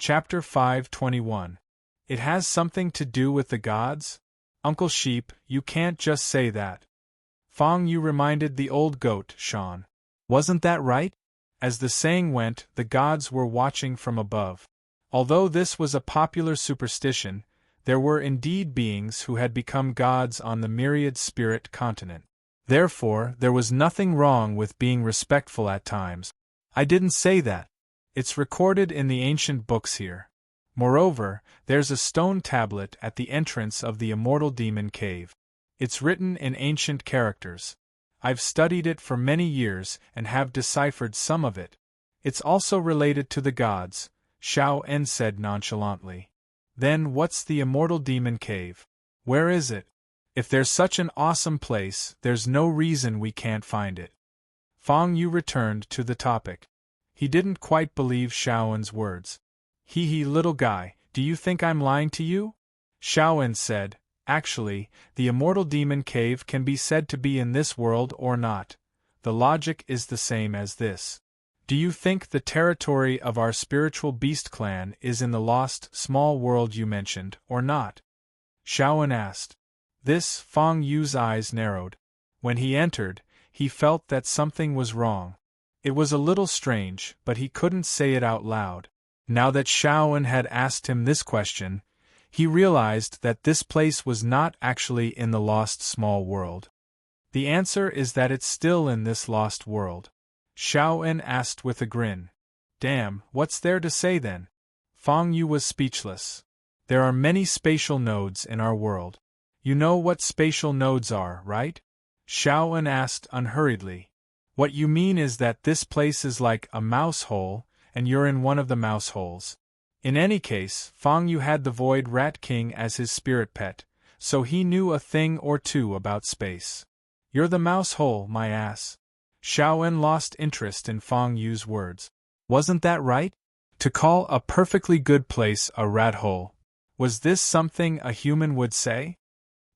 Chapter 521. It has something to do with the gods? Uncle Sheep, you can't just say that. Fong Yu reminded the old goat, Shan. Wasn't that right? As the saying went, the gods were watching from above. Although this was a popular superstition, there were indeed beings who had become gods on the myriad spirit continent. Therefore, there was nothing wrong with being respectful at times. I didn't say that. It's recorded in the ancient books here. Moreover, there's a stone tablet at the entrance of the Immortal Demon Cave. It's written in ancient characters. I've studied it for many years and have deciphered some of it. It's also related to the gods, Xiao En said nonchalantly. Then what's the Immortal Demon Cave? Where is it? If there's such an awesome place, there's no reason we can't find it. Fong Yu returned to the topic. He didn't quite believe Xiao En's words. Hee, little guy, do you think I'm lying to you? Xiao En said, actually, the Immortal Demon Cave can be said to be in this world or not. The logic is the same as this. Do you think the territory of our spiritual beast clan is in the lost, small world you mentioned, or not? Xiao En asked. This, Fong Yu's eyes narrowed. When he entered, he felt that something was wrong. It was a little strange, but he couldn't say it out loud. Now that Xiao En had asked him this question, he realized that this place was not actually in the lost small world. The answer is that it's still in this lost world. Xiao En asked with a grin. Damn, what's there to say then? Fong Yu was speechless. There are many spatial nodes in our world. You know what spatial nodes are, right? Xiao En asked unhurriedly. What you mean is that this place is like a mouse hole, and you're in one of the mouse holes. In any case, Fong Yu had the Void Rat King as his spirit pet, so he knew a thing or two about space. You're the mouse hole, my ass. Xiao En lost interest in Fong Yu's words. Wasn't that right? To call a perfectly good place a rat hole. Was this something a human would say?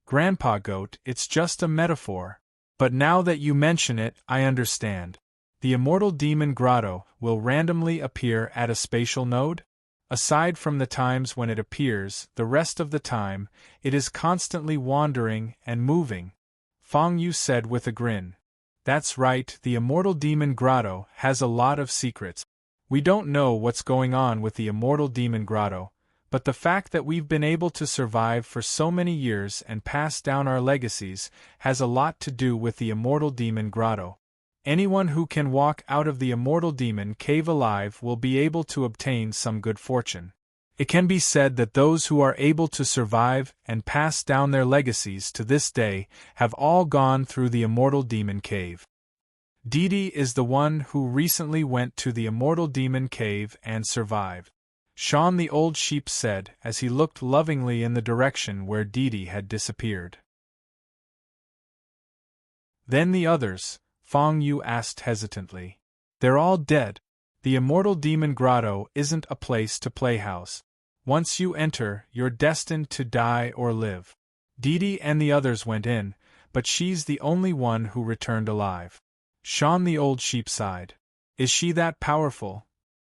Grandpa Goat, it's just a metaphor. But now that you mention it, I understand. The Immortal Demon Grotto will randomly appear at a spatial node? Aside from the times when it appears, the rest of the time, it is constantly wandering and moving. Fong Yu said with a grin. That's right, the Immortal Demon Grotto has a lot of secrets. We don't know what's going on with the Immortal Demon Grotto, but the fact that we've been able to survive for so many years and pass down our legacies has a lot to do with the Immortal Demon Grotto. Anyone who can walk out of the Immortal Demon Cave alive will be able to obtain some good fortune. It can be said that those who are able to survive and pass down their legacies to this day have all gone through the Immortal Demon Cave. Didi is the one who recently went to the Immortal Demon Cave and survived. Shan the old sheep said as he looked lovingly in the direction where Didi had disappeared. Then the others, Fong Yu asked hesitantly. They're all dead. The Immortal Demon Grotto isn't a place to play house. Once you enter, you're destined to die or live. Didi and the others went in, but she's the only one who returned alive. Shan the old sheep sighed. Is she that powerful?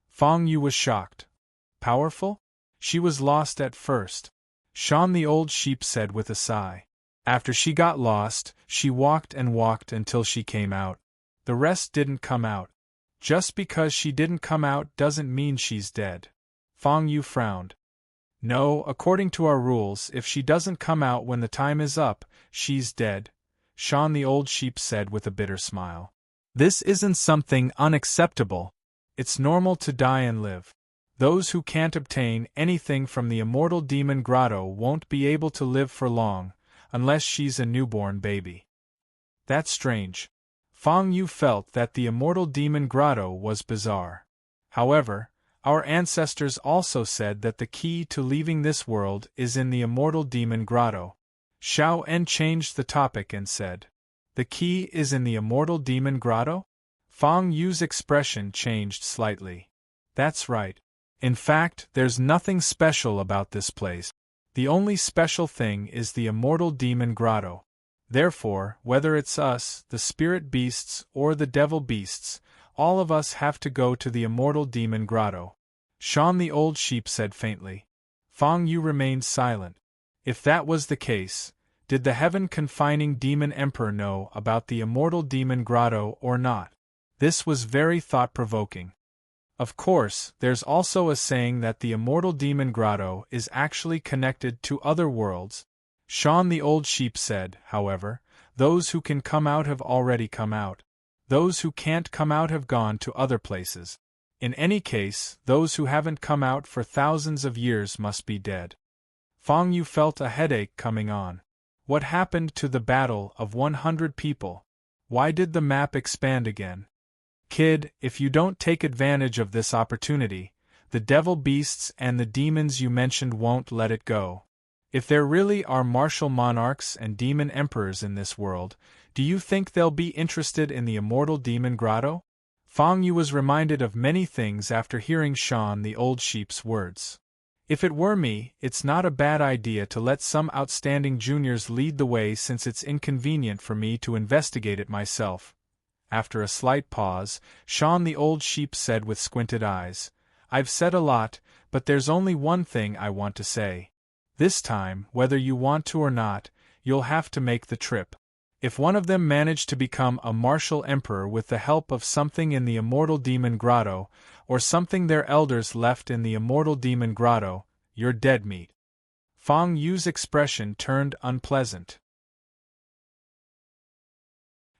Fong Yu was shocked. Powerful? She was lost at first. Shan the old sheep said with a sigh. After she got lost, she walked and walked until she came out. The rest didn't come out. Just because she didn't come out doesn't mean she's dead. Fong Yu frowned. No, according to our rules, if she doesn't come out when the time is up, she's dead, Shan the old sheep said with a bitter smile. This isn't something unacceptable. It's normal to die and live. Those who can't obtain anything from the Immortal Demon Grotto won't be able to live for long, unless she's a newborn baby. That's strange. Fong Yu felt that the Immortal Demon Grotto was bizarre. However, our ancestors also said that the key to leaving this world is in the Immortal Demon Grotto. Xiao En changed the topic and said, The key is in the Immortal Demon Grotto? Fong Yu's expression changed slightly. That's right. In fact, there's nothing special about this place. The only special thing is the Immortal Demon Grotto. Therefore, whether it's us, the spirit beasts, or the devil beasts, all of us have to go to the Immortal Demon Grotto. Shan the old sheep said faintly. Fang Yu remained silent. If that was the case, did the heaven-confining demon emperor know about the immortal demon grotto or not? This was very thought-provoking. Of course, there's also a saying that the immortal demon grotto is actually connected to other worlds. Shan the old sheep said, however, those who can come out have already come out. Those who can't come out have gone to other places. In any case, those who haven't come out for thousands of years must be dead. Fang Yu felt a headache coming on. What happened to the battle of 100 people? Why did the map expand again? Kid, if you don't take advantage of this opportunity, the devil beasts and the demons you mentioned won't let it go. If there really are martial monarchs and demon emperors in this world, do you think they'll be interested in the immortal demon grotto? Fang Yu was reminded of many things after hearing Shan the old sheep's words. If it were me, it's not a bad idea to let some outstanding juniors lead the way since it's inconvenient for me to investigate it myself. After a slight pause, Shan the old sheep said with squinted eyes, I've said a lot, but there's only one thing I want to say. This time, whether you want to or not, you'll have to make the trip. If one of them managed to become a martial emperor with the help of something in the immortal demon grotto, or something their elders left in the immortal demon grotto, you're dead meat. Fang Yu's expression turned unpleasant.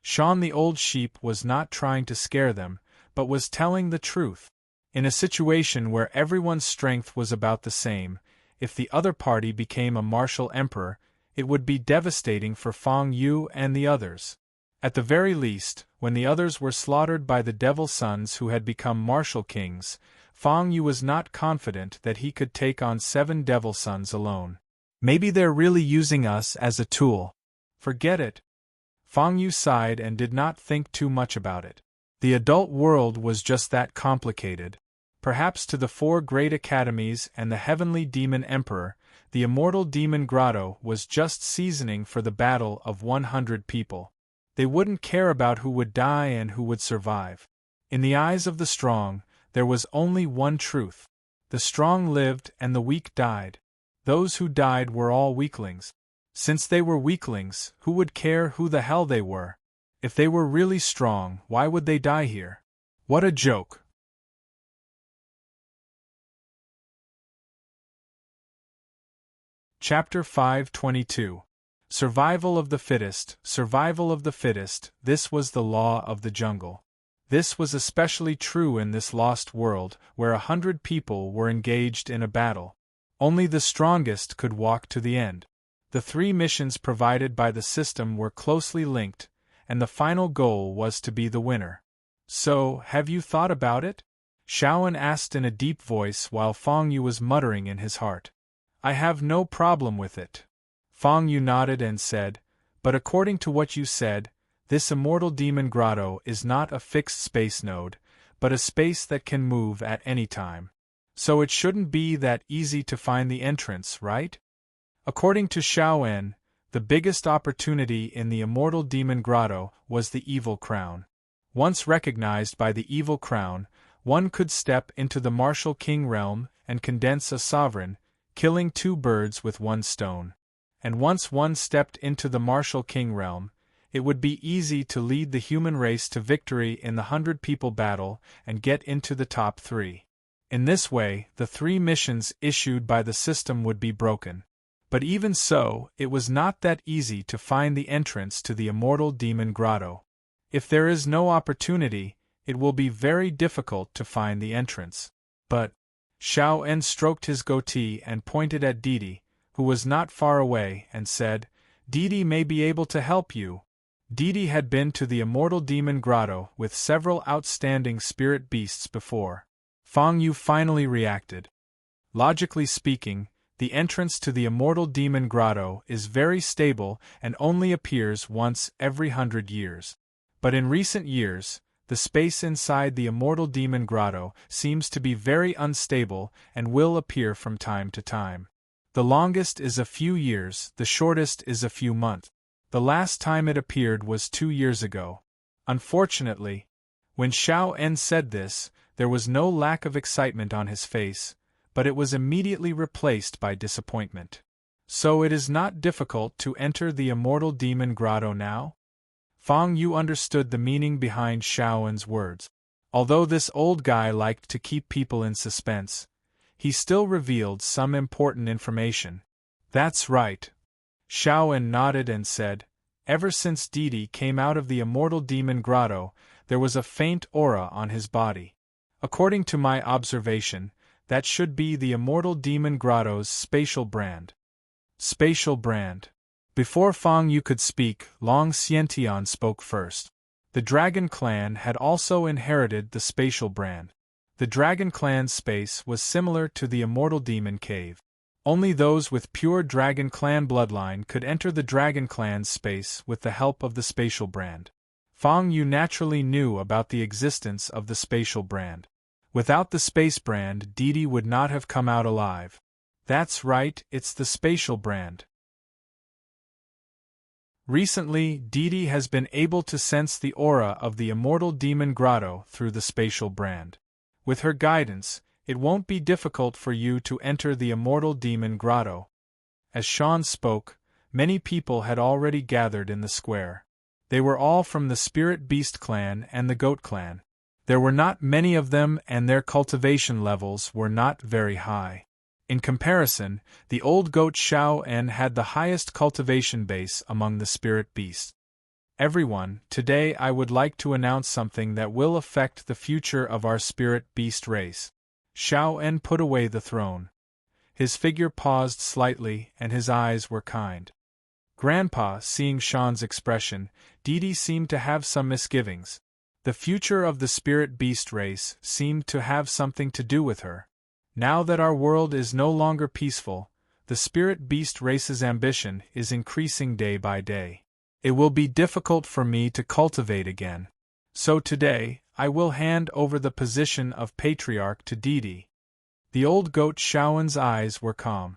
Shan the old sheep was not trying to scare them, but was telling the truth. In a situation where everyone's strength was about the same, if the other party became a martial emperor, it would be devastating for Fang Yu and the others. At the very least, when the others were slaughtered by the devil sons who had become martial kings, Fang Yu was not confident that he could take on 7 devil sons alone. Maybe they're really using us as a tool. Forget it. Fang Yu sighed and did not think too much about it. The adult world was just that complicated. Perhaps to the 4 great academies and the heavenly demon emperor, the immortal demon grotto was just seasoning for the battle of 100 people. They wouldn't care about who would die and who would survive. In the eyes of the strong, there was only one truth. The strong lived and the weak died. Those who died were all weaklings. Since they were weaklings, who would care who the hell they were? If they were really strong, why would they die here? What a joke! Chapter 522. Survival of the fittest, survival of the fittest, this was the law of the jungle. This was especially true in this lost world, where 100 people were engaged in a battle. Only the strongest could walk to the end. The 3 missions provided by the system were closely linked, and the final goal was to be the winner. So, have you thought about it? Shaoan asked in a deep voice while Fang Yu was muttering in his heart. I have no problem with it. Fang Yu nodded and said, but according to what you said, this immortal demon grotto is not a fixed space node, but a space that can move at any time. So it shouldn't be that easy to find the entrance, right? According to Shaoan, the biggest opportunity in the immortal demon grotto was the evil crown. Once recognized by the evil crown, one could step into the martial king realm and condense a sovereign, killing 2 birds with 1 stone. And once one stepped into the martial king realm, it would be easy to lead the human race to victory in the 100-people battle and get into the top 3. In this way, the 3 missions issued by the system would be broken. But even so, it was not that easy to find the entrance to the immortal demon grotto. If there is no opportunity, it will be very difficult to find the entrance. But Shaoan stroked his goatee and pointed at Didi, who was not far away, and said, Didi may be able to help you. Didi had been to the immortal demon grotto with several outstanding spirit beasts before. Fang Yu finally reacted. Logically speaking, the entrance to the immortal demon grotto is very stable and only appears once every 100 years. But in recent years, the space inside the immortal demon grotto seems to be very unstable and will appear from time to time. The longest is a few years, the shortest is a few months. The last time it appeared was 2 years ago. Unfortunately, when Shaoan said this, There was no lack of excitement on his face, but it was immediately replaced by disappointment. So it is not difficult to enter the immortal demon grotto now? Fang Yu understood the meaning behind Shaoen's words. Although this old guy liked to keep people in suspense, he still revealed some important information. That's right. Shaoen nodded and said, ever since Didi came out of the immortal demon grotto, there was a faint aura on his body. According to my observation, that should be the immortal demon grotto's spatial brand. Spatial brand. Before Fang Yu could speak, Long Xiantian spoke first. The Dragon Clan had also inherited the spatial brand. The Dragon Clan's space was similar to the immortal demon cave. Only those with pure Dragon Clan bloodline could enter the Dragon Clan's space with the help of the spatial brand. Fang Yu naturally knew about the existence of the spatial brand. Without the space brand, Didi would not have come out alive. That's right, it's the spatial brand. Recently, Didi has been able to sense the aura of the immortal demon grotto through the spatial brand. With her guidance, it won't be difficult for you to enter the immortal demon grotto. As Sean spoke, many people had already gathered in the square. They were all from the Spirit Beast clan and the Goat clan. There were not many of them and their cultivation levels were not very high. In comparison, the old goat Xiao-En had the highest cultivation base among the spirit beasts. Everyone, today I would like to announce something that will affect the future of our spirit beast race. Xiao-En put away the throne. His figure paused slightly and his eyes were kind. Grandpa, seeing Sean's expression, Didi seemed to have some misgivings. The future of the spirit beast race seemed to have something to do with her. Now that our world is no longer peaceful, the spirit beast race's ambition is increasing day by day. It will be difficult for me to cultivate again. So today, I will hand over the position of patriarch to Didi. The old goat Shaoen's eyes were calm.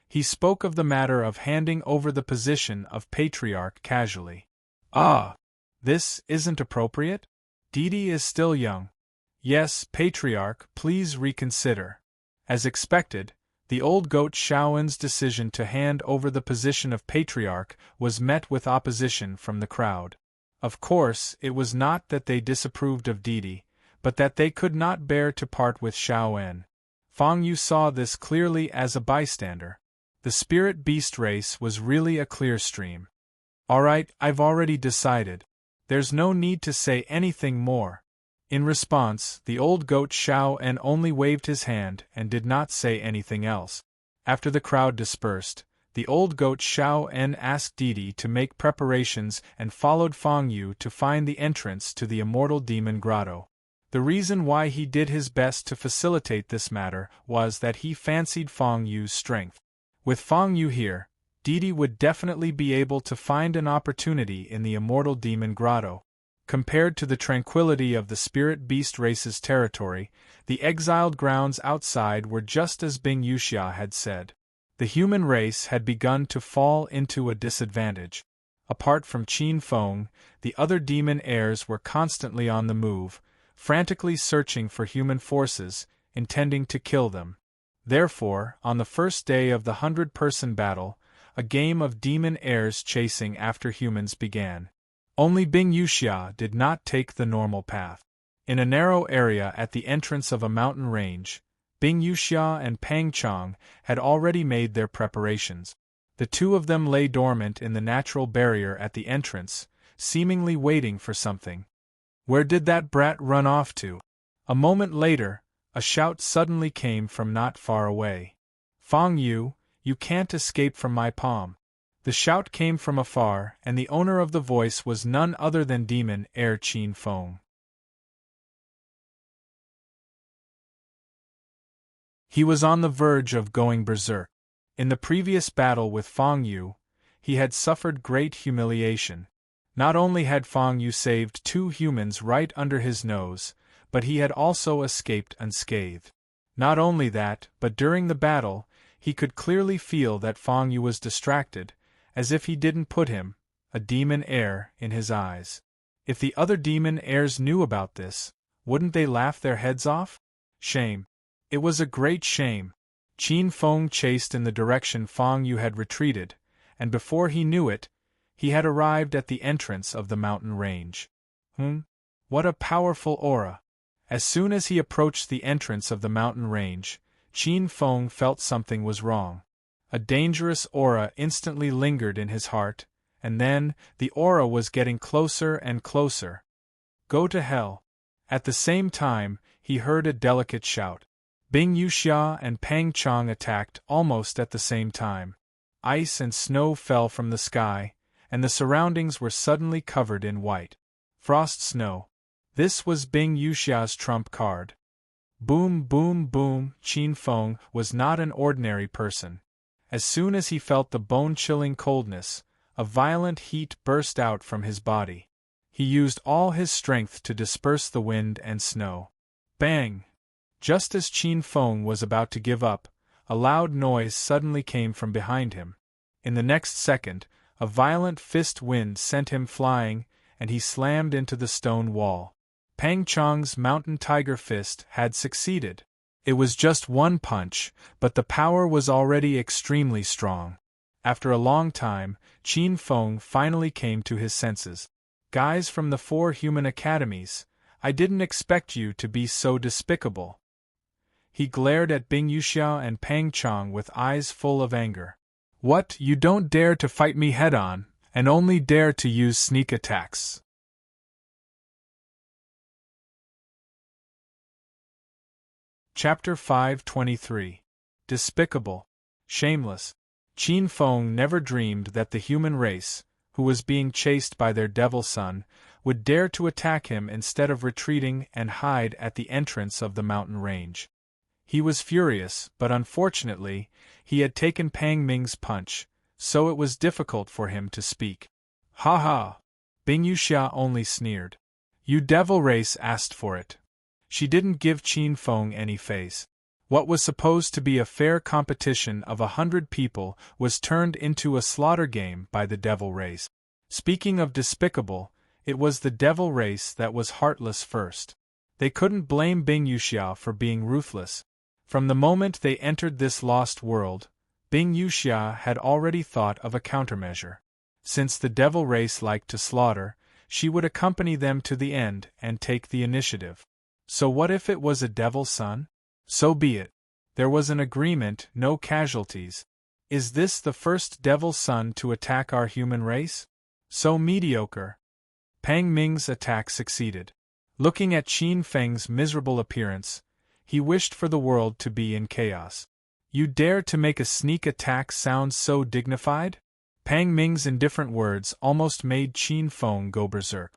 He spoke of the matter of handing over the position of patriarch casually. Ah! This isn't appropriate? Didi is still young. Yes, patriarch, please reconsider. As expected, the old goat Shaoen's decision to hand over the position of patriarch was met with opposition from the crowd. Of course, it was not that they disapproved of Didi, but that they could not bear to part with Xiao-En. Fang Yu saw this clearly as a bystander. The spirit beast race was really a clear stream. Alright, I've already decided. There's no need to say anything more. In response, the old goat Xiao-En only waved his hand and did not say anything else. After the crowd dispersed, the old goat Xiao-En asked Didi to make preparations and followed Fang Yu to find the entrance to the immortal demon grotto. The reason why he did his best to facilitate this matter was that he fancied Fang Yu's strength. With Fang Yu here, Didi would definitely be able to find an opportunity in the immortal demon grotto. Compared to the tranquility of the spirit beast race's territory, the exiled grounds outside were just as Bing Yuxia had said. The human race had begun to fall into a disadvantage. Apart from Qin Feng, the other demon heirs were constantly on the move, frantically searching for human forces, intending to kill them. Therefore, on the first day of the 100-person battle, a game of demon heirs chasing after humans began. Only Bing Yuxia did not take the normal path. In a narrow area at the entrance of a mountain range, Bing Yuxia and Pang Chong had already made their preparations. The two of them lay dormant in the natural barrier at the entrance, seemingly waiting for something. Where did that brat run off to? A moment later, a shout suddenly came from not far away. Fang Yu, you can't escape from my palm. The shout came from afar, and the owner of the voice was none other than demon heir Qin Feng. He was on the verge of going berserk. In the previous battle with Fang Yu, he had suffered great humiliation. Not only had Fang Yu saved 2 humans right under his nose, but he had also escaped unscathed. Not only that, but during the battle, he could clearly feel that Fang Yu was distracted, as if he didn't put him, a demon heir, in his eyes. If the other demon heirs knew about this, Wouldn't they laugh their heads off? Shame. It was a great shame. Qin Feng chased in the direction Fang Yu had retreated, and before he knew it, he had arrived at the entrance of the mountain range. What a powerful aura! As soon as he approached the entrance of the mountain range, Qin Feng felt something was wrong. A dangerous aura instantly lingered in his heart, and then, the aura was getting closer and closer. Go to hell. At the same time, he heard a delicate shout. Bing Yuxia and Pang Chong attacked almost at the same time. Ice and snow fell from the sky, and the surroundings were suddenly covered in white. Frost snow. This was Bing Yuxia's trump card. Boom, boom, boom. Qin Feng was not an ordinary person. As soon as he felt the bone-chilling coldness, a violent heat burst out from his body. He used all his strength to disperse the wind and snow. Bang! Just as Qin Feng was about to give up, a loud noise suddenly came from behind him. In the next second, a violent fist wind sent him flying, and he slammed into the stone wall. Pang Chong's mountain tiger fist had succeeded. It was just one punch, but the power was already extremely strong. After a long time, Qin Feng finally came to his senses. Guys from the 4 human academies, I didn't expect you to be so despicable. He glared at Bing Yuxiao and Pang Chong with eyes full of anger. What, you don't dare to fight me head-on, and only dare to use sneak attacks? Chapter 523. Despicable. Shameless. Qin Feng never dreamed that the human race, who was being chased by their devil son, would dare to attack him instead of retreating and hide at the entrance of the mountain range. He was furious, but unfortunately, he had taken Pang Ming's punch, so it was difficult for him to speak. Ha ha! Bing Yuxia only sneered. You devil race asked for it. She didn't give Qin Feng any face. What was supposed to be a fair competition of 100 people was turned into a slaughter game by the devil race. Speaking of despicable, it was the devil race that was heartless first. They couldn't blame Bing Yuxia for being ruthless. From the moment they entered this lost world, Bing Yuxia had already thought of a countermeasure. Since the devil race liked to slaughter, she would accompany them to the end and take the initiative. So what if it was a devil son? So be it. There was an agreement, no casualties. Is this the first devil son to attack our human race? So mediocre. Pang Ming's attack succeeded. Looking at Qin Feng's miserable appearance, he wished for the world to be in chaos. You dare to make a sneak attack sound so dignified? Pang Ming's indifferent words almost made Qin Feng go berserk.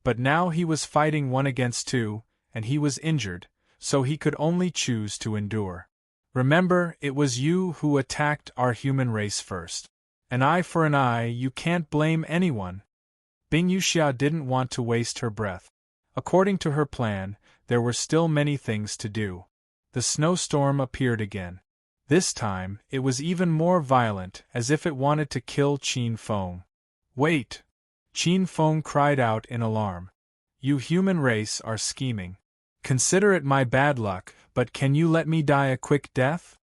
But now he was fighting 1 against 2, and he was injured, so he could only choose to endure. Remember, it was you who attacked our human race first. An eye for an eye, you can't blame anyone. Bing Yuxia didn't want to waste her breath. According to her plan, there were still many things to do. The snowstorm appeared again. This time, it was even more violent, as if it wanted to kill Qin Feng. Wait! Qin Feng cried out in alarm. You human race are scheming. Consider it my bad luck, but can you let me die a quick death?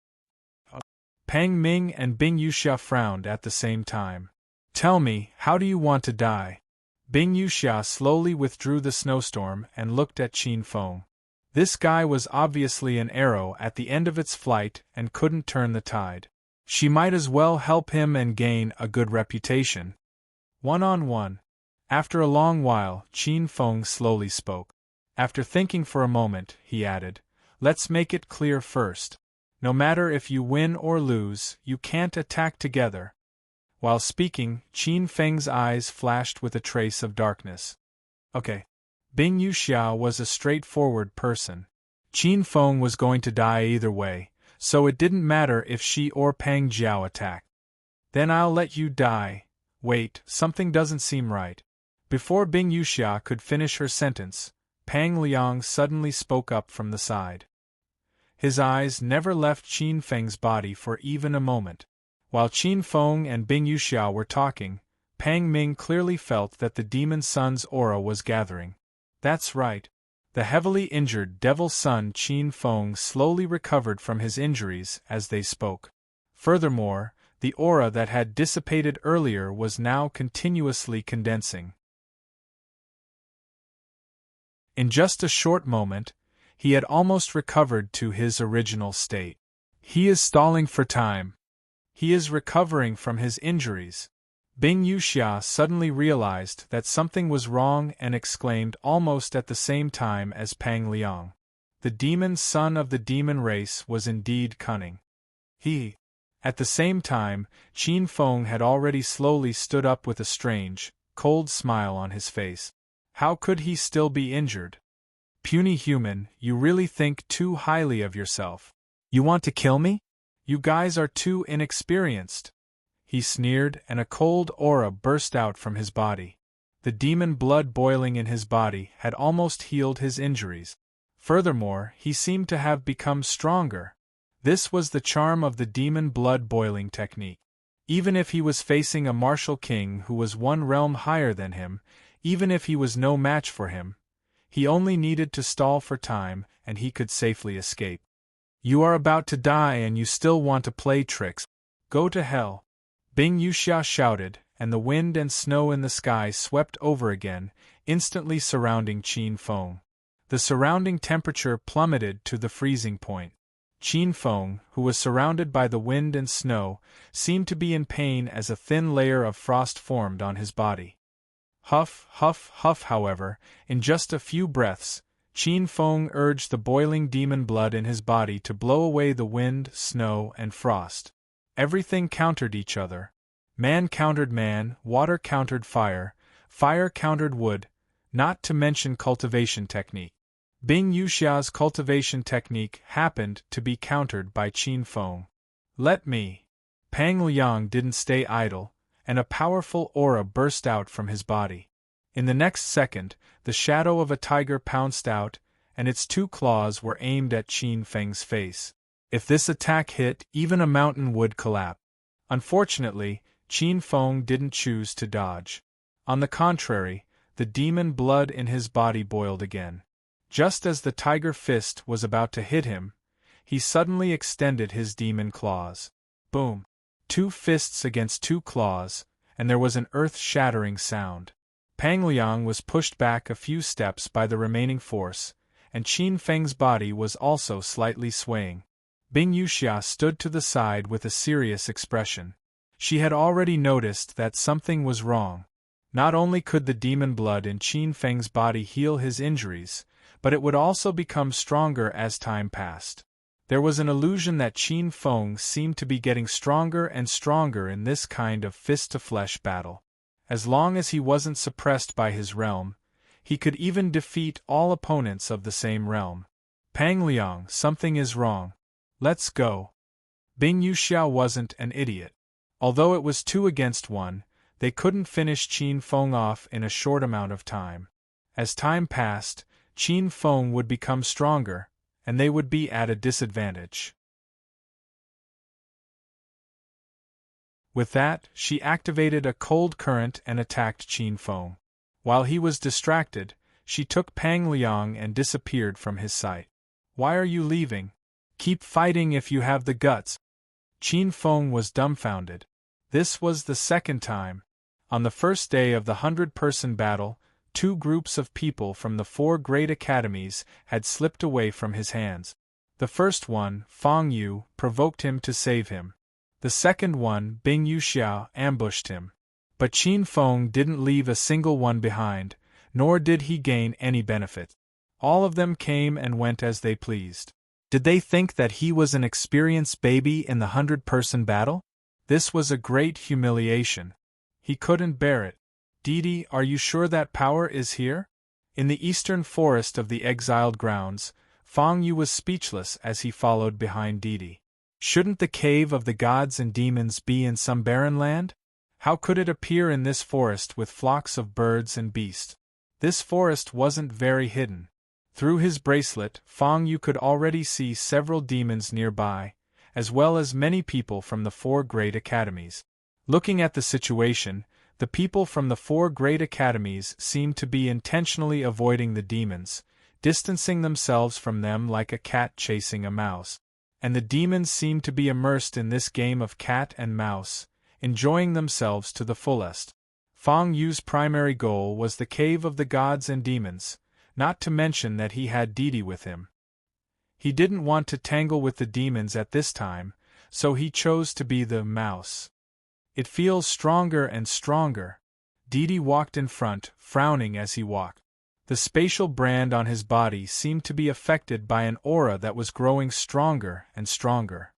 Pang Ming and Bing Yuxia frowned at the same time. Tell me, how do you want to die? Bing Yuxia slowly withdrew the snowstorm and looked at Qin Feng. This guy was obviously an arrow at the end of its flight and couldn't turn the tide. She might as well help him and gain a good reputation. 1-on-1. After a long while, Qin Feng slowly spoke. After thinking for a moment, he added, Let's make it clear first. No matter if you win or lose, you can't attack together. While speaking, Qin Feng's eyes flashed with a trace of darkness. Okay. Bing Yuxia was a straightforward person. Qin Feng was going to die either way, so it didn't matter if she or Pang Jiao attacked. Then I'll let you die. Wait, something doesn't seem right. Before Bing Yuxia could finish her sentence, Pang Liang suddenly spoke up from the side. His eyes never left Qin Feng's body for even a moment. While Qin Feng and Bing Yuxia were talking, Pang Ming clearly felt that the demon son's aura was gathering. That's right. The heavily injured Devil's Son Qin Feng slowly recovered from his injuries as they spoke. Furthermore, the aura that had dissipated earlier was now continuously condensing. In just a short moment, he had almost recovered to his original state. He is stalling for time. He is recovering from his injuries. Bing Yuxia suddenly realized that something was wrong and exclaimed almost at the same time as Pang Liang. The demon son of the demon race was indeed cunning. At the same time, Qin Feng had already slowly stood up with a strange, cold smile on his face. How could he still be injured? Puny human, you really think too highly of yourself. You want to kill me? You guys are too inexperienced. He sneered, and a cold aura burst out from his body. The demon blood boiling in his body had almost healed his injuries. Furthermore, he seemed to have become stronger. This was the charm of the demon blood boiling technique. Even if he was facing a martial king who was one realm higher than him, even if he was no match for him, he only needed to stall for time and he could safely escape. You are about to die and you still want to play tricks. Go to hell. Bing Yuxia shouted, and the wind and snow in the sky swept over again, instantly surrounding Qin Feng. The surrounding temperature plummeted to the freezing point. Qin Feng, who was surrounded by the wind and snow, seemed to be in pain as a thin layer of frost formed on his body. Huff, huff, huff. However, in just a few breaths, Qin Feng urged the boiling demon blood in his body to blow away the wind, snow, and frost. Everything countered each other. Man countered man, water countered fire countered wood, not to mention cultivation technique. Bing Yuxia's cultivation technique happened to be countered by Qin Feng. Let me. Pang Liang didn't stay idle, and a powerful aura burst out from his body. In the next second, the shadow of a tiger pounced out, and its two claws were aimed at Qin Feng's face. If this attack hit, even a mountain would collapse. Unfortunately, Qin Feng didn't choose to dodge. On the contrary, the demon blood in his body boiled again. Just as the tiger fist was about to hit him, he suddenly extended his demon claws. Boom! 2 fists against 2 claws, and there was an earth-shattering sound. Pang Liang was pushed back a few steps by the remaining force, and Qin Feng's body was also slightly swaying. Bing Yuxia stood to the side with a serious expression. She had already noticed that something was wrong. Not only could the demon blood in Qin Feng's body heal his injuries, but it would also become stronger as time passed. There was an illusion that Qin Feng seemed to be getting stronger and stronger in this kind of fist-to-flesh battle. As long as he wasn't suppressed by his realm, he could even defeat all opponents of the same realm. Pang Liang, something is wrong. Let's go. Bing Yuxia wasn't an idiot. Although it was 2 against 1, they couldn't finish Qin Feng off in a short amount of time. As time passed, Qin Feng would become stronger, and they would be at a disadvantage. With that, she activated a cold current and attacked Qin Feng. While he was distracted, she took Pang Liang and disappeared from his sight. Why are you leaving? Keep fighting if you have the guts. Qin Feng was dumbfounded. This was the second time. On the first day of the 100-person battle, 2 groups of people from the 4 great academies had slipped away from his hands. The first one, Fang Yu, provoked him to save him. The second one, Bing Yuxia, ambushed him. But Qin Feng didn't leave a single one behind, nor did he gain any benefit. All of them came and went as they pleased. Did they think that he was an experienced baby in the 100-person battle? This was a great humiliation. He couldn't bear it. Didi, are you sure that power is here? In the eastern forest of the exiled grounds, Fang Yu was speechless as he followed behind Didi. Shouldn't the cave of the gods and demons be in some barren land? How could it appear in this forest with flocks of birds and beasts? This forest wasn't very hidden. Through his bracelet, Fang Yu could already see several demons nearby, as well as many people from the 4 great academies. Looking at the situation, the people from the 4 great academies seemed to be intentionally avoiding the demons, distancing themselves from them like a cat chasing a mouse. And the demons seemed to be immersed in this game of cat and mouse, enjoying themselves to the fullest. Feng Yu's primary goal was the cave of the gods and demons, not to mention that he had Didi with him. He didn't want to tangle with the demons at this time, so he chose to be the mouse. It feels stronger and stronger. Didi walked in front, frowning as he walked. The spatial brand on his body seemed to be affected by an aura that was growing stronger and stronger.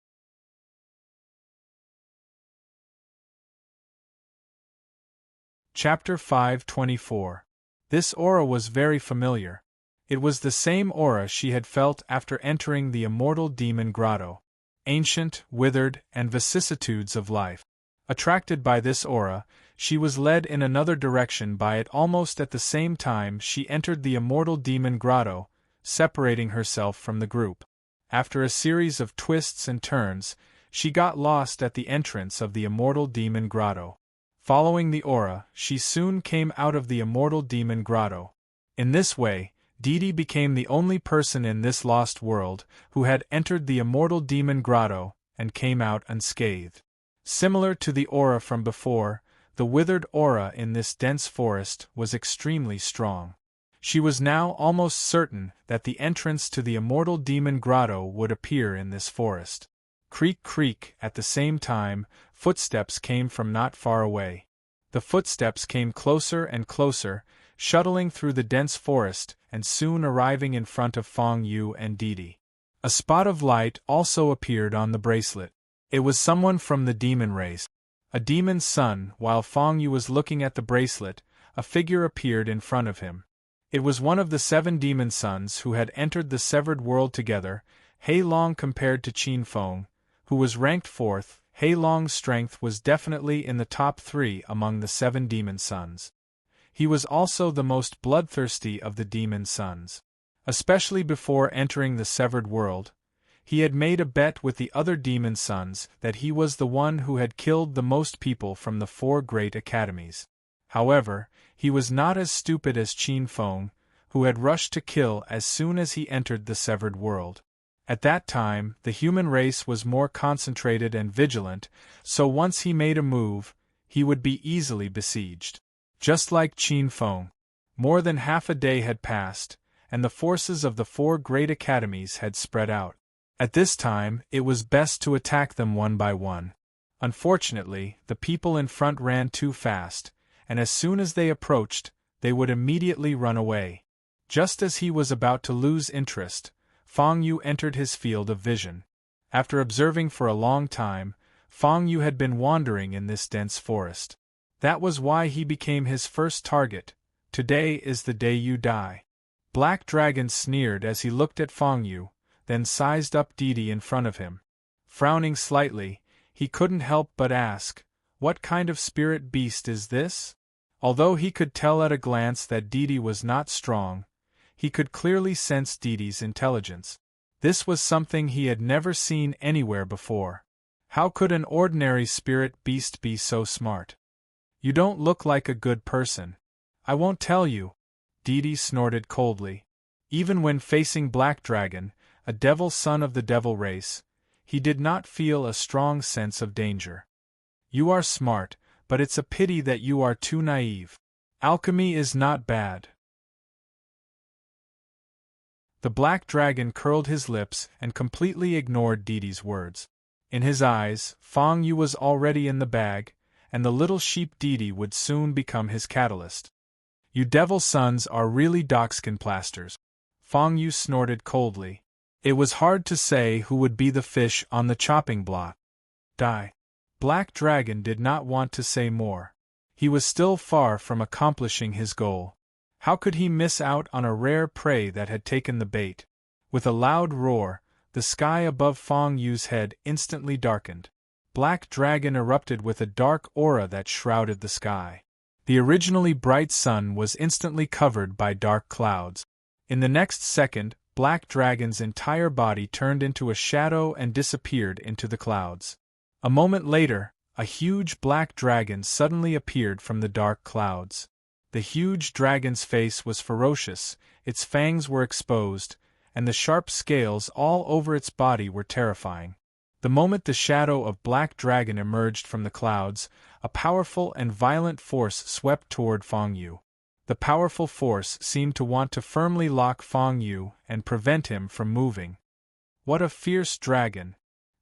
Chapter 524. This aura was very familiar. It was the same aura she had felt after entering the immortal demon grotto. Ancient, withered, and vicissitudes of life. Attracted by this aura, she was led in another direction by it almost at the same time she entered the immortal demon grotto, separating herself from the group. After a series of twists and turns, she got lost at the entrance of the immortal demon grotto. Following the aura, she soon came out of the immortal demon grotto. In this way, Didi became the only person in this lost world who had entered the immortal demon grotto and came out unscathed. Similar to the aura from before, the withered aura in this dense forest was extremely strong. She was now almost certain that the entrance to the immortal demon grotto would appear in this forest. Creak, creak, at the same time, footsteps came from not far away. The footsteps came closer and closer, shuttling through the dense forest and soon arriving in front of Feng Yu and Didi. A spot of light also appeared on the bracelet. It was someone from the demon race. A demon's son. While Feng Yu was looking at the bracelet, a figure appeared in front of him. It was one of the 7 demon sons who had entered the severed world together. Hei Long compared to Qin Feng, who was ranked 4th. Hei Long's strength was definitely in the top 3 among the 7 demon sons. He was also the most bloodthirsty of the demon sons. Especially before entering the severed world, he had made a bet with the other demon sons that he was the one who had killed the most people from the 4 great academies. However, he was not as stupid as Qin Feng, who had rushed to kill as soon as he entered the severed world. At that time, the human race was more concentrated and vigilant, so once he made a move, he would be easily besieged. Just like Qin Feng. More than half a day had passed, and the forces of the 4 great academies had spread out. At this time, it was best to attack them one by one. Unfortunately, the people in front ran too fast, and as soon as they approached, they would immediately run away. Just as he was about to lose interest, Feng Yu entered his field of vision. After observing for a long time, Feng Yu had been wandering in this dense forest. That was why he became his first target. Today is the day you die. Black Dragon sneered as he looked at Feng Yu, then sized up Didi in front of him. Frowning slightly, he couldn't help but ask, "What kind of spirit beast is this?" Although he could tell at a glance that Didi was not strong, he could clearly sense Didi's intelligence. This was something he had never seen anywhere before. How could an ordinary spirit beast be so smart? "You don't look like a good person. I won't tell you," Didi snorted coldly. Even when facing Black Dragon, a devil son of the devil race, he did not feel a strong sense of danger. "You are smart, but it's a pity that you are too naive. Alchemy is not bad." The Black Dragon curled his lips and completely ignored Didi's words. In his eyes, Feng Yu was already in the bag, and the little sheep Didi would soon become his catalyst. "You devil sons are really dogskin plasters," Feng Yu snorted coldly. It was hard to say who would be the fish on the chopping block. Die. Black Dragon did not want to say more. He was still far from accomplishing his goal. How could he miss out on a rare prey that had taken the bait? With a loud roar, the sky above Feng Yu's head instantly darkened. Black Dragon erupted with a dark aura that shrouded the sky. The originally bright sun was instantly covered by dark clouds. In the next second, Black Dragon's entire body turned into a shadow and disappeared into the clouds. A moment later, a huge black dragon suddenly appeared from the dark clouds. The huge dragon's face was ferocious, its fangs were exposed, and the sharp scales all over its body were terrifying. The moment the shadow of Black Dragon emerged from the clouds, a powerful and violent force swept toward Feng Yu. The powerful force seemed to want to firmly lock Feng Yu and prevent him from moving. What a fierce dragon!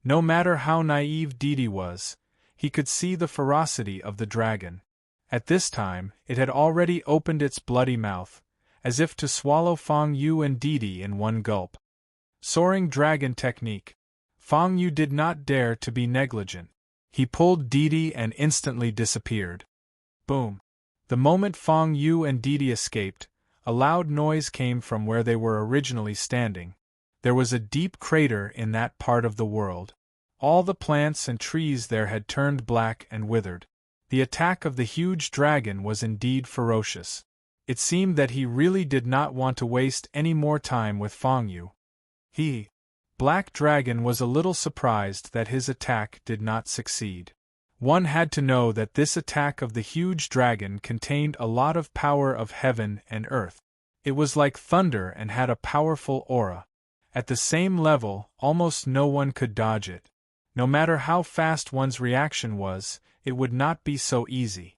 No matter how naive Didi was, he could see the ferocity of the dragon. At this time, it had already opened its bloody mouth, as if to swallow Feng Yu and Didi in one gulp. Soaring dragon technique. Feng Yu did not dare to be negligent. He pulled Didi and instantly disappeared. Boom! The moment Feng Yu and Didi escaped, a loud noise came from where they were originally standing. There was a deep crater in that part of the world. All the plants and trees there had turned black and withered. The attack of the huge dragon was indeed ferocious. It seemed that he really did not want to waste any more time with Feng Yu. Black Dragon was a little surprised that his attack did not succeed. One had to know that this attack of the huge dragon contained a lot of power of heaven and earth. It was like thunder and had a powerful aura. At the same level, almost no one could dodge it. No matter how fast one's reaction was, it would not be so easy.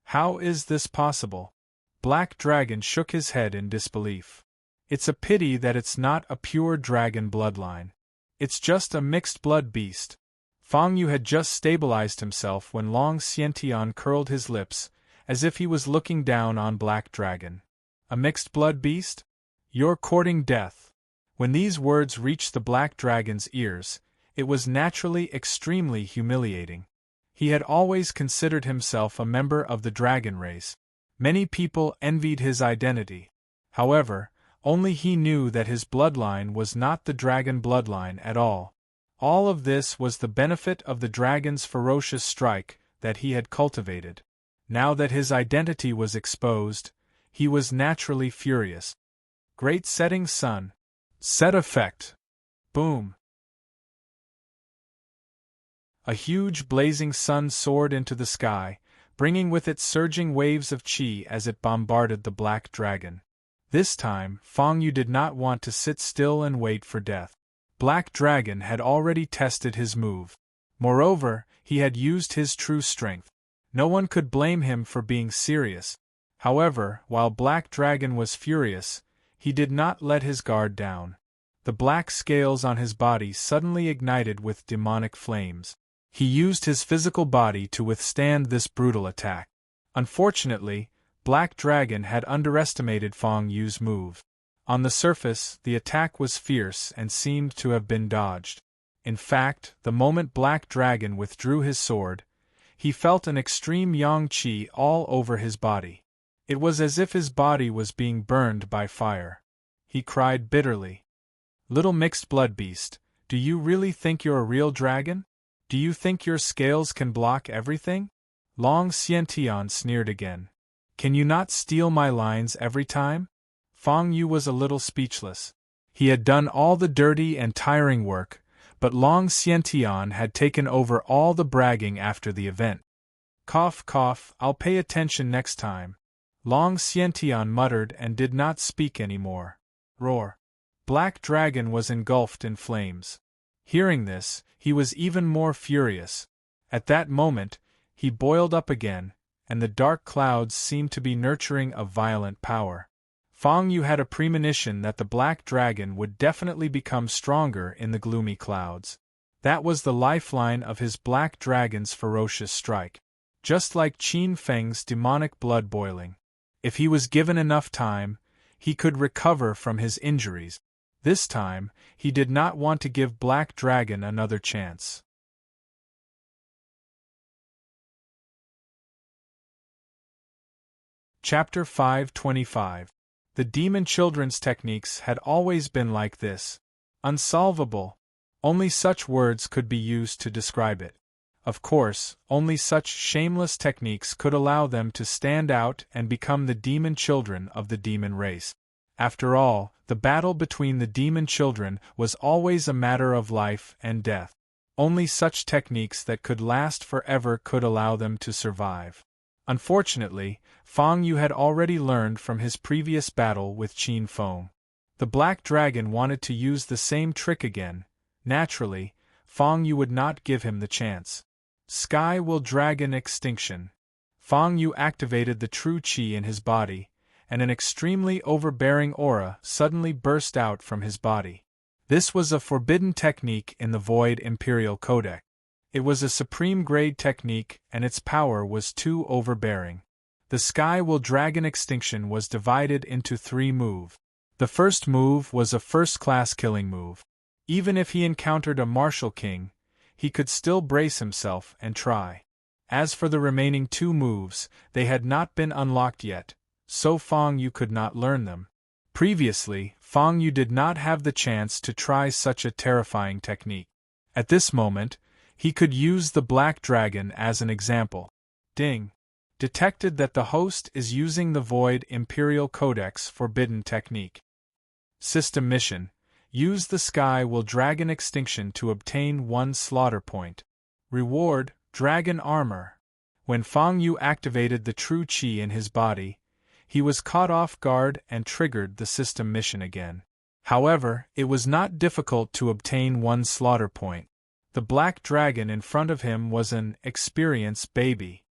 How is this possible? Black Dragon shook his head in disbelief. It's a pity that it's not a pure dragon bloodline. It's just a mixed blood beast. Feng Yu had just stabilized himself when Long Xiantian curled his lips, as if he was looking down on Black Dragon. A mixed blood beast? You're courting death. When these words reached the Black Dragon's ears, it was naturally extremely humiliating. He had always considered himself a member of the dragon race. Many people envied his identity. However, only he knew that his bloodline was not the dragon bloodline at all. All of this was the benefit of the dragon's ferocious strike that he had cultivated. Now that his identity was exposed, he was naturally furious. Great setting sun. Set effect. Boom. A huge blazing sun soared into the sky, bringing with it surging waves of chi as it bombarded the Black Dragon. This time, Feng Yu did not want to sit still and wait for death. Black Dragon had already tested his move. Moreover, he had used his true strength. No one could blame him for being serious. However, while Black Dragon was furious, he did not let his guard down. The black scales on his body suddenly ignited with demonic flames. He used his physical body to withstand this brutal attack. Unfortunately, Black Dragon had underestimated Feng Yu's move. On the surface, the attack was fierce and seemed to have been dodged. In fact, the moment Black Dragon withdrew his sword, he felt an extreme yang qi all over his body. It was as if his body was being burned by fire. He cried bitterly. Little mixed blood beast, do you really think you're a real dragon? Do you think your scales can block everything? Long Xiantian sneered again. Can you not steal my lines every time? Feng Yu was a little speechless. He had done all the dirty and tiring work, but Long Xiantian had taken over all the bragging after the event. Cough, cough, I'll pay attention next time. Long Xiantian muttered and did not speak anymore. Roar. Black Dragon was engulfed in flames. Hearing this, he was even more furious. At that moment, he boiled up again, and the dark clouds seemed to be nurturing a violent power. Feng Yu had a premonition that the Black Dragon would definitely become stronger in the gloomy clouds. That was the lifeline of his Black Dragon's ferocious strike. Just like Qin Feng's demonic blood boiling. If he was given enough time, he could recover from his injuries. This time, he did not want to give Black Dragon another chance. Chapter 525. The demon children's techniques had always been like this. Unsolvable. Only such words could be used to describe it. Of course, only such shameless techniques could allow them to stand out and become the demon children of the demon race. After all, the battle between the demon children was always a matter of life and death. Only such techniques that could last forever could allow them to survive. Unfortunately, Fang Yu had already learned from his previous battle with Qin Feng. The black dragon wanted to use the same trick again. Naturally, Fang Yu would not give him the chance. Sky will dragon extinction. Fang Yu activated the true qi in his body, and an extremely overbearing aura suddenly burst out from his body. This was a forbidden technique in the Void Imperial Codex. It was a supreme grade technique and its power was too overbearing. The Sky Will Dragon Extinction was divided into 3 moves. The first move was a first-class killing move. Even if he encountered a martial king, he could still brace himself and try. As for the remaining 2 moves, they had not been unlocked yet, so Fang Yu could not learn them. Previously, Fang Yu did not have the chance to try such a terrifying technique. At this moment, he could use the Black Dragon as an example. Ding! Detected that the host is using the Void Imperial Codex Forbidden Technique. System Mission: use the Sky Will Dragon Extinction to obtain 1 slaughter point. Reward: Dragon Armor. When Fang Yu activated the true qi in his body, he was caught off guard and triggered the system mission again. However, it was not difficult to obtain 1 slaughter point. The black dragon in front of him was an experienced baby.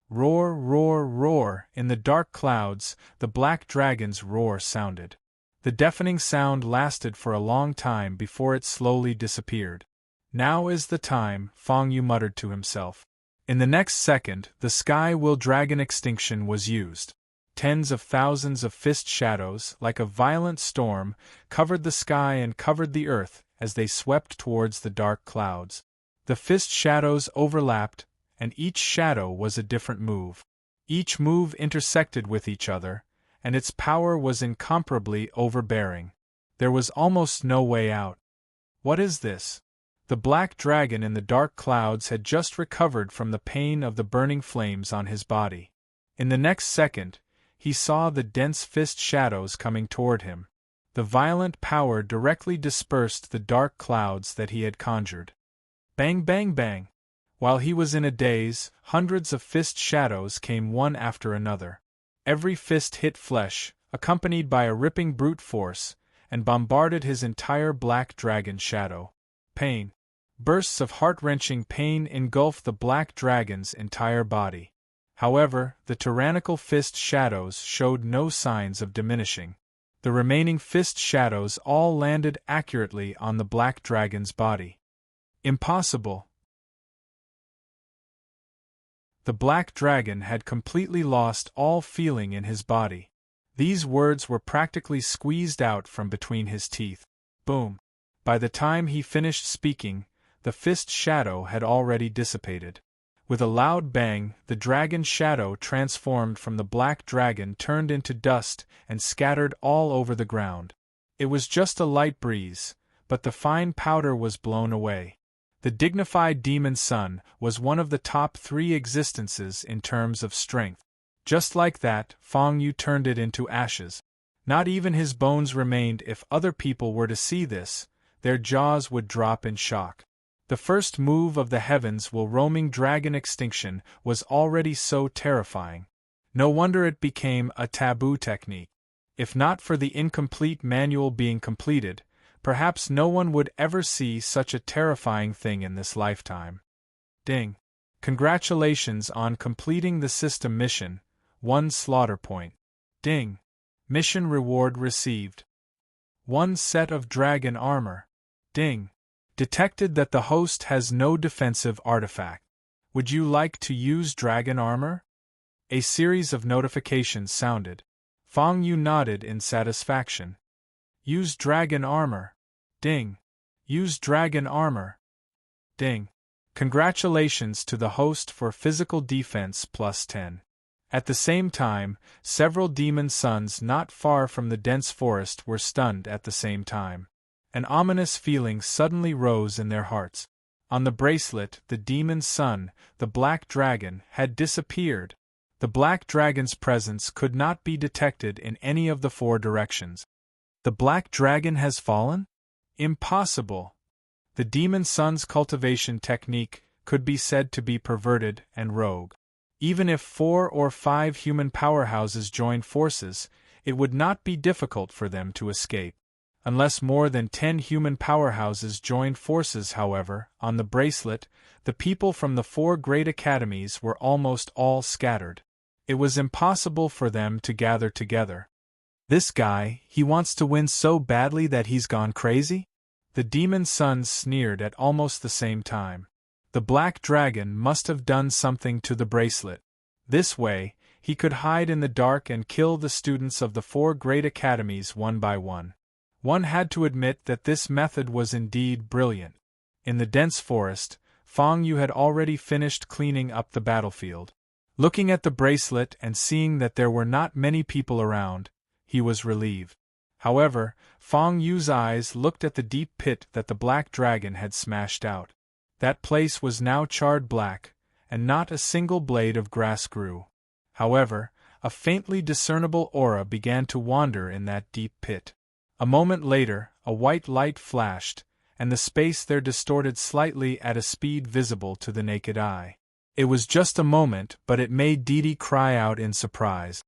Roar, roar, roar! In the dark clouds, the black dragon's roar sounded. The deafening sound lasted for a long time before it slowly disappeared. Now is the time, Fang Yu muttered to himself. In the next second, the Sky Will Dragon Extinction was used. Tens of thousands of fist shadows, like a violent storm, covered the sky and covered the earth as they swept towards the dark clouds. The fist shadows overlapped, and each shadow was a different move. Each move intersected with each other, and its power was incomparably overbearing. There was almost no way out. What is this? The black dragon in the dark clouds had just recovered from the pain of the burning flames on his body. In the next second, he saw the dense fist shadows coming toward him. The violent power directly dispersed the dark clouds that he had conjured. Bang, bang, bang! While he was in a daze, hundreds of fist shadows came one after another. Every fist hit flesh, accompanied by a ripping brute force, and bombarded his entire black dragon shadow. Pain. Bursts of heart-wrenching pain engulfed the black dragon's entire body. However, the tyrannical fist shadows showed no signs of diminishing. The remaining fist shadows all landed accurately on the black dragon's body. Impossible! The black dragon had completely lost all feeling in his body. These words were practically squeezed out from between his teeth. Boom! By the time he finished speaking, the fist shadow had already dissipated. With a loud bang, the dragon shadow transformed from the black dragon turned into dust and scattered all over the ground. It was just a light breeze, but the fine powder was blown away. The dignified demon son was one of the top 3 existences in terms of strength. Just like that, Fang Yu turned it into ashes. Not even his bones remained. If other people were to see this, their jaws would drop in shock. The first move of the Heavens Will Roaming Dragon Extinction was already so terrifying. No wonder it became a taboo technique. If not for the incomplete manual being completed, perhaps no one would ever see such a terrifying thing in this lifetime. Ding! Congratulations on completing the system mission, 1 slaughter point. Ding! Mission reward received. 1 set of dragon armor. Ding! Detected that the host has no defensive artifact. Would you like to use dragon armor? A series of notifications sounded. Fang Yu nodded in satisfaction. Use dragon armor. Ding! Use dragon armor. Ding! Congratulations to the host for physical defense plus 10. At the same time, several demon sons not far from the dense forest were stunned at the same time. An ominous feeling suddenly rose in their hearts. On the bracelet, the demon's son, the black dragon, had disappeared. The black dragon's presence could not be detected in any of the 4 directions. The black dragon has fallen? Impossible! The demon son's cultivation technique could be said to be perverted and rogue. Even if 4 or 5 human powerhouses joined forces, it would not be difficult for them to escape. Unless more than 10 human powerhouses joined forces, however, on the bracelet, the people from the 4 great academies were almost all scattered. It was impossible for them to gather together. This guy, he wants to win so badly that he's gone crazy? The demon sons sneered at almost the same time. The black dragon must have done something to the bracelet. This way, he could hide in the dark and kill the students of the 4 great academies one by one. One had to admit that this method was indeed brilliant. In the dense forest, Fang Yu had already finished cleaning up the battlefield. Looking at the bracelet and seeing that there were not many people around, he was relieved. However, Fang Yu's eyes looked at the deep pit that the black dragon had smashed out. That place was now charred black, and not a single blade of grass grew. However, a faintly discernible aura began to wander in that deep pit. A moment later, a white light flashed, and the space there distorted slightly at a speed visible to the naked eye. It was just a moment, but it made Didi cry out in surprise.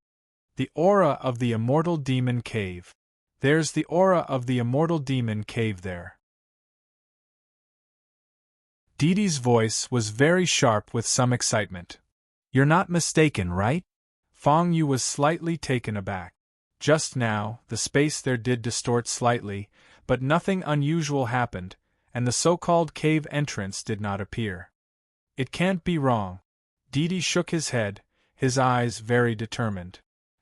The aura of the immortal demon cave. There's the aura of the immortal demon cave there. Didi's voice was very sharp with some excitement. You're not mistaken, right? Fang Yu was slightly taken aback. Just now, the space there did distort slightly, but nothing unusual happened, and the so-called cave entrance did not appear. It can't be wrong. Didi shook his head, his eyes very determined.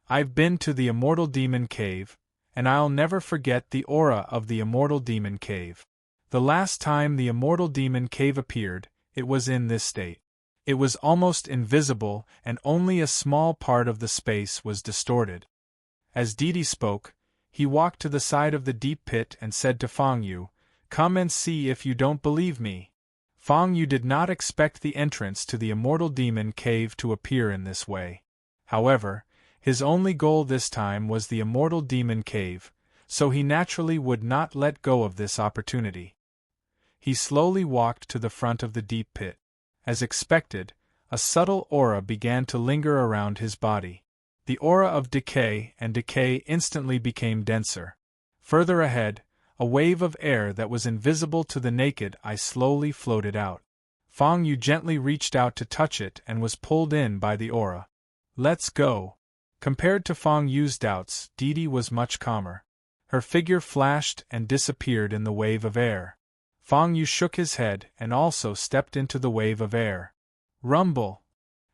I've been to the immortal demon cave, and I'll never forget the aura of the immortal demon cave. The last time the immortal demon cave appeared, it was in this state. It was almost invisible, and only a small part of the space was distorted. As Didi spoke, he walked to the side of the deep pit and said to Fang Yu, "Come and see if you don't believe me." Fang Yu did not expect the entrance to the immortal demon cave to appear in this way. However, his only goal this time was the immortal demon cave, so he naturally would not let go of this opportunity. He slowly walked to the front of the deep pit. As expected, a subtle aura began to linger around his body. The aura of decay, and decay instantly became denser. Further ahead, a wave of air that was invisible to the naked eye slowly floated out. Fang Yu gently reached out to touch it and was pulled in by the aura. Let's go. Compared to Fang Yu's doubts, Didi was much calmer. Her figure flashed and disappeared in the wave of air. Fang Yu shook his head and also stepped into the wave of air. Rumble!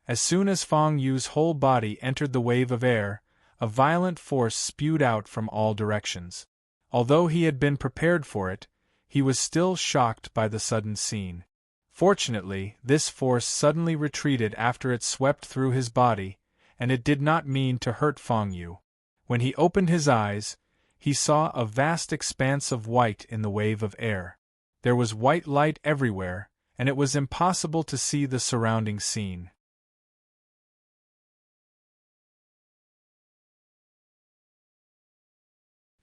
As soon as Fang Yu's whole body entered the wave of air, a violent force spewed out from all directions. Although he had been prepared for it, he was still shocked by the sudden scene. Fortunately, this force suddenly retreated after it swept through his body, and it did not mean to hurt Fang Yu. When he opened his eyes, he saw a vast expanse of white in the wave of air. There was white light everywhere, and it was impossible to see the surrounding scene.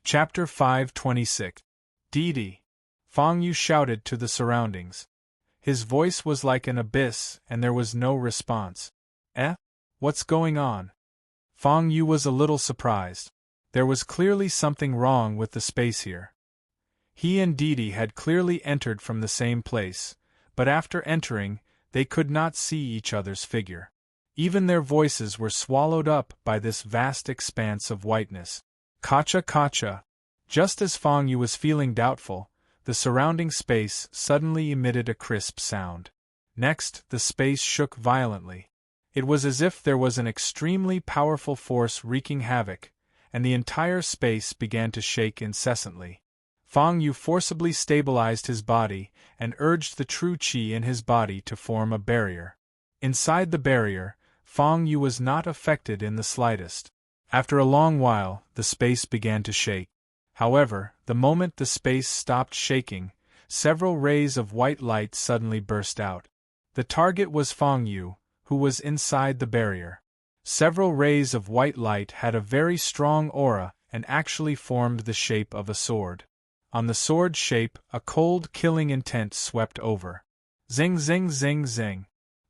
Chapter 526. Didi. Fang Yu shouted to the surroundings. His voice was like an abyss, and there was no response. What's going on? Fang Yu was a little surprised. There was clearly something wrong with the space here. He and Didi had clearly entered from the same place, but after entering, they could not see each other's figure. Even their voices were swallowed up by this vast expanse of whiteness. Kacha kacha! Just as Fang Yu was feeling doubtful, the surrounding space suddenly emitted a crisp sound. Next, the space shook violently. It was as if there was an extremely powerful force wreaking havoc, and the entire space began to shake incessantly. Fang Yu forcibly stabilized his body and urged the true qi in his body to form a barrier. Inside the barrier, Fang Yu was not affected in the slightest. After a long while, the space began to shake. However, the moment the space stopped shaking, several rays of white light suddenly burst out. The target was Fang Yu, who was inside the barrier. Several rays of white light had a very strong aura and actually formed the shape of a sword. On the sword shape, a cold, killing intent swept over. Zing zing zing zing.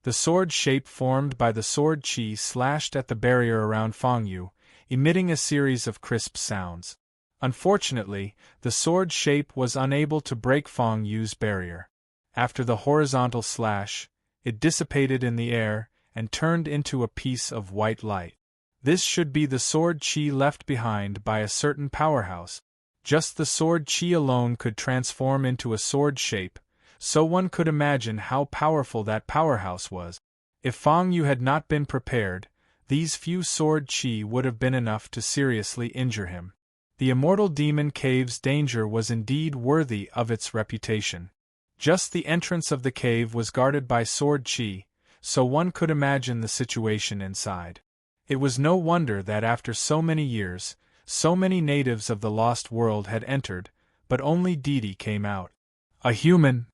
The sword shape formed by the sword chi slashed at the barrier around Fang Yu, emitting a series of crisp sounds. Unfortunately, the sword shape was unable to break Fang Yu's barrier. After the horizontal slash, it dissipated in the air and turned into a piece of white light. This should be the sword chi left behind by a certain powerhouse. Just the sword chi alone could transform into a sword shape, so one could imagine how powerful that powerhouse was. If Fang Yu had not been prepared, these few sword chi would have been enough to seriously injure him. The immortal demon cave's danger was indeed worthy of its reputation. Just the entrance of the cave was guarded by sword chi, so one could imagine the situation inside. It was no wonder that after so many years, so many natives of the lost world had entered, but only Didi came out. A human!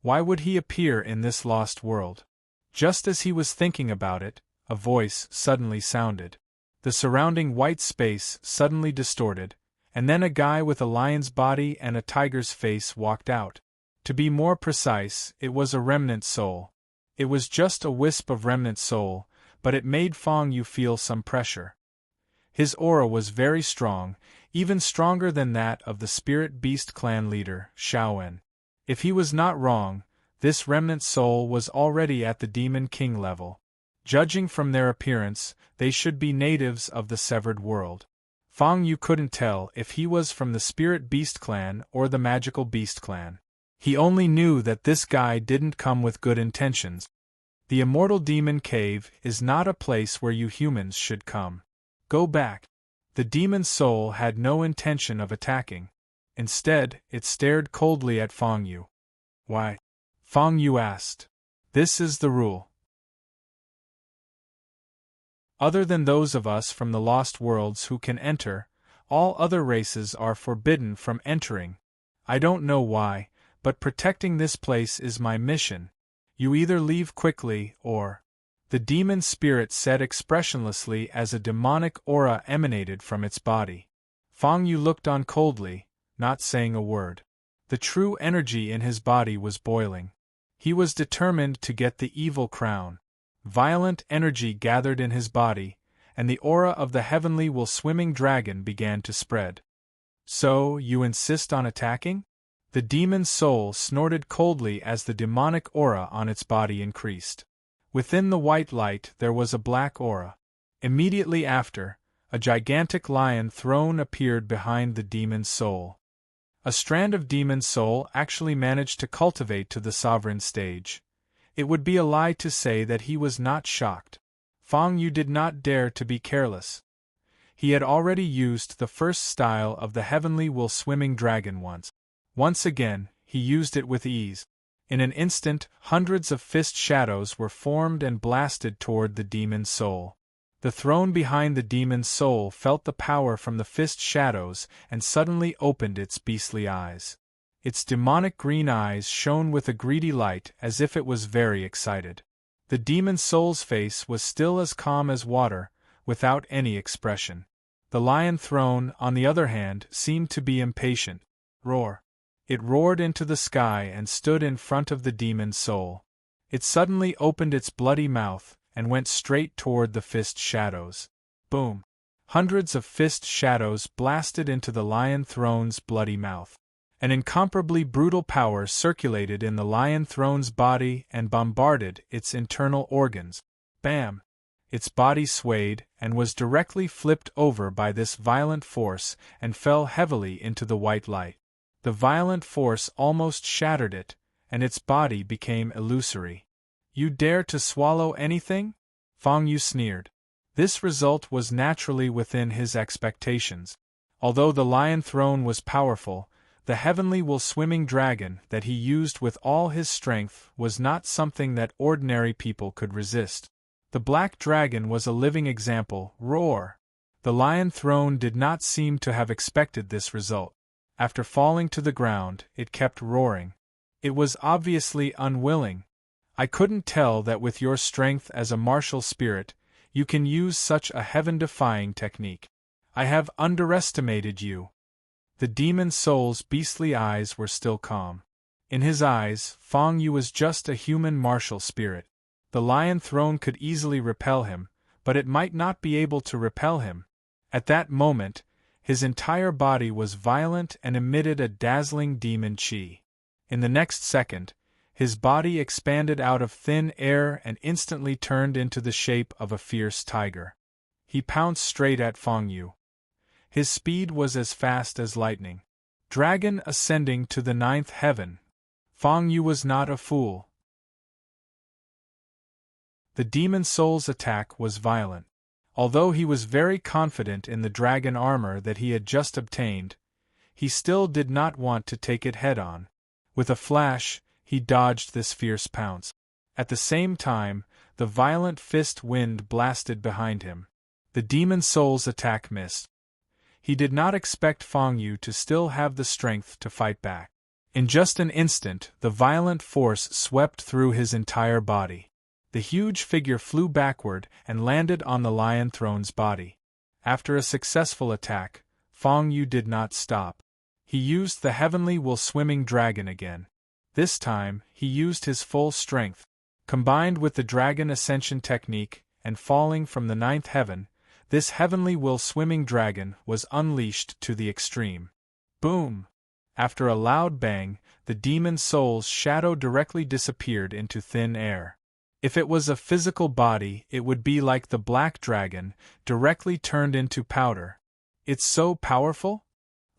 Why would he appear in this lost world? Just as he was thinking about it, a voice suddenly sounded. The surrounding white space suddenly distorted, and then a guy with a lion's body and a tiger's face walked out. To be more precise, it was a remnant soul. It was just a wisp of remnant soul, but it made Fang Yu feel some pressure. His aura was very strong, even stronger than that of the Spirit Beast clan leader, Xiaowen. If he was not wrong, this remnant soul was already at the Demon King level. Judging from their appearance, they should be natives of the Severed World. Fang Yu couldn't tell if he was from the Spirit Beast clan or the Magical Beast clan. He only knew that this guy didn't come with good intentions. The Immortal Demon Cave is not a place where you humans should come. Go back. The demon soul had no intention of attacking. Instead, it stared coldly at Fang Yu. Why? Fang Yu asked. This is the rule. Other than those of us from the lost worlds who can enter, all other races are forbidden from entering. I don't know why, but protecting this place is my mission. You either leave quickly or... The demon spirit said expressionlessly as a demonic aura emanated from its body. Fang Yu looked on coldly, not saying a word. The true energy in his body was boiling. He was determined to get the evil crown. Violent energy gathered in his body, and the aura of the heavenly will-swimming dragon began to spread. So, you insist on attacking? The demon soul snorted coldly as the demonic aura on its body increased. Within the white light there was a black aura. Immediately after, a gigantic lion throne appeared behind the demon soul. A strand of demon soul actually managed to cultivate to the sovereign stage. It would be a lie to say that he was not shocked. Fang Yu did not dare to be careless. He had already used the first style of the heavenly will-swimming dragon once. Once again, he used it with ease. In an instant, hundreds of fist shadows were formed and blasted toward the demon soul. The throne behind the demon soul felt the power from the fist shadows and suddenly opened its beastly eyes. Its demonic green eyes shone with a greedy light as if it was very excited. The demon soul's face was still as calm as water, without any expression. The lion throne, on the other hand, seemed to be impatient. Roar! It roared into the sky and stood in front of the demon soul. It suddenly opened its bloody mouth and went straight toward the fist shadows. Boom! Hundreds of fist shadows blasted into the lion throne's bloody mouth. An incomparably brutal power circulated in the lion throne's body and bombarded its internal organs. Bam! Its body swayed and was directly flipped over by this violent force and fell heavily into the white light. The violent force almost shattered it, and its body became illusory. You dare to swallow anything? Fang Yu sneered. This result was naturally within his expectations. Although the lion throne was powerful, the heavenly will-swimming dragon that he used with all his strength was not something that ordinary people could resist. The black dragon was a living example. Roar! The lion throne did not seem to have expected this result. After falling to the ground, it kept roaring. It was obviously unwilling. I couldn't tell that with your strength as a martial spirit, you can use such a heaven-defying technique. I have underestimated you. The demon soul's beastly eyes were still calm. In his eyes, Fang Yu was just a human martial spirit. The lion throne could easily repel him, but it might not be able to repel him. At that moment, his entire body was violent and emitted a dazzling demon chi. In the next second, his body expanded out of thin air and instantly turned into the shape of a fierce tiger. He pounced straight at Feng Yu. His speed was as fast as lightning. Dragon ascending to the 9th heaven. Feng Yu was not a fool. The demon soul's attack was violent. Although he was very confident in the dragon armor that he had just obtained, he still did not want to take it head-on. With a flash, he dodged this fierce pounce. At the same time, the violent fist wind blasted behind him. The demon soul's attack missed. He did not expect Feng Yu to still have the strength to fight back. In just an instant, the violent force swept through his entire body. The huge figure flew backward and landed on the lion throne's body. After a successful attack, Feng Yu did not stop. He used the heavenly will-swimming dragon again. This time, he used his full strength. Combined with the dragon ascension technique and falling from the 9th heaven, this heavenly will-swimming dragon was unleashed to the extreme. Boom! After a loud bang, the demon soul's shadow directly disappeared into thin air. If it was a physical body, it would be like the black dragon, directly turned into powder. It's so powerful?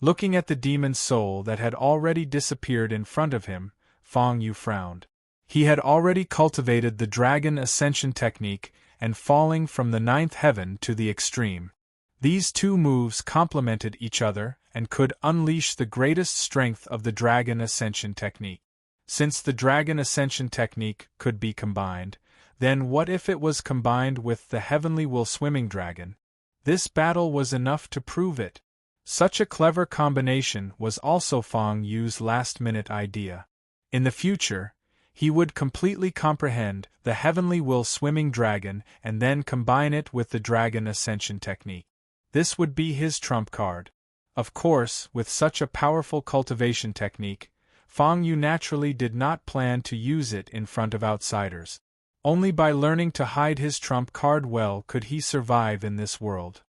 Looking at the demon soul that had already disappeared in front of him, Feng Yu frowned. He had already cultivated the dragon ascension technique and falling from the 9th heaven to the extreme. These two moves complemented each other and could unleash the greatest strength of the dragon ascension technique. Since the dragon ascension technique could be combined, then what if it was combined with the heavenly will-swimming dragon? This battle was enough to prove it. Such a clever combination was also Feng Yu's last-minute idea. In the future, he would completely comprehend the heavenly will-swimming dragon and then combine it with the dragon ascension technique. This would be his trump card. Of course, with such a powerful cultivation technique, Feng Yu naturally did not plan to use it in front of outsiders. Only by learning to hide his trump card well could he survive in this world.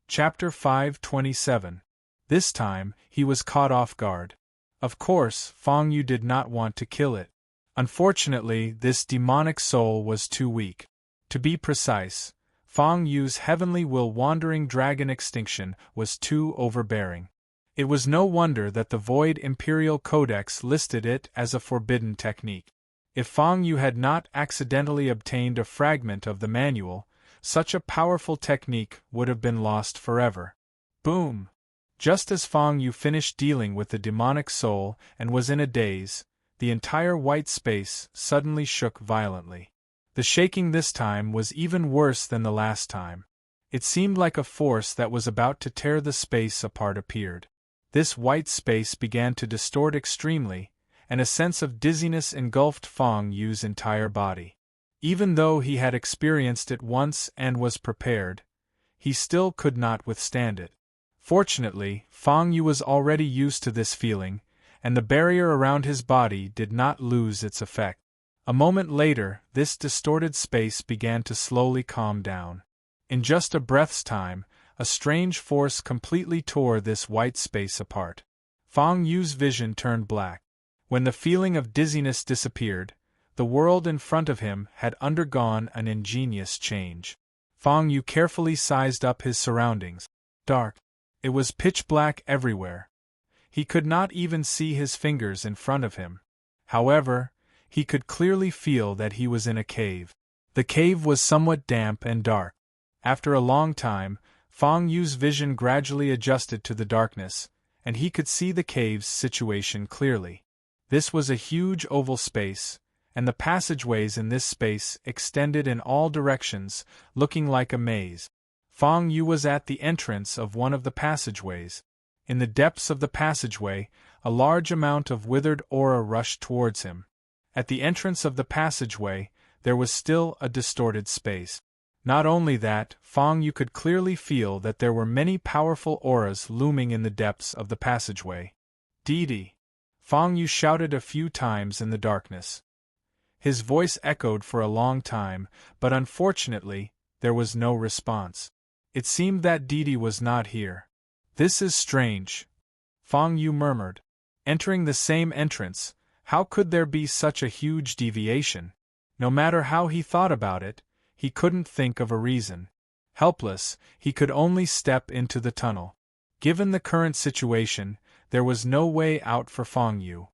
Chapter 527. This time, he was caught off guard. Of course, Feng Yu did not want to kill it. Unfortunately, this demonic soul was too weak. To be precise, Feng Yu's heavenly will-wandering dragon extinction was too overbearing. It was no wonder that the Void Imperial Codex listed it as a forbidden technique. If Feng Yu had not accidentally obtained a fragment of the manual, such a powerful technique would have been lost forever. Boom! Just as Feng Yu finished dealing with the demonic soul and was in a daze, the entire white space suddenly shook violently. The shaking this time was even worse than the last time. It seemed like a force that was about to tear the space apart appeared. This white space began to distort extremely, and a sense of dizziness engulfed Feng Yu's entire body. Even though he had experienced it once and was prepared, he still could not withstand it. Fortunately, Feng Yu was already used to this feeling, and the barrier around his body did not lose its effect. A moment later, this distorted space began to slowly calm down. In just a breath's time, a strange force completely tore this white space apart. Feng Yu's vision turned black. When the feeling of dizziness disappeared, the world in front of him had undergone an ingenious change. Feng Yu carefully sized up his surroundings. Dark. It was pitch black everywhere. He could not even see his fingers in front of him. However, he could clearly feel that he was in a cave. The cave was somewhat damp and dark. After a long time, Feng Yu's vision gradually adjusted to the darkness, and he could see the cave's situation clearly. This was a huge oval space, and the passageways in this space extended in all directions, looking like a maze. Feng Yu was at the entrance of one of the passageways. In the depths of the passageway, a large amount of withered aura rushed towards him. At the entrance of the passageway, there was still a distorted space. Not only that, Feng Yu could clearly feel that there were many powerful auras looming in the depths of the passageway. Didi! Fang Yu shouted a few times in the darkness. His voice echoed for a long time, but unfortunately, there was no response. It seemed that Didi was not here. This is strange, Fang Yu murmured. Entering the same entrance, how could there be such a huge deviation? No matter how he thought about it, he couldn't think of a reason. Helpless, he could only step into the tunnel. Given the current situation, there was no way out for Fang Yu.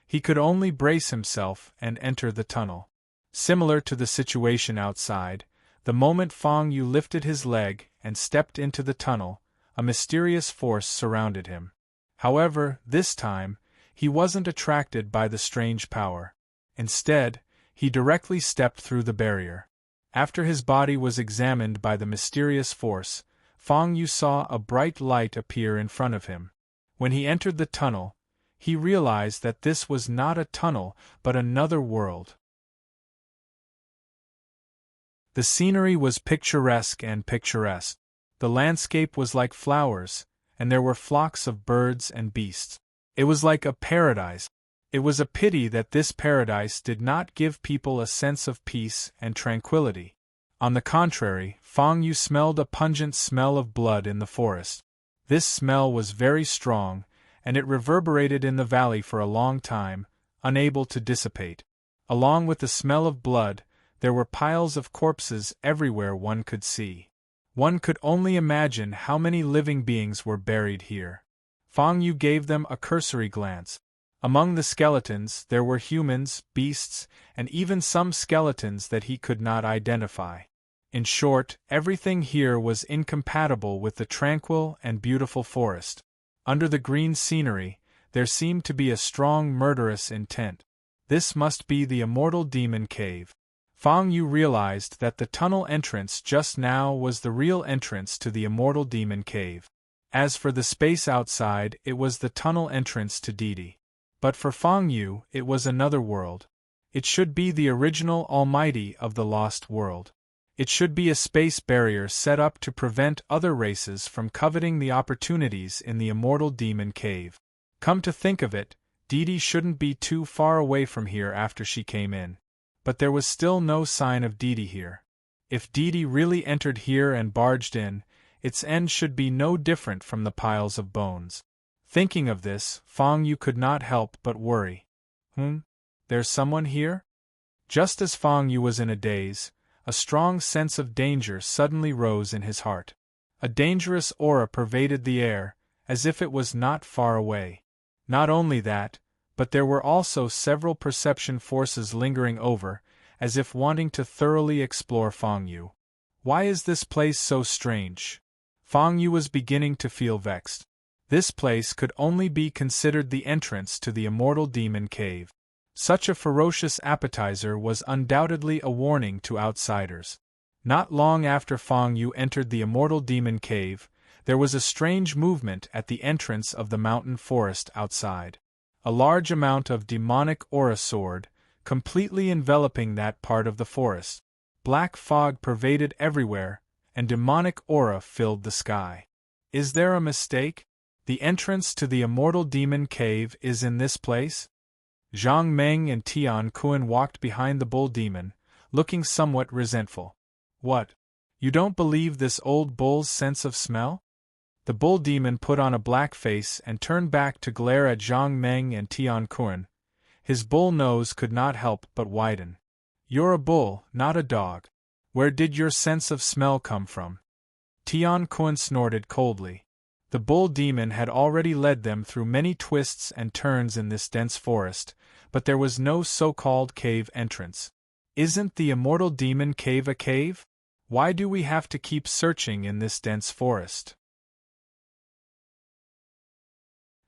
He could only brace himself and enter the tunnel. Similar to the situation outside, the moment Fang Yu lifted his leg and stepped into the tunnel, a mysterious force surrounded him. However, this time, he wasn't attracted by the strange power. Instead, he directly stepped through the barrier. After his body was examined by the mysterious force, Fang Yu saw a bright light appear in front of him. When he entered the tunnel, he realized that this was not a tunnel but another world. The scenery was picturesque and picturesque. The landscape was like flowers, and there were flocks of birds and beasts. It was like a paradise. It was a pity that this paradise did not give people a sense of peace and tranquility. On the contrary, Fang Yu smelled a pungent smell of blood in the forest. This smell was very strong, and it reverberated in the valley for a long time, unable to dissipate. Along with the smell of blood, there were piles of corpses everywhere one could see. One could only imagine how many living beings were buried here. Fang Yu gave them a cursory glance. Among the skeletons there were humans, beasts, and even some skeletons that he could not identify. In short, everything here was incompatible with the tranquil and beautiful forest. Under the green scenery, there seemed to be a strong murderous intent. This must be the immortal demon cave. Fang Yu realized that the tunnel entrance just now was the real entrance to the immortal demon cave. As for the space outside, it was the tunnel entrance to Didi. But for Fang Yu, it was another world. It should be the original almighty of the lost world. It should be a space barrier set up to prevent other races from coveting the opportunities in the immortal demon cave. Come to think of it, Didi shouldn't be too far away from here after she came in. But there was still no sign of Didi here. If Didi really entered here and barged in, its end should be no different from the piles of bones. Thinking of this, Fang Yu could not help but worry. There's someone here? Just as Fang Yu was in a daze, a strong sense of danger suddenly rose in his heart. A dangerous aura pervaded the air, as if it was not far away. Not only that, but there were also several perception forces lingering over, as if wanting to thoroughly explore Fang Yu. Why is this place so strange? Fang Yu was beginning to feel vexed. This place could only be considered the entrance to the immortal demon cave. Such a ferocious appetizer was undoubtedly a warning to outsiders. Not long after Fang Yu entered the immortal demon cave, there was a strange movement at the entrance of the mountain forest outside. A large amount of demonic aura soared, completely enveloping that part of the forest. Black fog pervaded everywhere, and demonic aura filled the sky. Is there a mistake? The entrance to the immortal demon cave is in this place? Zhang Meng and Tian Kuan walked behind the bull demon, looking somewhat resentful. What? You don't believe this old bull's sense of smell? The bull demon put on a black face and turned back to glare at Zhang Meng and Tian Kuan. His bull nose could not help but widen. You're a bull, not a dog. Where did your sense of smell come from? Tian Kuan snorted coldly. The bull demon had already led them through many twists and turns in this dense forest, but there was no so-called cave entrance. Isn't the immortal demon cave a cave? Why do we have to keep searching in this dense forest?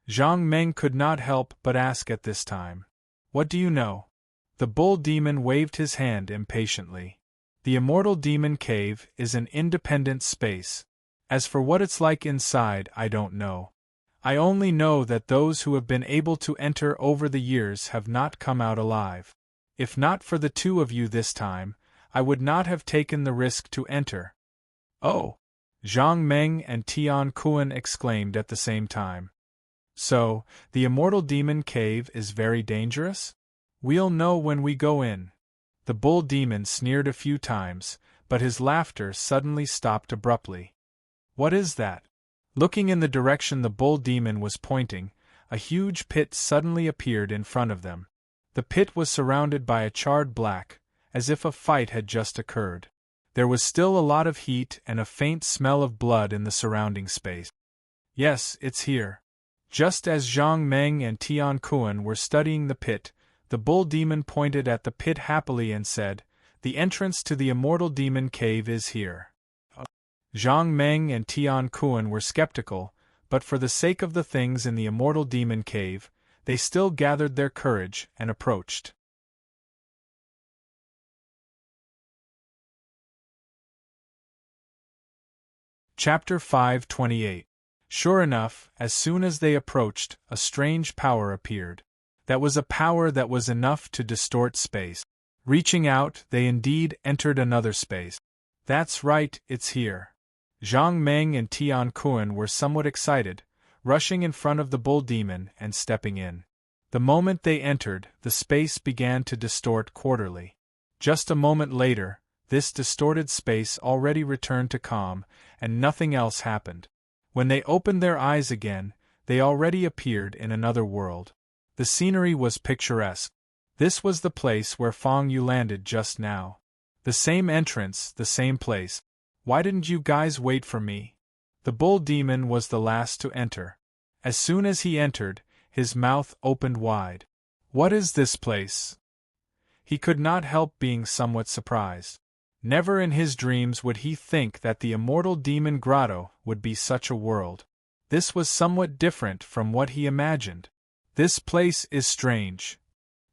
Zhang Meng could not help but ask at this time. What do you know? The bull demon waved his hand impatiently. The immortal demon cave is an independent space. As for what it's like inside, I don't know. I only know that those who have been able to enter over the years have not come out alive. If not for the two of you this time, I would not have taken the risk to enter. Oh! Zhang Meng and Tian Kuan exclaimed at the same time. So, the immortal demon cave is very dangerous? We'll know when we go in. The bull demon sneered a few times, but his laughter suddenly stopped abruptly. What is that? Looking in the direction the bull demon was pointing, a huge pit suddenly appeared in front of them. The pit was surrounded by a charred black, as if a fight had just occurred. There was still a lot of heat and a faint smell of blood in the surrounding space. Yes, it's here. Just as Zhang Meng and Tian Kuan were studying the pit, the bull demon pointed at the pit happily and said, "The entrance to the immortal demon cave is here." Zhang Meng and Tian Kuan were skeptical, but for the sake of the things in the immortal demon cave, they still gathered their courage and approached. Chapter 528. Sure enough, as soon as they approached, a strange power appeared. That was a power that was enough to distort space. Reaching out, they indeed entered another space. That's right, it's here. Zhang Meng and Tian Kuan were somewhat excited, rushing in front of the bull demon and stepping in. The moment they entered, the space began to distort quarterly. Just a moment later, this distorted space already returned to calm, and nothing else happened. When they opened their eyes again, they already appeared in another world. The scenery was picturesque. This was the place where Fang Yu landed just now. The same entrance, the same place. Why didn't you guys wait for me? The bull demon was the last to enter. As soon as he entered, his mouth opened wide. What is this place? He could not help being somewhat surprised. Never in his dreams would he think that the immortal demon grotto would be such a world. This was somewhat different from what he imagined. This place is strange.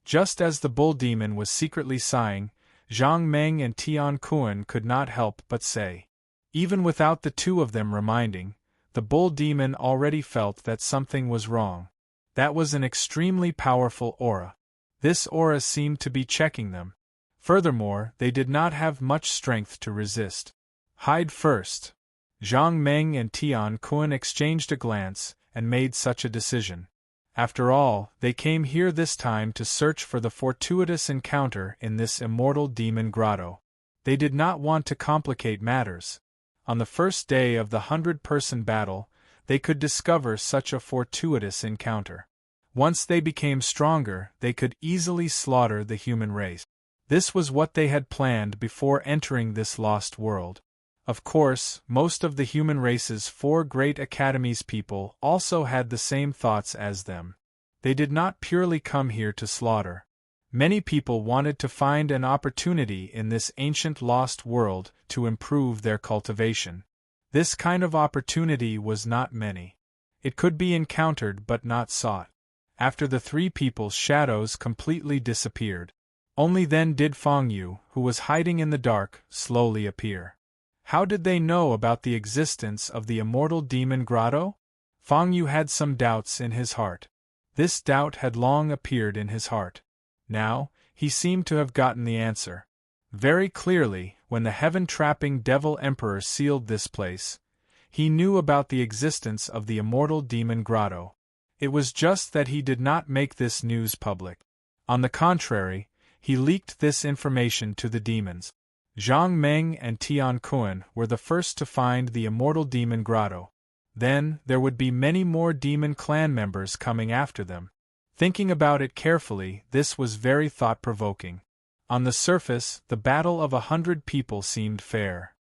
Just as the bull demon was secretly sighing, Zhang Meng and Tian Kuan could not help but say. Even without the two of them reminding, the bull demon already felt that something was wrong. That was an extremely powerful aura. This aura seemed to be checking them. Furthermore, they did not have much strength to resist. Hide first. Zhang Meng and Tian Kuan exchanged a glance and made such a decision. After all, they came here this time to search for the fortuitous encounter in this immortal demon grotto. They did not want to complicate matters. On the first day of the 100-person battle, they could discover such a fortuitous encounter. Once they became stronger, they could easily slaughter the human race. This was what they had planned before entering this lost world. Of course, most of the human race's 4 great academies people also had the same thoughts as them. They did not purely come here to slaughter. Many people wanted to find an opportunity in this ancient lost world to improve their cultivation. This kind of opportunity was not many. It could be encountered but not sought. After the 3 people's shadows completely disappeared, only then did Fang Yu, who was hiding in the dark, slowly appear. How did they know about the existence of the immortal demon grotto? Fang Yu had some doubts in his heart. This doubt had long appeared in his heart. Now, he seemed to have gotten the answer. Very clearly, when the heaven-trapping devil emperor sealed this place, he knew about the existence of the immortal demon grotto. It was just that he did not make this news public. On the contrary, he leaked this information to the demons. Zhang Meng and Tian Kuan were the first to find the immortal demon grotto. Then, there would be many more demon clan members coming after them. Thinking about it carefully, this was very thought-provoking. On the surface, the battle of 100 people seemed fair.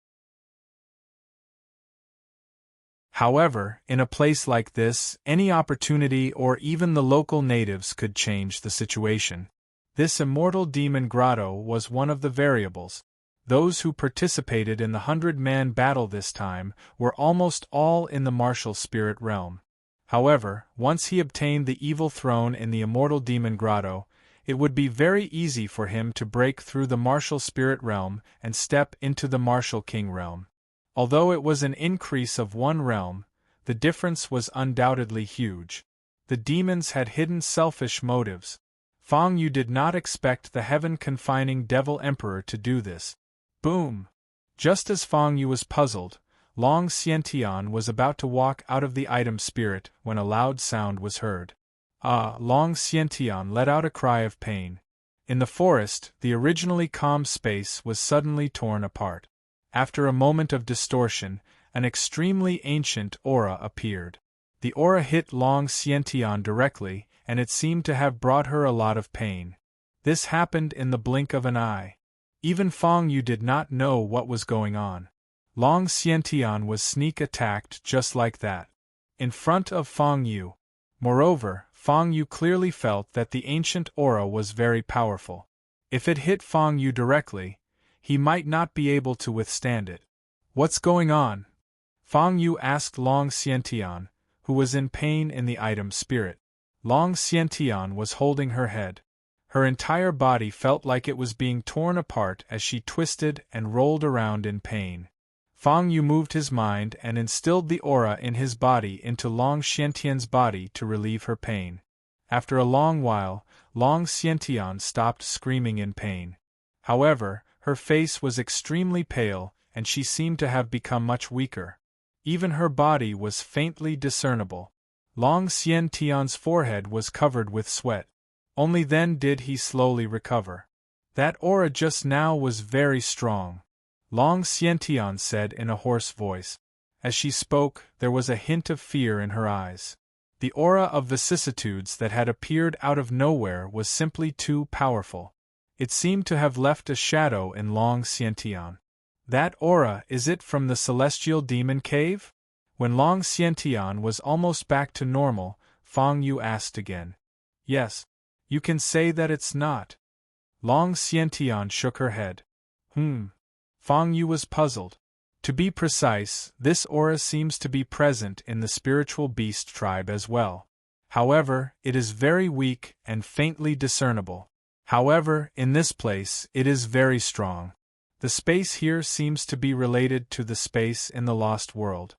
However, in a place like this, any opportunity or even the local natives could change the situation. This immortal demon grotto was one of the variables. Those who participated in the 100-man battle this time were almost all in the martial spirit realm. However, once he obtained the evil throne in the immortal demon grotto, it would be very easy for him to break through the martial spirit realm and step into the martial king realm. Although it was an increase of 1 realm, the difference was undoubtedly huge. The demons had hidden selfish motives. Fang Yu did not expect the heaven-confining devil emperor to do this. Boom! Just as Fang Yu was puzzled, Long Xiantian was about to walk out of the item spirit when a loud sound was heard. Long Xiantian let out a cry of pain. In the forest, the originally calm space was suddenly torn apart. After a moment of distortion, an extremely ancient aura appeared. The aura hit Long Xiantian directly, and it seemed to have brought her a lot of pain. This happened in the blink of an eye. Even Fang Yu did not know what was going on. Long Xiantian was sneak attacked just like that. In front of Fang Yu. Moreover, Fang Yu clearly felt that the ancient aura was very powerful. If it hit Fang Yu directly, he might not be able to withstand it. What's going on? Fang Yu asked Long Xiantian, who was in pain in the item spirit. Long Xiantian was holding her head. Her entire body felt like it was being torn apart as she twisted and rolled around in pain. Fang Yu moved his mind and instilled the aura in his body into Long Xiantian's body to relieve her pain. After a long while, Long Xiantian stopped screaming in pain. However, her face was extremely pale, and she seemed to have become much weaker. Even her body was faintly discernible. Long Xiantian's forehead was covered with sweat. Only then did he slowly recover. That aura just now was very strong, Long Xiantian said in a hoarse voice. As she spoke, there was a hint of fear in her eyes. The aura of vicissitudes that had appeared out of nowhere was simply too powerful. It seemed to have left a shadow in Long Xiantian. That aura, is it from the celestial demon cave? When Long Xiantian was almost back to normal, Fang Yu asked again. Yes. You can say that it's not. Long Xiantian shook her head. Fang Yu was puzzled. To be precise, this aura seems to be present in the spiritual beast tribe as well. However, it is very weak and faintly discernible. However, in this place, it is very strong. The space here seems to be related to the space in the lost world.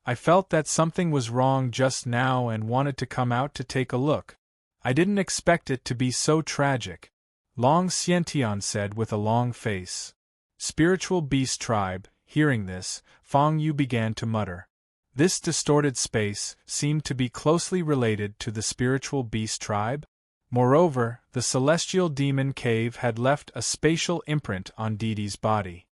I felt that something was wrong just now and wanted to come out to take a look. I didn't expect it to be so tragic, Long Xiantian said with a long face. Spiritual beast tribe. Hearing this, Fang Yu began to mutter. This distorted space seemed to be closely related to the spiritual beast tribe. Moreover, the celestial demon cave had left a spatial imprint on Didi's body.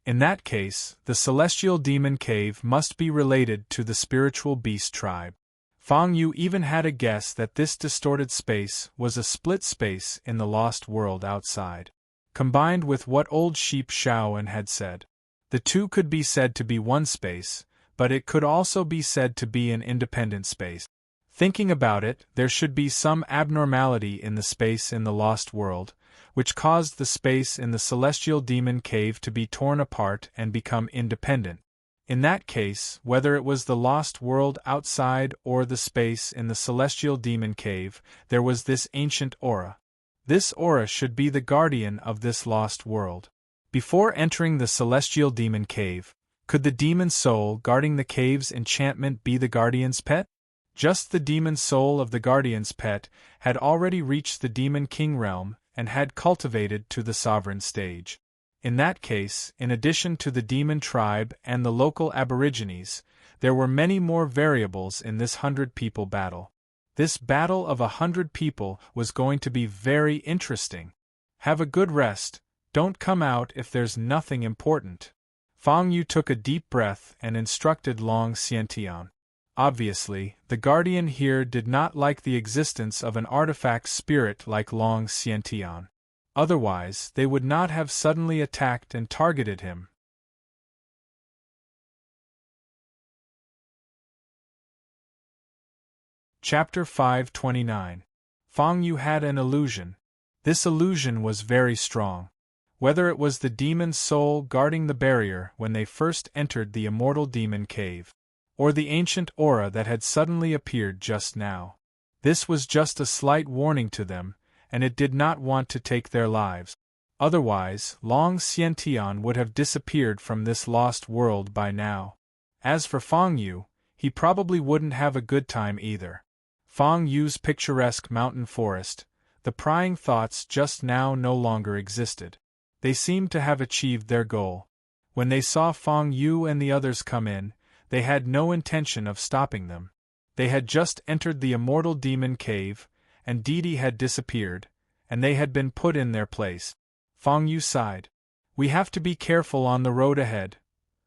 In that case, the celestial demon cave must be related to the spiritual beast tribe. Fang Yu even had a guess that this distorted space was a split space in the lost world outside. Combined with what old sheep Shaoan had said, the two could be said to be one space, but it could also be said to be an independent space. Thinking about it, there should be some abnormality in the space in the lost world, which caused the space in the celestial demon cave to be torn apart and become independent. In that case, whether it was the lost world outside or the space in the celestial demon cave, there was this ancient aura. This aura should be the guardian of this lost world. Before entering the celestial demon cave, could the demon soul guarding the cave's enchantment be the guardian's pet? Just the demon soul of the guardian's pet had already reached the demon king realm and had cultivated to the sovereign stage. In that case, in addition to the demon tribe and the local aborigines, there were many more variables in this 100-people battle. This battle of 100 people was going to be very interesting. Have a good rest, don't come out if there's nothing important. Fang Yu took a deep breath and instructed Long Xiantian. Obviously, the guardian here did not like the existence of an artifact spirit like Long Xiantian. Otherwise, they would not have suddenly attacked and targeted him. Chapter 529. Fang Yu had an illusion. This illusion was very strong. Whether it was the demon's soul guarding the barrier when they first entered the immortal demon cave, or the ancient aura that had suddenly appeared just now, this was just a slight warning to them, and it did not want to take their lives. Otherwise, Long Xiantian would have disappeared from this lost world by now. As for Fang Yu, he probably wouldn't have a good time either. Fang Yu's picturesque mountain forest, the prying thoughts just now no longer existed. They seemed to have achieved their goal. When they saw Fang Yu and the others come in, they had no intention of stopping them. They had just entered the immortal demon cave, and Didi had disappeared, and they had been put in their place. Fang Yu sighed. We have to be careful on the road ahead.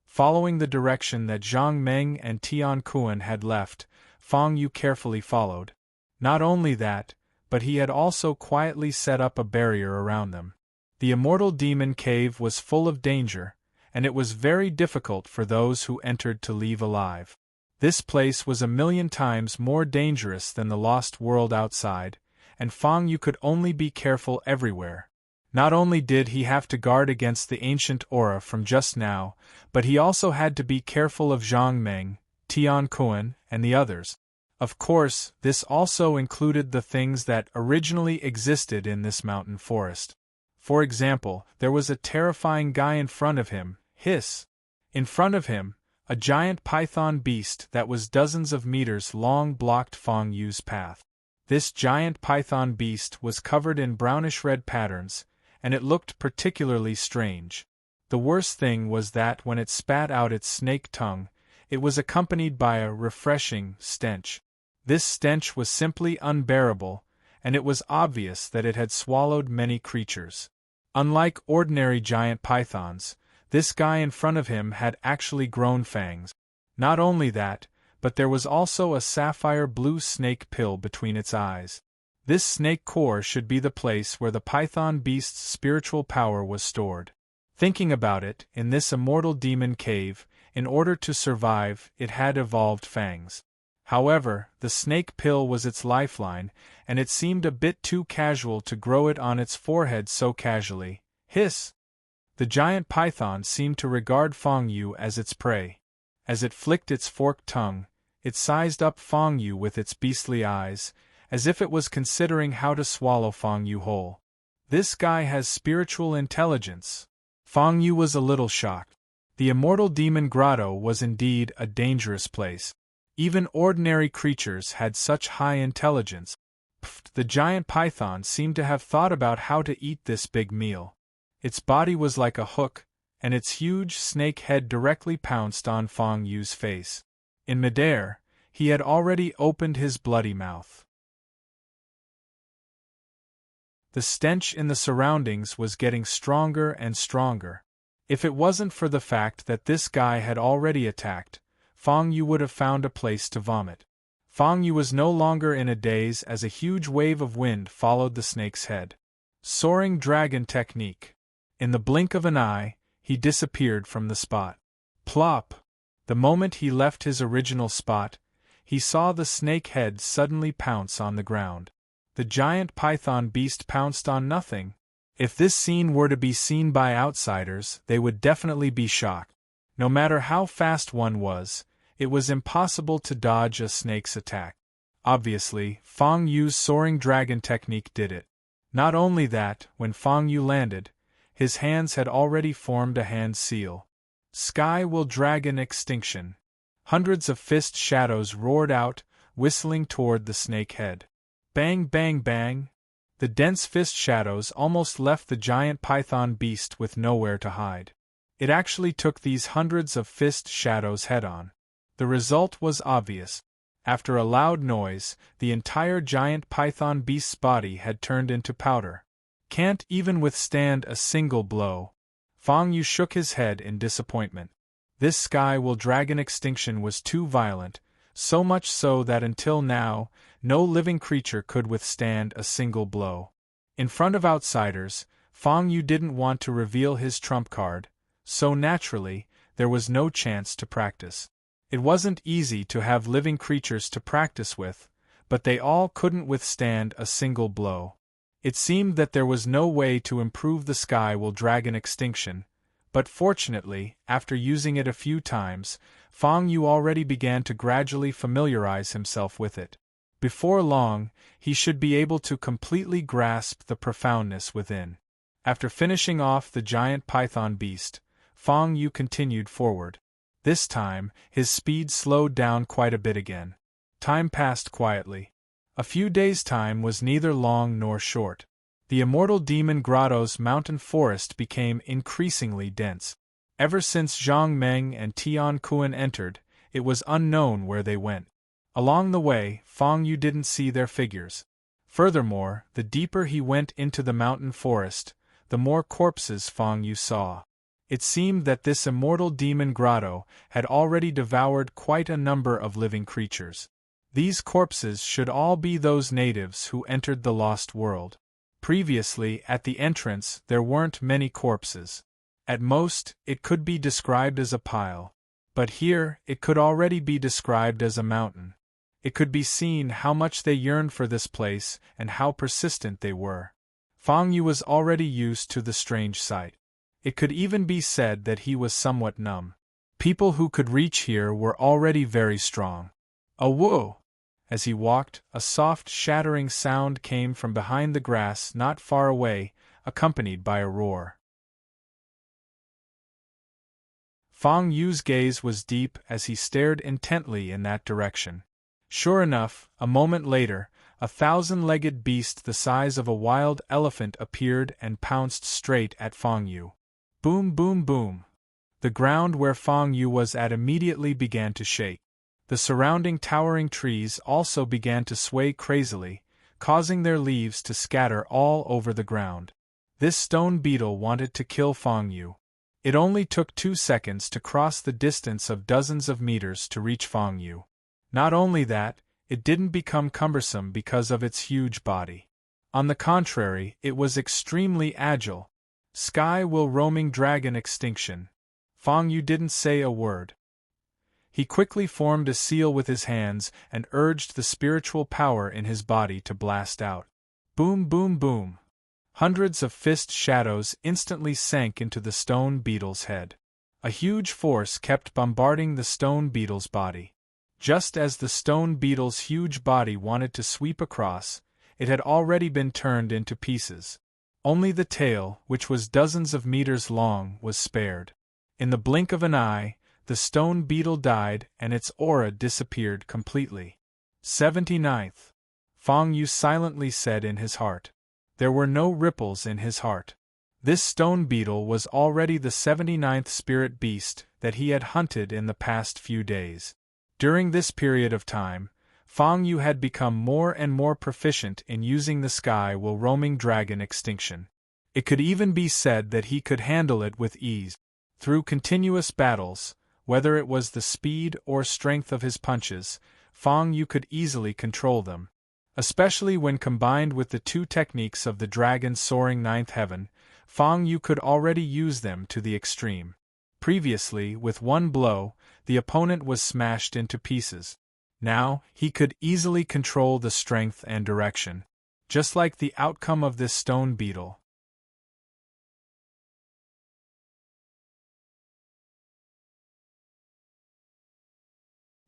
Following the direction that Zhang Meng and Tian Kuan had left, Fang Yu carefully followed. Not only that, but he had also quietly set up a barrier around them. The immortal demon cave was full of danger, and it was very difficult for those who entered to leave alive. This place was 1,000,000 times more dangerous than the lost world outside, and Fang Yu could only be careful everywhere. Not only did he have to guard against the ancient aura from just now, but he also had to be careful of Zhang Meng, Tian Kuan, and the others. Of course, this also included the things that originally existed in this mountain forest. For example, there was a terrifying guy in front of him, hiss. In front of him, a giant python beast that was dozens of meters long blocked Fang Yu's path. This giant python beast was covered in brownish-red patterns, and it looked particularly strange. The worst thing was that when it spat out its snake tongue, it was accompanied by a refreshing stench. This stench was simply unbearable, and it was obvious that it had swallowed many creatures. Unlike ordinary giant pythons, this guy in front of him had actually grown fangs. Not only that, but there was also a sapphire blue snake pill between its eyes. This snake core should be the place where the python beast's spiritual power was stored. Thinking about it, in this immortal demon cave, in order to survive, it had evolved fangs. However, the snake pill was its lifeline, and it seemed a bit too casual to grow it on its forehead so casually. Hiss! The giant python seemed to regard Fang Yu as its prey. As it flicked its forked tongue, it sized up Fang Yu with its beastly eyes, as if it was considering how to swallow Fang Yu whole. This guy has spiritual intelligence. Fang Yu was a little shocked. The immortal demon grotto was indeed a dangerous place. Even ordinary creatures had such high intelligence. The giant python seemed to have thought about how to eat this big meal. Its body was like a hook, and its huge snake head directly pounced on Fang Yu's face. In midair, he had already opened his bloody mouth. The stench in the surroundings was getting stronger and stronger. If it wasn't for the fact that this guy had already attacked, Fang Yu would have found a place to vomit. Fang Yu was no longer in a daze as a huge wave of wind followed the snake's head. Soaring dragon technique. In the blink of an eye, he disappeared from the spot. Plop! The moment he left his original spot, he saw the snake head suddenly pounce on the ground. The giant python beast pounced on nothing. If this scene were to be seen by outsiders, they would definitely be shocked. No matter how fast one was, it was impossible to dodge a snake's attack. Obviously, Fang Yu's soaring dragon technique did it. Not only that, when Fang Yu landed, his hands had already formed a hand seal. Sky will dragon extinction. Hundreds of fist shadows roared out, whistling toward the snake head. Bang bang bang! The dense fist shadows almost left the giant python beast with nowhere to hide. It actually took these hundreds of fist shadows head-on. The result was obvious. After a loud noise, the entire giant python beast's body had turned into powder. Can't even withstand a single blow. Fang Yu shook his head in disappointment. This sky will dragon extinction was too violent, so much so that until now, no living creature could withstand a single blow. In front of outsiders, Fang Yu didn't want to reveal his trump card, so naturally, there was no chance to practice. It wasn't easy to have living creatures to practice with, but they all couldn't withstand a single blow. It seemed that there was no way to improve the sky will dragon extinction, but fortunately, after using it a few times, Fang Yu already began to gradually familiarize himself with it. Before long, he should be able to completely grasp the profoundness within. After finishing off the giant python beast, Fang Yu continued forward. This time, his speed slowed down quite a bit again. Time passed quietly. A few days' time was neither long nor short. The immortal demon grotto's mountain forest became increasingly dense. Ever since Zhang Meng and Tian Kuan entered, it was unknown where they went. Along the way, Fang Yu didn't see their figures. Furthermore, the deeper he went into the mountain forest, the more corpses Fang Yu saw. It seemed that this immortal demon grotto had already devoured quite a number of living creatures. These corpses should all be those natives who entered the lost world. Previously, at the entrance, there weren't many corpses. At most, it could be described as a pile. But here, it could already be described as a mountain. It could be seen how much they yearned for this place and how persistent they were. Fang Yu was already used to the strange sight. It could even be said that he was somewhat numb. People who could reach here were already very strong. A whoa! As he walked, a soft shattering sound came from behind the grass not far away, accompanied by a roar. Fang Yu's gaze was deep as he stared intently in that direction. Sure enough, a moment later, a 1,000-legged beast the size of a wild elephant appeared and pounced straight at Fang Yu. Boom, boom, boom. The ground where Fang Yu was at immediately began to shake. The surrounding towering trees also began to sway crazily, causing their leaves to scatter all over the ground. This stone beetle wanted to kill Fang Yu. It only took 2 seconds to cross the distance of dozens of meters to reach Fang Yu. Not only that, it didn't become cumbersome because of its huge body. On the contrary, it was extremely agile. Sky will roaming dragon extinction. Fang Yu didn't say a word. He quickly formed a seal with his hands and urged the spiritual power in his body to blast out. Boom, boom, boom. Hundreds of fist shadows instantly sank into the stone beetle's head. A huge force kept bombarding the stone beetle's body. Just as the stone beetle's huge body wanted to sweep across, it had already been turned into pieces. Only the tail, which was dozens of meters long, was spared. In the blink of an eye, the stone beetle died and its aura disappeared completely. 79th. Fang Yu silently said in his heart. There were no ripples in his heart. This stone beetle was already the 79th spirit beast that he had hunted in the past few days. During this period of time, Fang Yu had become more and more proficient in using the sky while roaming dragon extinction. It could even be said that he could handle it with ease. Through continuous battles, whether it was the speed or strength of his punches, Fang Yu could easily control them. Especially when combined with the 2 techniques of the dragon soaring 9th heaven, Fang Yu could already use them to the extreme. Previously, with one blow, the opponent was smashed into pieces. Now, he could easily control the strength and direction, just like the outcome of this stone beetle.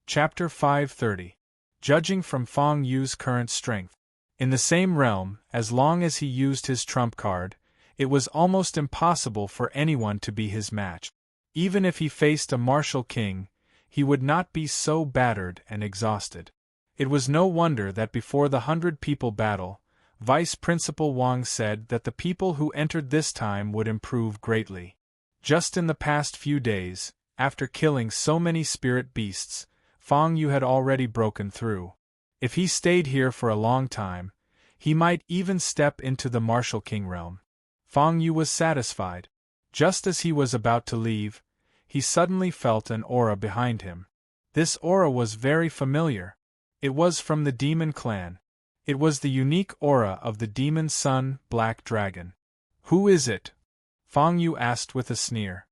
Chapter 530. Judging from Fang Yu's current strength. In the same realm, as long as he used his trump card, it was almost impossible for anyone to be his match. Even if he faced a martial king, he would not be so battered and exhausted. It was no wonder that before the 100-people battle, Vice Principal Wang said that the people who entered this time would improve greatly. Just in the past few days, after killing so many spirit beasts, Fang Yu had already broken through. If he stayed here for a long time, he might even step into the martial king realm. Fang Yu was satisfied. Just as he was about to leave, he suddenly felt an aura behind him. This aura was very familiar. It was from the demon clan. It was the unique aura of the demon son, Black Dragon. Who is it? Fang Yu asked with a sneer.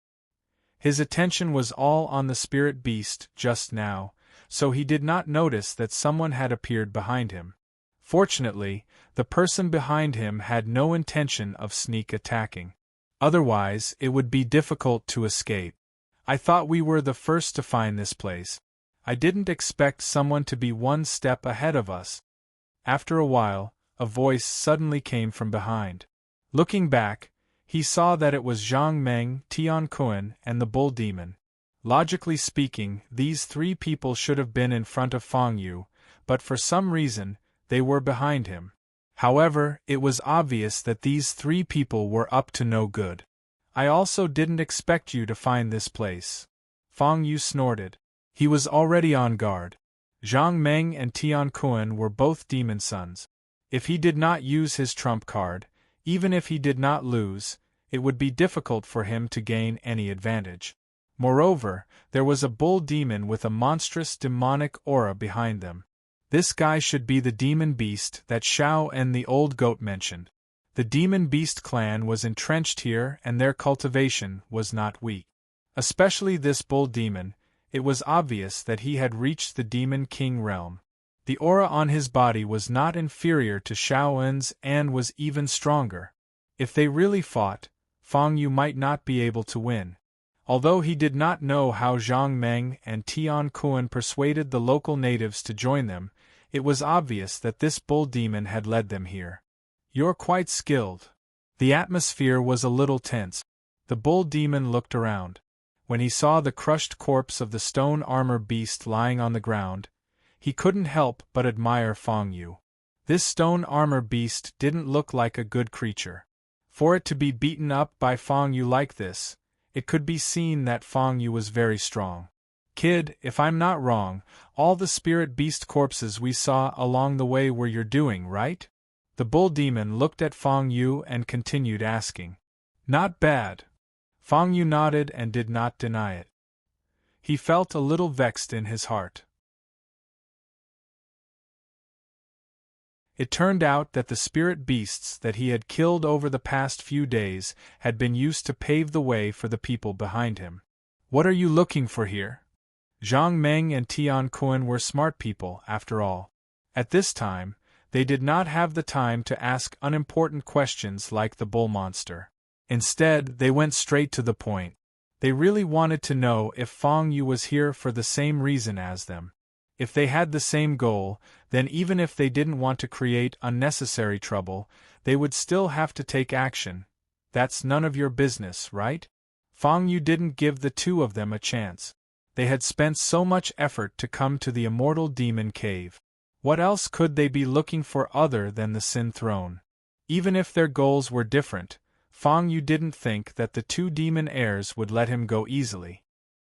His attention was all on the spirit beast just now, so he did not notice that someone had appeared behind him. Fortunately, the person behind him had no intention of sneak attacking. Otherwise, it would be difficult to escape. I thought we were the first to find this place. I didn't expect someone to be one step ahead of us. After a while, a voice suddenly came from behind. Looking back, he saw that it was Zhang Meng, Tian Kuan, and the bull demon. Logically speaking, these 3 people should have been in front of Fang Yu, but for some reason, they were behind him. However, it was obvious that these 3 people were up to no good. I also didn't expect you to find this place. Fang Yu snorted. He was already on guard. Zhang Meng and Tian Kuan were both demon sons. If he did not use his trump card, even if he did not lose, it would be difficult for him to gain any advantage. Moreover, there was a bull demon with a monstrous demonic aura behind them. This guy should be the demon beast that Xiao and the old goat mentioned. The demon beast clan was entrenched here and their cultivation was not weak. Especially this bull demon, it was obvious that he had reached the demon king realm. The aura on his body was not inferior to Xiaoen's and was even stronger. If they really fought, Fang Yu might not be able to win. Although he did not know how Zhang Meng and Tian Kuan persuaded the local natives to join them, it was obvious that this bull demon had led them here. You're quite skilled. The atmosphere was a little tense. The bull demon looked around. When he saw the crushed corpse of the stone armor beast lying on the ground, he couldn't help but admire Fang Yu. This stone armor beast didn't look like a good creature. For it to be beaten up by Fang Yu like this, it could be seen that Fang Yu was very strong. Kid, if I'm not wrong, all the spirit beast corpses we saw along the way were your doing, right? The bull demon looked at Fang Yu and continued asking. Not bad. Fang Yu nodded and did not deny it. He felt a little vexed in his heart. It turned out that the spirit beasts that he had killed over the past few days had been used to pave the way for the people behind him. What are you looking for here? Zhang Meng and Tian Kuan were smart people, after all. At this time, they did not have the time to ask unimportant questions like the bull monster. Instead, they went straight to the point. They really wanted to know if Fang Yu was here for the same reason as them. If they had the same goal, then even if they didn't want to create unnecessary trouble, they would still have to take action. That's none of your business, right? Fang Yu didn't give the 2 of them a chance. They had spent so much effort to come to the immortal demon cave. What else could they be looking for other than the Sin Throne? Even if their goals were different, Fang Yu didn't think that the 2 demon heirs would let him go easily.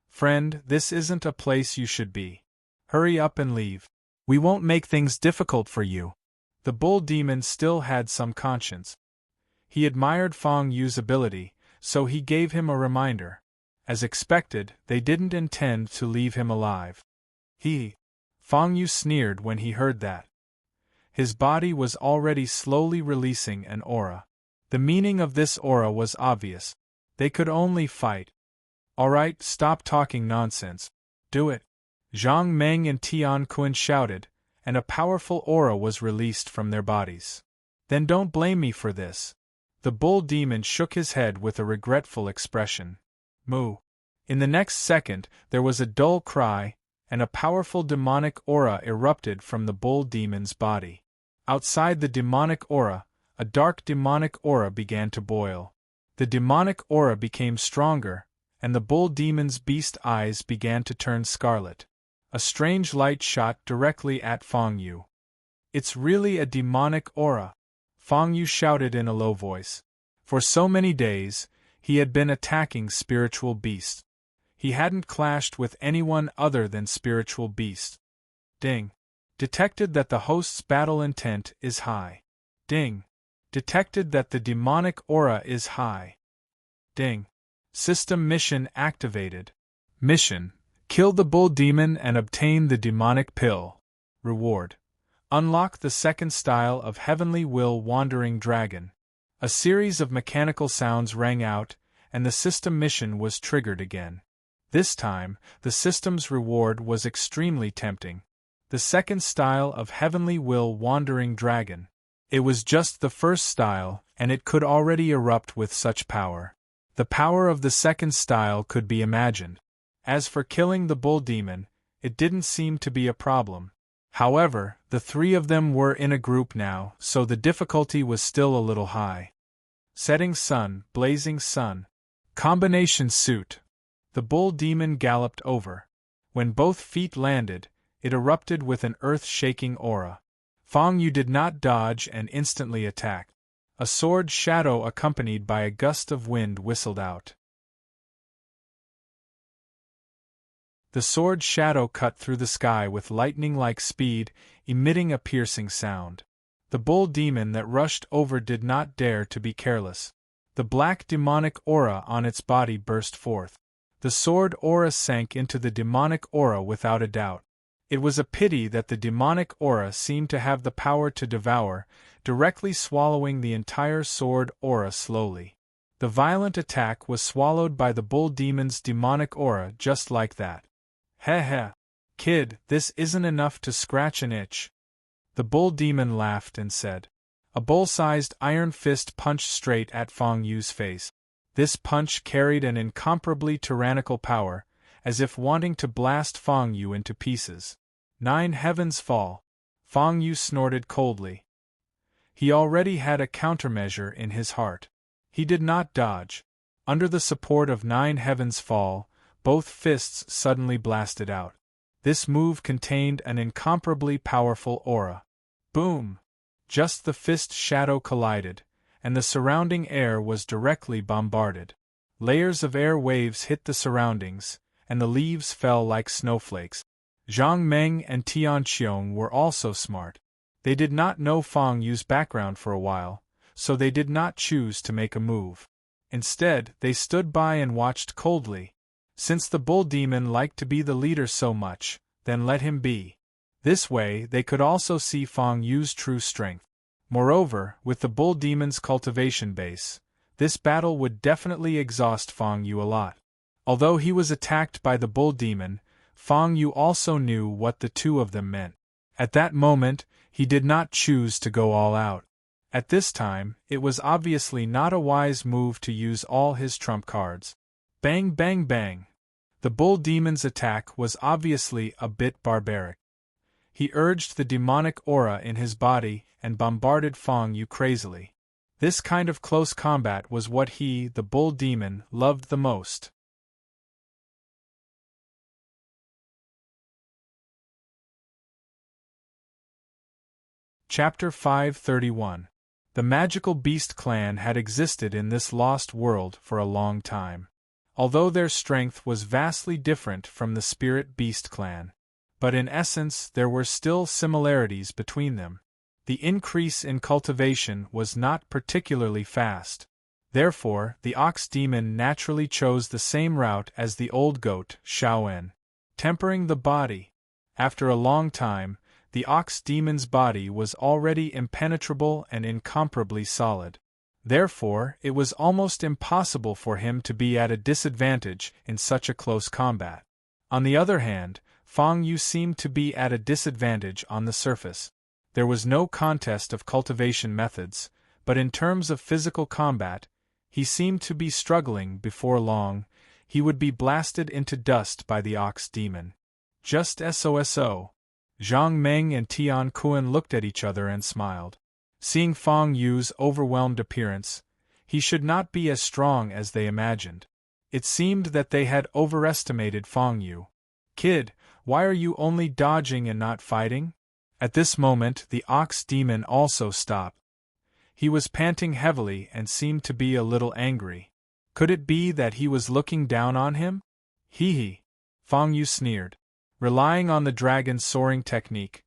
Friend, this isn't a place you should be. Hurry up and leave. We won't make things difficult for you. The bull demon still had some conscience. He admired Fang Yu's ability, so he gave him a reminder. As expected, they didn't intend to leave him alive. Fang Yu sneered when he heard that. His body was already slowly releasing an aura. The meaning of this aura was obvious. They could only fight. Alright, stop talking nonsense. Do it. Zhang Meng and Tian Kuan shouted, and a powerful aura was released from their bodies. Then don't blame me for this. The bull demon shook his head with a regretful expression. Moo. In the next second, there was a dull cry, and a powerful demonic aura erupted from the bull demon's body. Outside the demonic aura, a dark demonic aura began to boil. The demonic aura became stronger, and the bull demon's beast eyes began to turn scarlet. A strange light shot directly at Fang Yu. It's really a demonic aura, Fang Yu shouted in a low voice. For so many days, he had been attacking spiritual beasts. He hadn't clashed with anyone other than spiritual beasts. Ding. Detected that the host's battle intent is high. Ding. Detected that the demonic aura is high. Ding. System mission activated. Mission. Kill the bull demon and obtain the demonic pill. Reward. Unlock the 2nd style of Heavenly Will Wandering Dragon. A series of mechanical sounds rang out, and the system mission was triggered again. This time, the system's reward was extremely tempting. The 2nd style of Heavenly Will Wandering Dragon. It was just the 1st style, and it could already erupt with such power. The power of the 2nd style could be imagined. As for killing the bull demon, it didn't seem to be a problem. However, the 3 of them were in a group now, so the difficulty was still a little high. Setting sun, blazing sun. Combination suit. The bull demon galloped over. When both feet landed, it erupted with an earth-shaking aura. Fang Yu did not dodge and instantly attacked. A sword shadow accompanied by a gust of wind whistled out. The sword shadow cut through the sky with lightning-like speed, emitting a piercing sound. The bull demon that rushed over did not dare to be careless. The black demonic aura on its body burst forth. The sword aura sank into the demonic aura without a doubt. It was a pity that the demonic aura seemed to have the power to devour, directly swallowing the entire sword aura slowly. The violent attack was swallowed by the bull demon's demonic aura just like that. Heh heh. Kid, this isn't enough to scratch an itch. The bull demon laughed and said. A bull-sized iron fist punched straight at Fang Yu's face. This punch carried an incomparably tyrannical power, as if wanting to blast Fang Yu into pieces. 9 heavens fall. Fang Yu snorted coldly. He already had a countermeasure in his heart. He did not dodge. Under the support of 9 heavens fall, both fists suddenly blasted out. This move contained an incomparably powerful aura. Boom! Just the fist shadow collided, and the surrounding air was directly bombarded. Layers of air waves hit the surroundings, and the leaves fell like snowflakes. Zhang Meng and Tian Qiong were also smart. They did not know Fang Yu's background for a while, so they did not choose to make a move. Instead, they stood by and watched coldly. Since the bull demon liked to be the leader so much, then let him be. This way they could also see Fang Yu's true strength. Moreover, with the bull demon's cultivation base, this battle would definitely exhaust Fang Yu a lot. Although he was attacked by the bull demon, Fang Yu also knew what the two of them meant. At that moment, he did not choose to go all out. At this time, it was obviously not a wise move to use all his trump cards. Bang bang bang! The bull demon's attack was obviously a bit barbaric. He urged the demonic aura in his body and bombarded Fang Yu crazily. This kind of close combat was what he, the bull demon, loved the most. Chapter 531. The magical beast clan had existed in this lost world for a long time. Although their strength was vastly different from the spirit beast clan. But in essence there were still similarities between them. The increase in cultivation was not particularly fast. Therefore, the ox demon naturally chose the same route as the old goat, Shaoen. Tempering the body. After a long time, the ox demon's body was already impenetrable and incomparably solid. Therefore, it was almost impossible for him to be at a disadvantage in such a close combat. On the other hand, Fang Yu seemed to be at a disadvantage on the surface. There was no contest of cultivation methods, but in terms of physical combat, he seemed to be struggling. Before long, he would be blasted into dust by the ox demon. Just SOSO. Zhang Meng and Tian Kuan looked at each other and smiled. Seeing Fang Yu's overwhelmed appearance, he should not be as strong as they imagined. It seemed that they had overestimated Fang Yu. Kid, why are you only dodging and not fighting? At this moment the ox demon also stopped. He was panting heavily and seemed to be a little angry. Could it be that he was looking down on him? Hee. Fang Yu sneered. Relying on the dragon's soaring technique,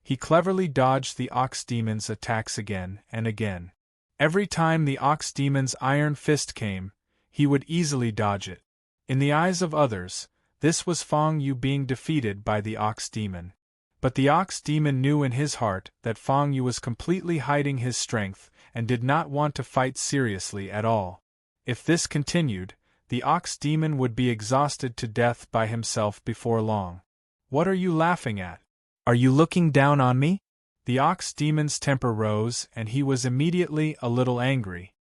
he cleverly dodged the ox demon's attacks again and again. Every time the ox demon's iron fist came, he would easily dodge it. In the eyes of others, this was Fang Yu being defeated by the ox demon. But the ox demon knew in his heart that Fang Yu was completely hiding his strength and did not want to fight seriously at all. If this continued, the ox demon would be exhausted to death by himself before long. What are you laughing at? Are you looking down on me? The ox demon's temper rose and he was immediately a little angry.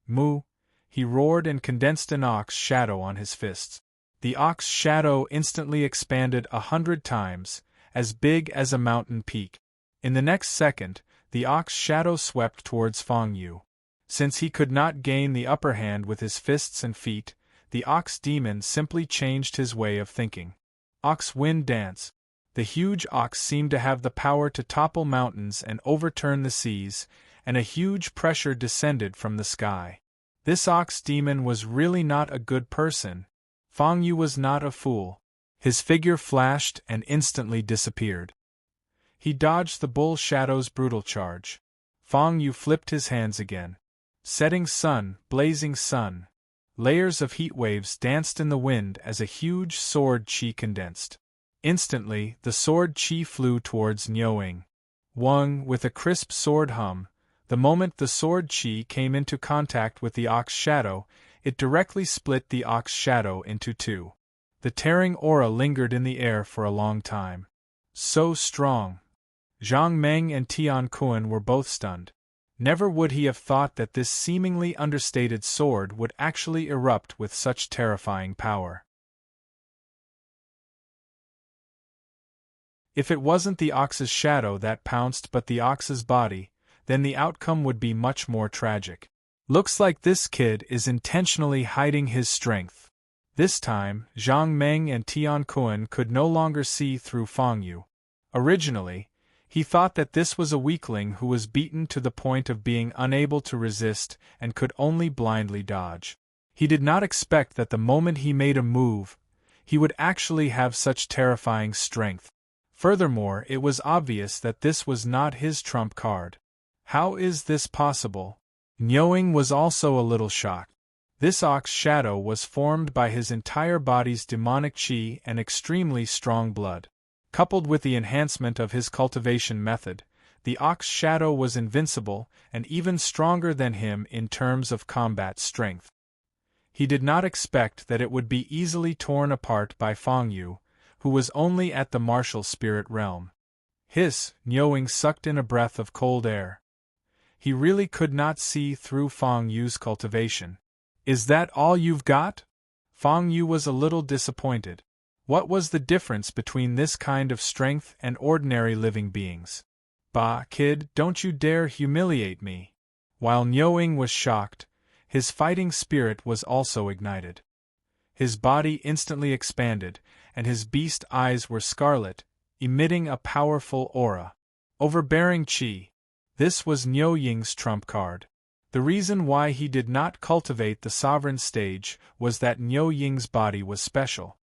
Moo! He roared and condensed an ox shadow on his fists. The ox shadow instantly expanded 100 times, as big as a mountain peak. In the next second, the ox shadow swept towards Fang Yu. Since he could not gain the upper hand with his fists and feet, the ox demon simply changed his way of thinking. Ox wind dance. The huge ox seemed to have the power to topple mountains and overturn the seas, and a huge pressure descended from the sky. This ox demon was really not a good person. Fang Yu was not a fool. His figure flashed and instantly disappeared. He dodged the bull shadow's brutal charge. Fang Yu flipped his hands again. Setting sun, blazing sun. Layers of heat waves danced in the wind as a huge sword chi condensed. Instantly, the sword chi flew towards Niuing. Wang, with a crisp sword hum, the moment the sword chi came into contact with the ox shadow, it directly split the ox shadow into two. The tearing aura lingered in the air for a long time. So strong. Zhang Meng and Tian Kun were both stunned. Never would he have thought that this seemingly understated sword would actually erupt with such terrifying power. If it wasn't the ox's shadow that pounced but the ox's body, then the outcome would be much more tragic. Looks like this kid is intentionally hiding his strength. This time, Zhang Meng and Tian Kun could no longer see through Fang Yu. Originally, he thought that this was a weakling who was beaten to the point of being unable to resist and could only blindly dodge. He did not expect that the moment he made a move, he would actually have such terrifying strength. Furthermore, it was obvious that this was not his trump card. How is this possible? Niuing was also a little shocked. This ox shadow was formed by his entire body's demonic qi and extremely strong blood. Coupled with the enhancement of his cultivation method, the ox shadow was invincible and even stronger than him in terms of combat strength. He did not expect that it would be easily torn apart by Fang Yu, who was only at the martial spirit realm. Hiss, Niuing sucked in a breath of cold air. He really could not see through Fang Yu's cultivation. Is that all you've got? Fang Yu was a little disappointed. What was the difference between this kind of strength and ordinary living beings? Bah, kid, don't you dare humiliate me. While Niuing was shocked, his fighting spirit was also ignited. His body instantly expanded, and his beast eyes were scarlet, emitting a powerful aura. Overbearing qi. This was Niuing's trump card. The reason why he did not cultivate the sovereign stage was that Niuing's body was special.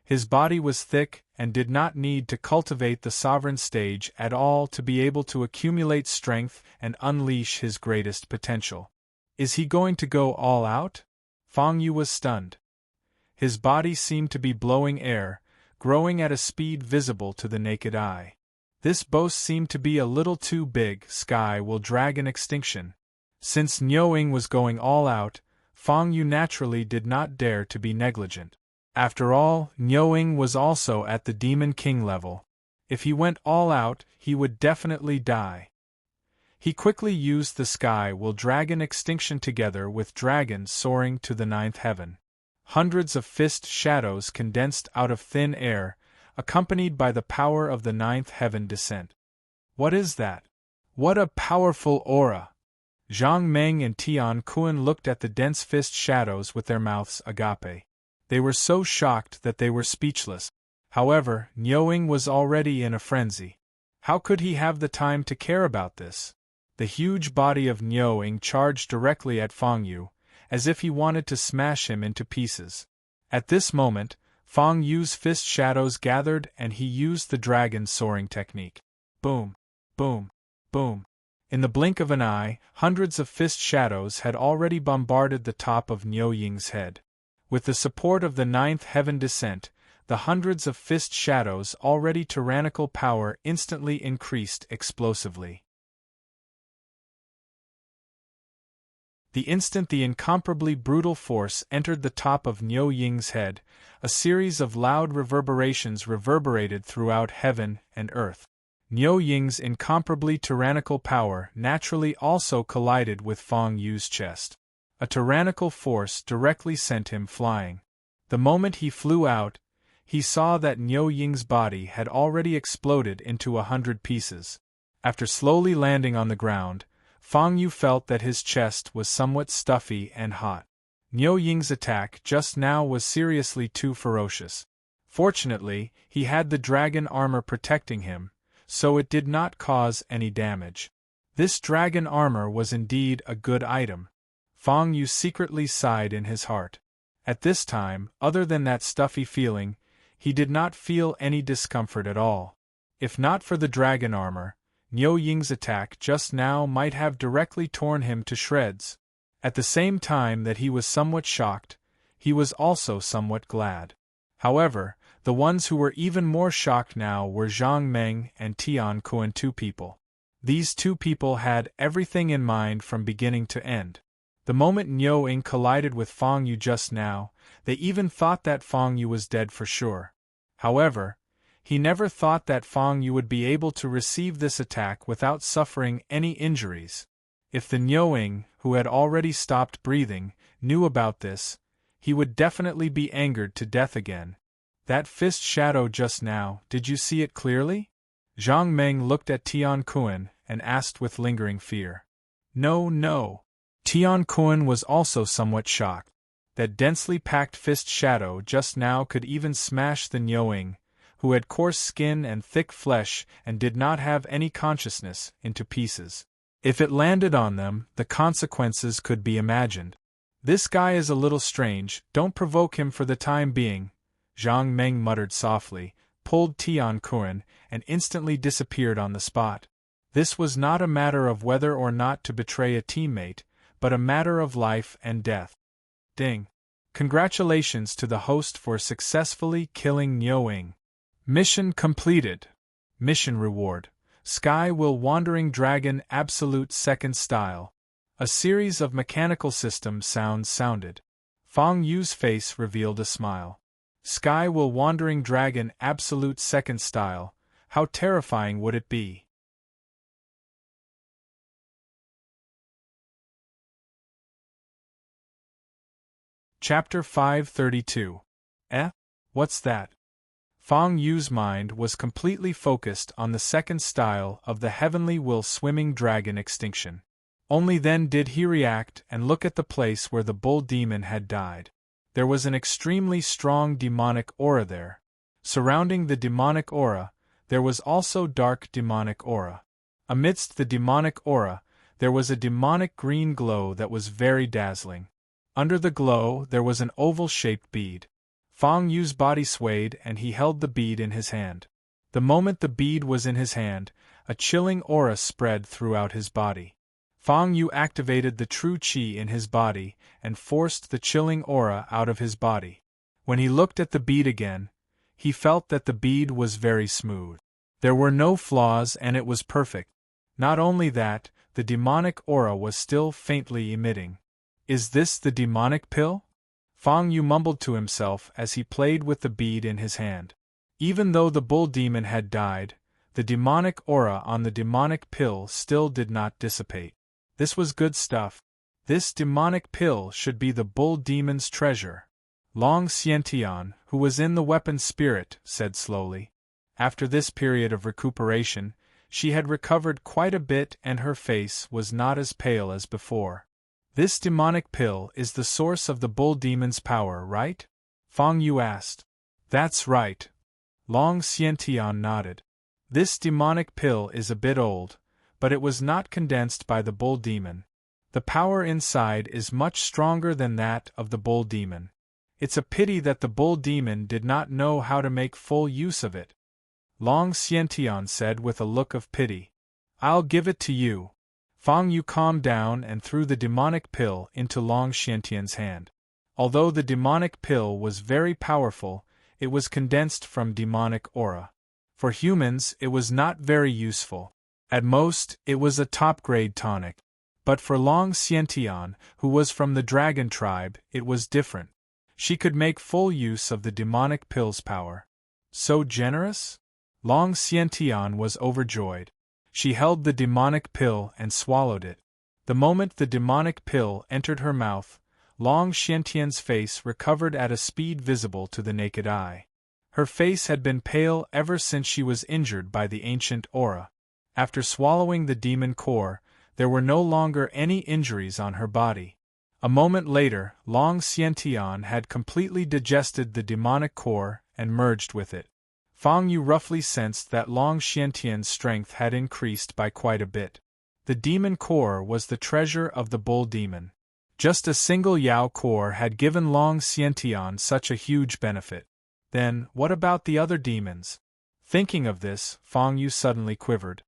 His body was thick and did not need to cultivate the sovereign stage at all to be able to accumulate strength and unleash his greatest potential. Is he going to go all out? Fang Yu was stunned. His body seemed to be blowing air, growing at a speed visible to the naked eye. This boast seemed to be a little too big. Sky will dragon extinction. Since Niuing was going all out, Fang Yu naturally did not dare to be negligent. After all, Niuing was also at the Demon King level. If he went all out, he would definitely die. He quickly used the sky will dragon extinction together with dragons soaring to the ninth heaven. Hundreds of fist shadows condensed out of thin air, accompanied by the power of the ninth heaven descent. What is that? What a powerful aura! Zhang Meng and Tian Kun looked at the dense fist shadows with their mouths agape. They were so shocked that they were speechless. However, Niuing was already in a frenzy. How could he have the time to care about this? The huge body of Niuing charged directly at Fang Yu, as if he wanted to smash him into pieces. At this moment, Fang Yu's fist shadows gathered and he used the dragon soaring technique. Boom, boom, boom. In the blink of an eye, hundreds of fist shadows had already bombarded the top of Niuing's head. With the support of the ninth heaven descent, the hundreds of fist shadows' already tyrannical power instantly increased explosively. The instant the incomparably brutal force entered the top of Niuing's head, a series of loud reverberations reverberated throughout heaven and earth. Niuing's incomparably tyrannical power naturally also collided with Fang Yu's chest. A tyrannical force directly sent him flying. The moment he flew out, he saw that Niuing's body had already exploded into 100 pieces. After slowly landing on the ground, Fang Yu felt that his chest was somewhat stuffy and hot. Niuing's attack just now was seriously too ferocious. Fortunately, he had the dragon armor protecting him, so it did not cause any damage. This dragon armor was indeed a good item. Fang Yu secretly sighed in his heart. At this time, other than that stuffy feeling, he did not feel any discomfort at all. If not for the dragon armor, Niu Ying's attack just now might have directly torn him to shreds. At the same time that he was somewhat shocked, he was also somewhat glad. However, the ones who were even more shocked now were Zhang Meng and Tian Kuan, two people. These two people had everything in mind from beginning to end. The moment Niu Ying collided with Fang Yu just now, they even thought that Fang Yu was dead for sure. However, he never thought that Fang Yu would be able to receive this attack without suffering any injuries. If the Niu Ying, who had already stopped breathing, knew about this, he would definitely be angered to death again. That fist shadow just now, did you see it clearly? Zhang Meng looked at Tian Kuan and asked with lingering fear. No. Tian Kuan was also somewhat shocked. That densely packed fist shadow just now could even smash the Niu Ying, who had coarse skin and thick flesh and did not have any consciousness, into pieces. If it landed on them, the consequences could be imagined. This guy is a little strange, don't provoke him for the time being, Zhang Meng muttered softly, pulled Tian Kuan, and instantly disappeared on the spot. This was not a matter of whether or not to betray a teammate, but a matter of life and death. Ding! Congratulations to the host for successfully killing Niu Ying. Mission completed. Mission reward: Sky Will Wandering Dragon Absolute Second Style. A series of mechanical system sounds sounded. Fang Yu's face revealed a smile. Sky Will Wandering Dragon Absolute Second Style. How terrifying would it be? Chapter 532. What's that? Fang Yu's mind was completely focused on the second style of the Heavenly Will Swimming Dragon extinction. Only then did he react and look at the place where the bull demon had died. There was an extremely strong demonic aura there. Surrounding the demonic aura, there was also dark demonic aura. Amidst the demonic aura, there was a demonic green glow that was very dazzling. Under the glow, there was an oval-shaped bead. Fang Yu's body swayed and he held the bead in his hand. The moment the bead was in his hand, a chilling aura spread throughout his body. Fang Yu activated the true qi in his body and forced the chilling aura out of his body. When he looked at the bead again, he felt that the bead was very smooth. There were no flaws and it was perfect. Not only that, the demonic aura was still faintly emitting. Is this the demonic pill? Fang Yu mumbled to himself as he played with the bead in his hand. Even though the bull demon had died, the demonic aura on the demonic pill still did not dissipate. This was good stuff. This demonic pill should be the bull demon's treasure. Long Xiantian, who was in the weapon spirit, said slowly. After this period of recuperation, she had recovered quite a bit and her face was not as pale as before. This demonic pill is the source of the bull demon's power, right? Fang Yu asked. That's right. Long Xiantian nodded. This demonic pill is a bit old, but it was not condensed by the bull demon. The power inside is much stronger than that of the bull demon. It's a pity that the bull demon did not know how to make full use of it. Long Xiantian said with a look of pity. I'll give it to you. Fang Yu calmed down and threw the demonic pill into Long Xiantian's hand. Although the demonic pill was very powerful, it was condensed from demonic aura. For humans, it was not very useful. At most, it was a top-grade tonic. But for Long Xiantian, who was from the dragon tribe, it was different. She could make full use of the demonic pill's power. So generous? Long Xiantian was overjoyed. She held the demonic pill and swallowed it. The moment the demonic pill entered her mouth, Long Xiantian's face recovered at a speed visible to the naked eye. Her face had been pale ever since she was injured by the ancient aura. After swallowing the demon core, there were no longer any injuries on her body. A moment later, Long Xiantian had completely digested the demonic core and merged with it. Fang Yu roughly sensed that Long Xiantian's strength had increased by quite a bit. The demon core was the treasure of the bull demon. Just a single Yao core had given Long Xiantian such a huge benefit. Then, what about the other demons? Thinking of this, Fang Yu suddenly quivered.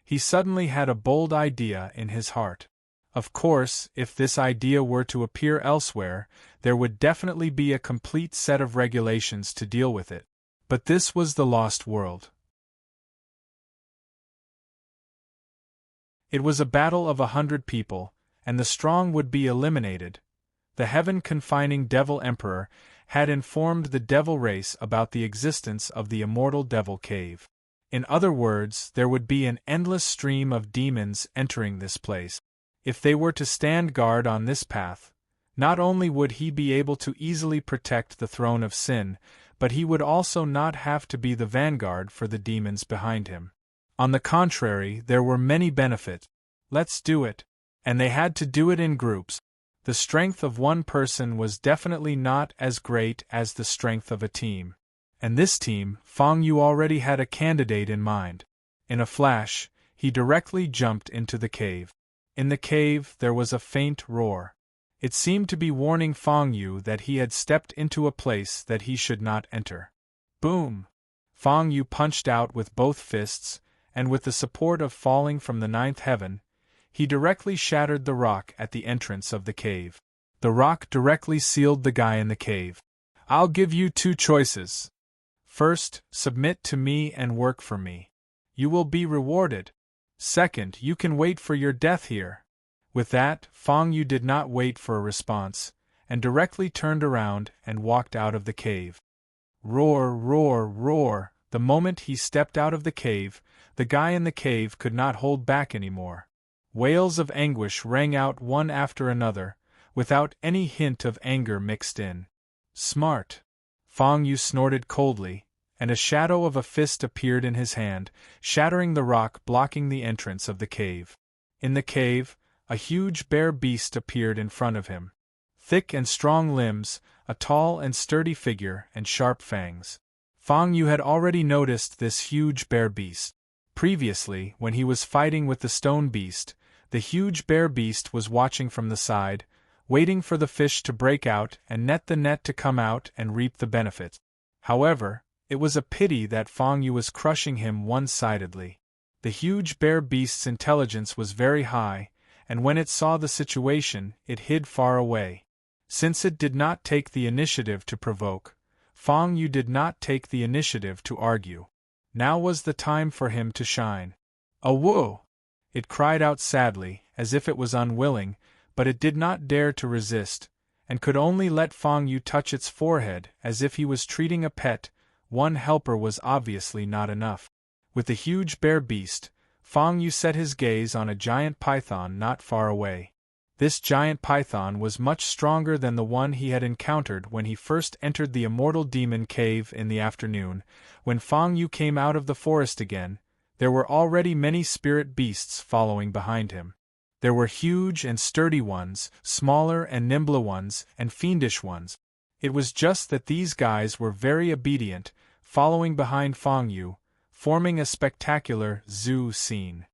He suddenly had a bold idea in his heart. Of course, if this idea were to appear elsewhere, there would definitely be a complete set of regulations to deal with it. But this was the lost world. It was a battle of 100 people, and the strong would be eliminated. The heaven-confining Devil Emperor had informed the Devil race about the existence of the immortal Devil Cave. In other words, there would be an endless stream of demons entering this place. If they were to stand guard on this path, not only would he be able to easily protect the throne of sin, but he would also not have to be the vanguard for the demons behind him. On the contrary, there were many benefits. Let's do it. And they had to do it in groups. The strength of one person was definitely not as great as the strength of a team. And this team, Fang Yu already had a candidate in mind. In a flash, he directly jumped into the cave. In the cave, there was a faint roar. It seemed to be warning Fang Yu that he had stepped into a place that he should not enter. Boom! Fang Yu punched out with both fists, and with the support of falling from the ninth heaven, he directly shattered the rock at the entrance of the cave. The rock directly sealed the guy in the cave. I'll give you two choices. First, submit to me and work for me. You will be rewarded. Second, you can wait for your death here. With that, Fang Yu did not wait for a response, and directly turned around and walked out of the cave. Roar, roar, roar! The moment he stepped out of the cave, the guy in the cave could not hold back anymore. Wails of anguish rang out one after another, without any hint of anger mixed in. Smart! Fang Yu snorted coldly, and a shadow of a fist appeared in his hand, shattering the rock blocking the entrance of the cave. In the cave, a huge bear beast appeared in front of him. Thick and strong limbs, a tall and sturdy figure, and sharp fangs. Fang Yu had already noticed this huge bear beast. Previously, when he was fighting with the stone beast, the huge bear beast was watching from the side, waiting for the fish to break out and net the net to come out and reap the benefits. However, it was a pity that Fang Yu was crushing him one-sidedly. The huge bear beast's intelligence was very high, and when it saw the situation, it hid far away. Since it did not take the initiative to provoke, Fang Yu did not take the initiative to argue. Now was the time for him to shine. "Awoo!" It cried out sadly, as if it was unwilling, but it did not dare to resist, and could only let Fang Yu touch its forehead as if he was treating a pet. One helper was obviously not enough. With the huge bear beast, Fang Yu set his gaze on a giant python not far away. This giant python was much stronger than the one he had encountered when he first entered the immortal demon cave in the afternoon. When Fang Yu came out of the forest again, there were already many spirit beasts following behind him. There were huge and sturdy ones, smaller and nimbler ones, and fiendish ones. It was just that these guys were very obedient, following behind Fang Yu, forming a spectacular zoo scene.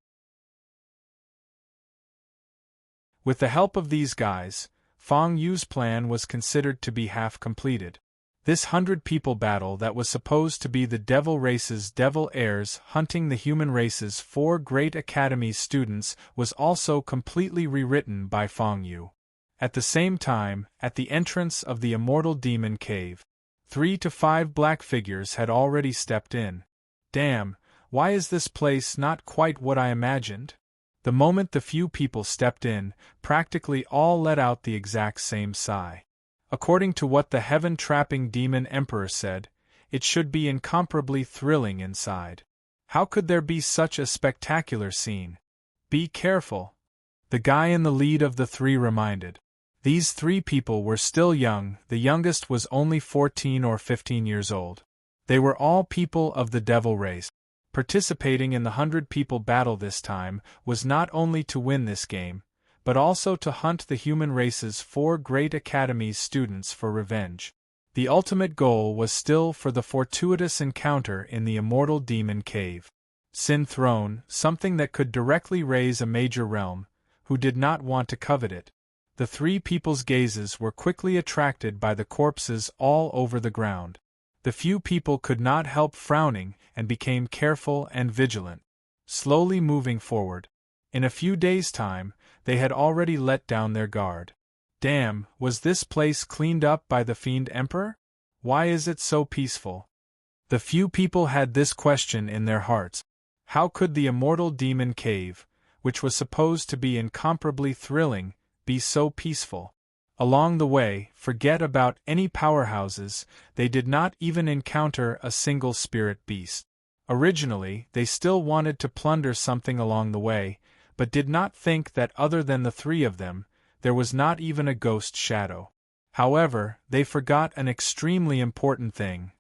With the help of these guys, Fang Yu's plan was considered to be half completed. This 100-people battle that was supposed to be the devil race's devil heirs hunting the human race's 4 great academies students was also completely rewritten by Fang Yu. At the same time, at the entrance of the immortal demon cave, 3 to 5 black figures had already stepped in. Damn, why is this place not quite what I imagined? The moment the few people stepped in, practically all let out the exact same sigh. According to what the heaven-trapping demon emperor said, it should be incomparably thrilling inside. How could there be such a spectacular scene? Be careful, the guy in the lead of the 3 reminded. These 3 people were still young, the youngest was only 14 or 15 years old. They were all people of the devil race. Participating in the 100-people battle this time was not only to win this game, but also to hunt the human race's 4 great academies students for revenge. The ultimate goal was still for the fortuitous encounter in the immortal demon cave. Sin throne, something that could directly raise a major realm, who did not want to covet it? The three people's gazes were quickly attracted by the corpses all over the ground. The few people could not help frowning and became careful and vigilant, slowly moving forward. In a few days' time, they had already let down their guard. Damn, was this place cleaned up by the Fiend Emperor? Why is it so peaceful? The few people had this question in their hearts. How could the immortal demon cave, which was supposed to be incomparably thrilling, be so peaceful? Along the way, forget about any powerhouses, they did not even encounter a single spirit beast. Originally, they still wanted to plunder something along the way, but did not think that other than the three of them, there was not even a ghost shadow. However, they forgot an extremely important thing.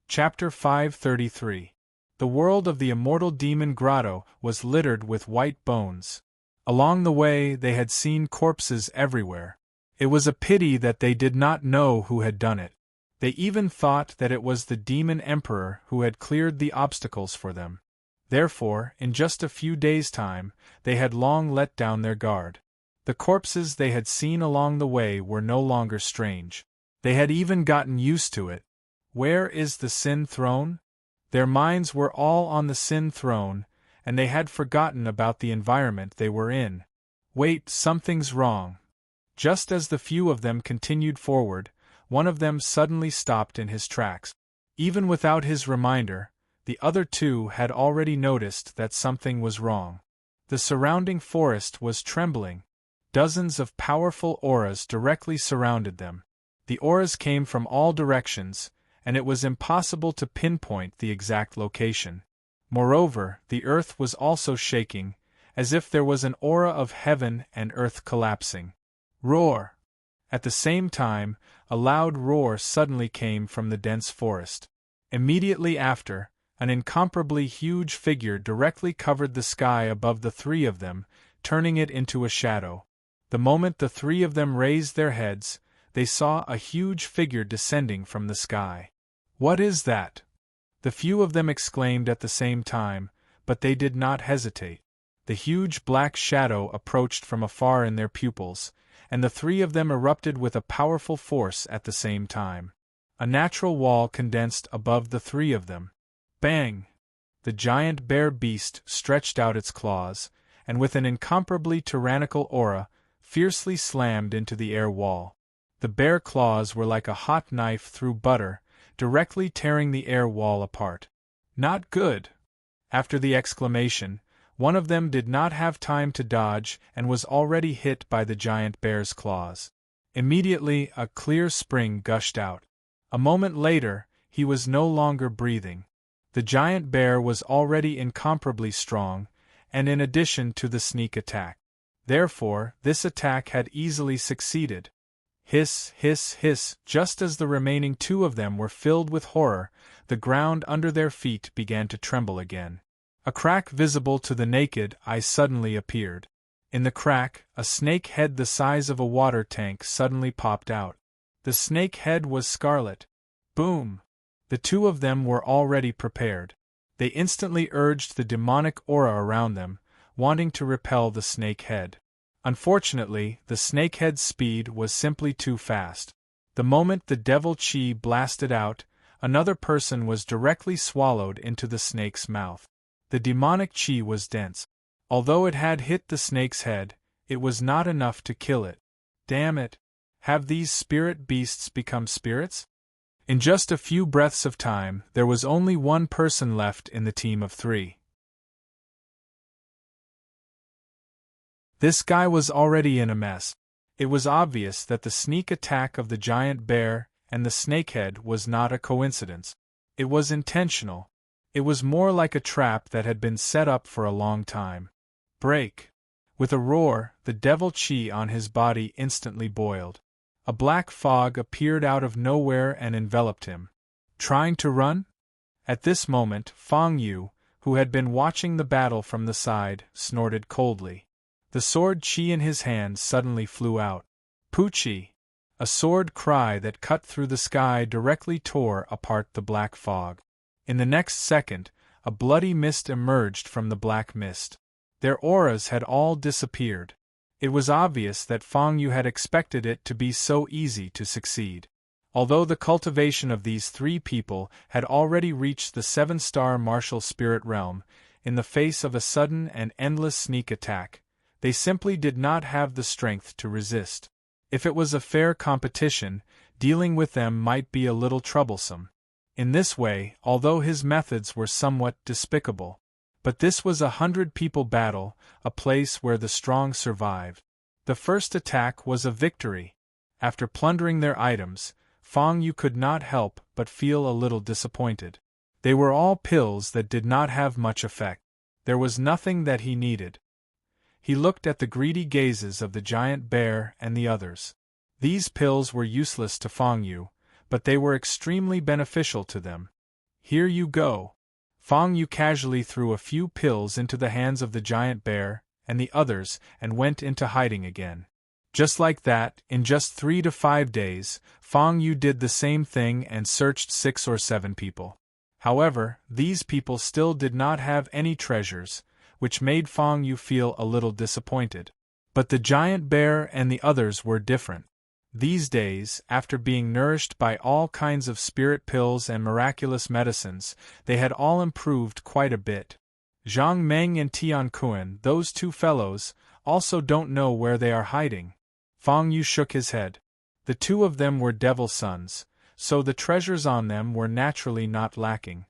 Chapter 533. The world of the immortal demon grotto was littered with white bones. Along the way they had seen corpses everywhere. It was a pity that they did not know who had done it. They even thought that it was the demon emperor who had cleared the obstacles for them. Therefore, in just a few days' time, they had long let down their guard. The corpses they had seen along the way were no longer strange. They had even gotten used to it. Where is the Sin Throne? Their minds were all on the Sin Throne, and they had forgotten about the environment they were in. Wait, something's wrong. Just as the few of them continued forward, one of them suddenly stopped in his tracks. Even without his reminder, the other two had already noticed that something was wrong. The surrounding forest was trembling. Dozens of powerful auras directly surrounded them. The auras came from all directions, and it was impossible to pinpoint the exact location. Moreover, the earth was also shaking, as if there was an aura of heaven and earth collapsing. Roar! At the same time, a loud roar suddenly came from the dense forest. Immediately after, an incomparably huge figure directly covered the sky above the three of them, turning it into a shadow. The moment the three of them raised their heads, they saw a huge figure descending from the sky. What is that? The few of them exclaimed at the same time, but they did not hesitate. The huge black shadow approached from afar in their pupils, and the three of them erupted with a powerful force at the same time. A natural wall condensed above the three of them. Bang! The giant bear beast stretched out its claws, and with an incomparably tyrannical aura, fiercely slammed into the air wall. The bear claws were like a hot knife through butter, directly tearing the air wall apart. Not good! After the exclamation, one of them did not have time to dodge and was already hit by the giant bear's claws. Immediately, a clear spring gushed out. A moment later, he was no longer breathing. The giant bear was already incomparably strong, and in addition to the sneak attack. Therefore, this attack had easily succeeded. Hiss, hiss, hiss, just as the remaining two of them were filled with horror, the ground under their feet began to tremble again. A crack visible to the naked eye suddenly appeared. In the crack, a snake head the size of a water tank suddenly popped out. The snake head was scarlet. Boom! The two of them were already prepared. They instantly urged the demonic aura around them, wanting to repel the snake head. Unfortunately, the snakehead's speed was simply too fast. The moment the devil chi blasted out, another person was directly swallowed into the snake's mouth. The demonic chi was dense. Although it had hit the snake's head, it was not enough to kill it. Damn it! Have these spirit beasts become spirits? In just a few breaths of time, there was only one person left in the team of three. This guy was already in a mess. It was obvious that the sneak attack of the giant bear and the snakehead was not a coincidence. It was intentional. It was more like a trap that had been set up for a long time. Break! With a roar, the devil chi on his body instantly boiled. A black fog appeared out of nowhere and enveloped him. Trying to run? At this moment, Fang Yu, who had been watching the battle from the side, snorted coldly. The sword chi in his hand suddenly flew out. Poochie! A sword cry that cut through the sky directly tore apart the black fog. In the next second, a bloody mist emerged from the black mist. Their auras had all disappeared. It was obvious that Fang Yu had expected it to be so easy to succeed. Although the cultivation of these three people had already reached the 7-star martial spirit realm, in the face of a sudden and endless sneak attack, they simply did not have the strength to resist. If it was a fair competition, dealing with them might be a little troublesome. In this way, although his methods were somewhat despicable, but this was a 100-people battle, a place where the strong survived. The first attack was a victory. After plundering their items, Fang Yu could not help but feel a little disappointed. They were all pills that did not have much effect. There was nothing that he needed. He looked at the greedy gazes of the giant bear and the others. These pills were useless to Fang Yu, but they were extremely beneficial to them. Here you go. Fang Yu casually threw a few pills into the hands of the giant bear and the others and went into hiding again. Just like that, in just 3 to 5 days, Fang Yu did the same thing and searched 6 or 7 people. However, these people still did not have any treasures, which made Fang Yu feel a little disappointed. But the giant bear and the others were different. These days, after being nourished by all kinds of spirit pills and miraculous medicines, they had all improved quite a bit. Zhang Meng and Tian Kuan, those two fellows, also don't know where they are hiding. Fang Yu shook his head. The two of them were devil sons, so the treasures on them were naturally not lacking.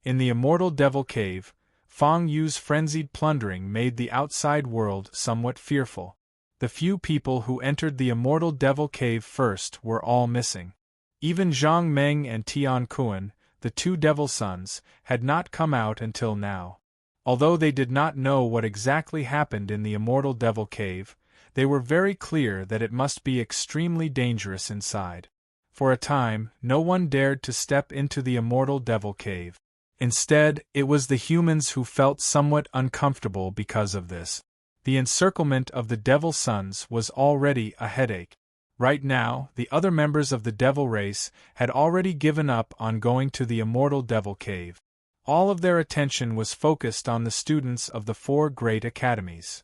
In the immortal devil cave, Fang Yu's frenzied plundering made the outside world somewhat fearful. The few people who entered the immortal devil cave first were all missing. Even Zhang Meng and Tian Kuan, the two devil sons, had not come out until now. Although they did not know what exactly happened in the immortal devil cave, they were very clear that it must be extremely dangerous inside. For a time, no one dared to step into the immortal devil cave. Instead, it was the humans who felt somewhat uncomfortable because of this. The encirclement of the devil sons was already a headache. Right now, the other members of the devil race had already given up on going to the immortal devil cave. All of their attention was focused on the students of the 4 great academies.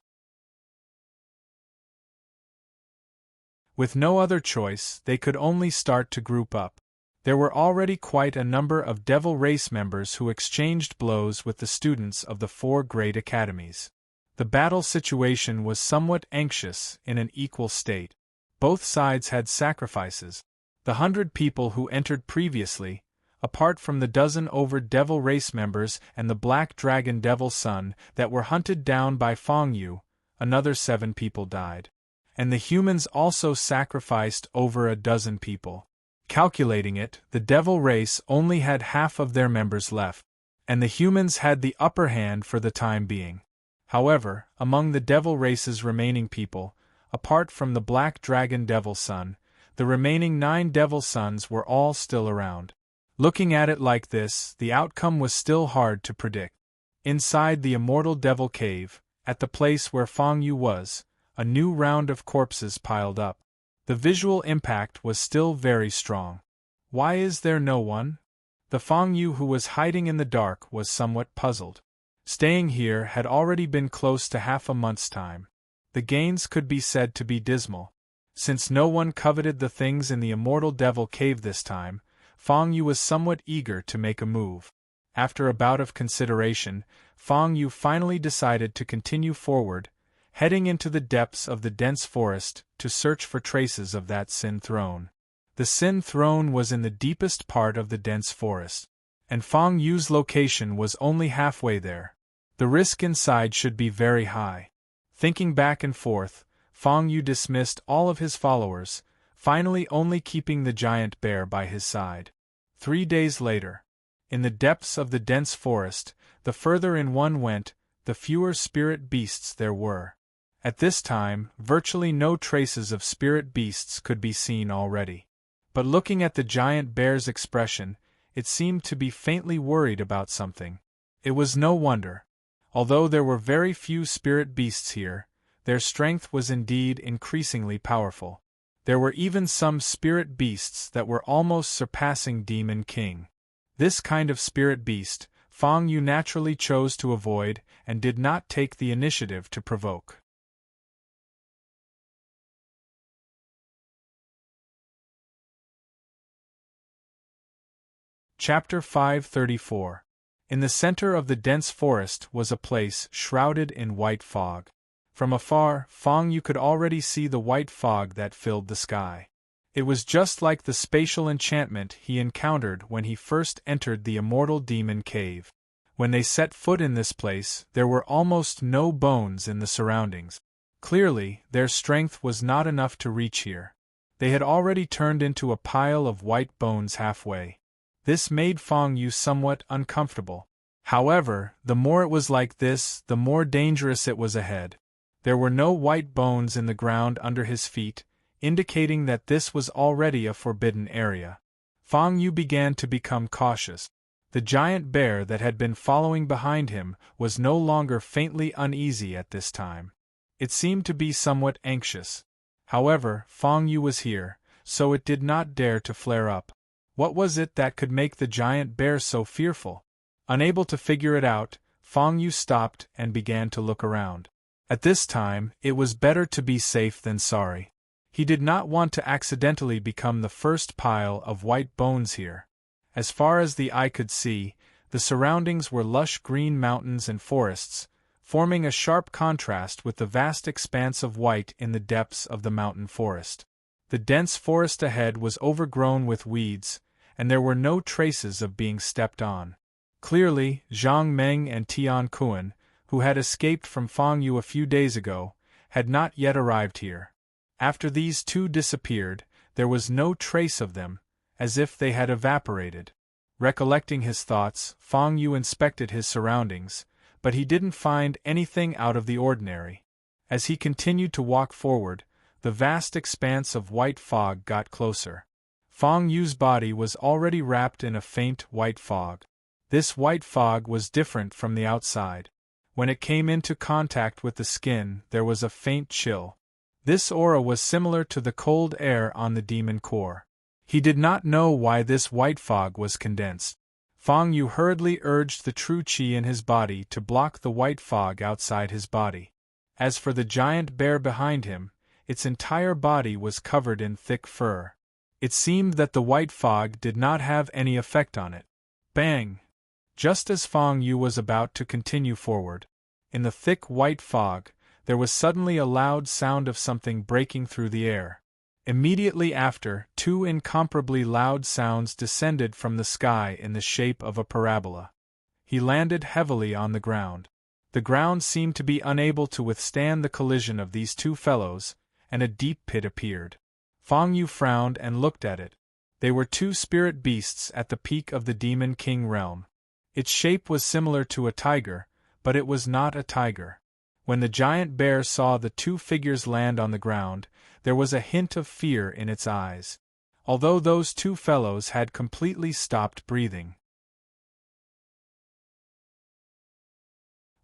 With no other choice, they could only start to group up. There were already quite a number of devil race members who exchanged blows with the students of the 4 great academies. The battle situation was somewhat anxious in an equal state. Both sides had sacrifices. The 100 people who entered previously, apart from the dozen over devil race members and the black dragon devil son that were hunted down by Fang Yu, another 7 people died. And the humans also sacrificed over a dozen people. Calculating it, the devil race only had half of their members left, and the humans had the upper hand for the time being. However, among the devil race's remaining people, apart from the black dragon devil son, the remaining 9 devil sons were all still around. Looking at it like this, the outcome was still hard to predict. Inside the immortal devil cave, at the place where Fang Yu was, a new round of corpses piled up. The visual impact was still very strong. Why is there no one? The Fang Yu who was hiding in the dark was somewhat puzzled. Staying here had already been close to half a month's time. The gains could be said to be dismal. Since no one coveted the things in the immortal devil cave this time, Fang Yu was somewhat eager to make a move. After a bout of consideration, Fang Yu finally decided to continue forward, heading into the depths of the dense forest to search for traces of that Sin Throne. The Sin Throne was in the deepest part of the dense forest, and Fang Yu's location was only halfway there. The risk inside should be very high. Thinking back and forth, Fang Yu dismissed all of his followers, finally only keeping the giant bear by his side. 3 days later, in the depths of the dense forest, the further in one went, the fewer spirit beasts there were. At this time, virtually no traces of spirit beasts could be seen already. But looking at the giant bear's expression, it seemed to be faintly worried about something. It was no wonder. Although there were very few spirit beasts here, their strength was indeed increasingly powerful. There were even some spirit beasts that were almost surpassing Demon King. This kind of spirit beast, Fang Yu naturally chose to avoid and did not take the initiative to provoke. Chapter 534. In the center of the dense forest was a place shrouded in white fog. From afar, Fang Yu could already see the white fog that filled the sky. It was just like the spatial enchantment he encountered when he first entered the immortal demon cave. When they set foot in this place, there were almost no bones in the surroundings. Clearly, their strength was not enough to reach here. They had already turned into a pile of white bones halfway. This made Fang Yu somewhat uncomfortable. However, the more it was like this, the more dangerous it was ahead. There were no white bones in the ground under his feet, indicating that this was already a forbidden area. Fang Yu began to become cautious. The giant bear that had been following behind him was no longer faintly uneasy at this time. It seemed to be somewhat anxious. However, Fang Yu was here, so it did not dare to flare up. What was it that could make the giant bear so fearful? Unable to figure it out, Fang Yu stopped and began to look around. At this time, it was better to be safe than sorry. He did not want to accidentally become the first pile of white bones here. As far as the eye could see, the surroundings were lush green mountains and forests, forming a sharp contrast with the vast expanse of white in the depths of the mountain forest. The dense forest ahead was overgrown with weeds, and there were no traces of being stepped on. Clearly, Zhang Meng and Tian Kuan, who had escaped from Fang Yu a few days ago, had not yet arrived here. After these two disappeared, there was no trace of them, as if they had evaporated. Recollecting his thoughts, Fang Yu inspected his surroundings, but he didn't find anything out of the ordinary. As he continued to walk forward, the vast expanse of white fog got closer. Fang Yu's body was already wrapped in a faint white fog. This white fog was different from the outside. When it came into contact with the skin, there was a faint chill. This aura was similar to the cold air on the demon core. He did not know why this white fog was condensed. Fang Yu hurriedly urged the true qi in his body to block the white fog outside his body. As for the giant bear behind him, its entire body was covered in thick fur. It seemed that the white fog did not have any effect on it. Bang! Just as Fang Yu was about to continue forward, in the thick white fog, there was suddenly a loud sound of something breaking through the air. Immediately after, two incomparably loud sounds descended from the sky in the shape of a parabola. He landed heavily on the ground. The ground seemed to be unable to withstand the collision of these two fellows, and a deep pit appeared. Fang Yu frowned and looked at it. They were two spirit beasts at the peak of the Demon King realm. Its shape was similar to a tiger, but it was not a tiger. When the giant bear saw the two figures land on the ground, there was a hint of fear in its eyes, although those two fellows had completely stopped breathing.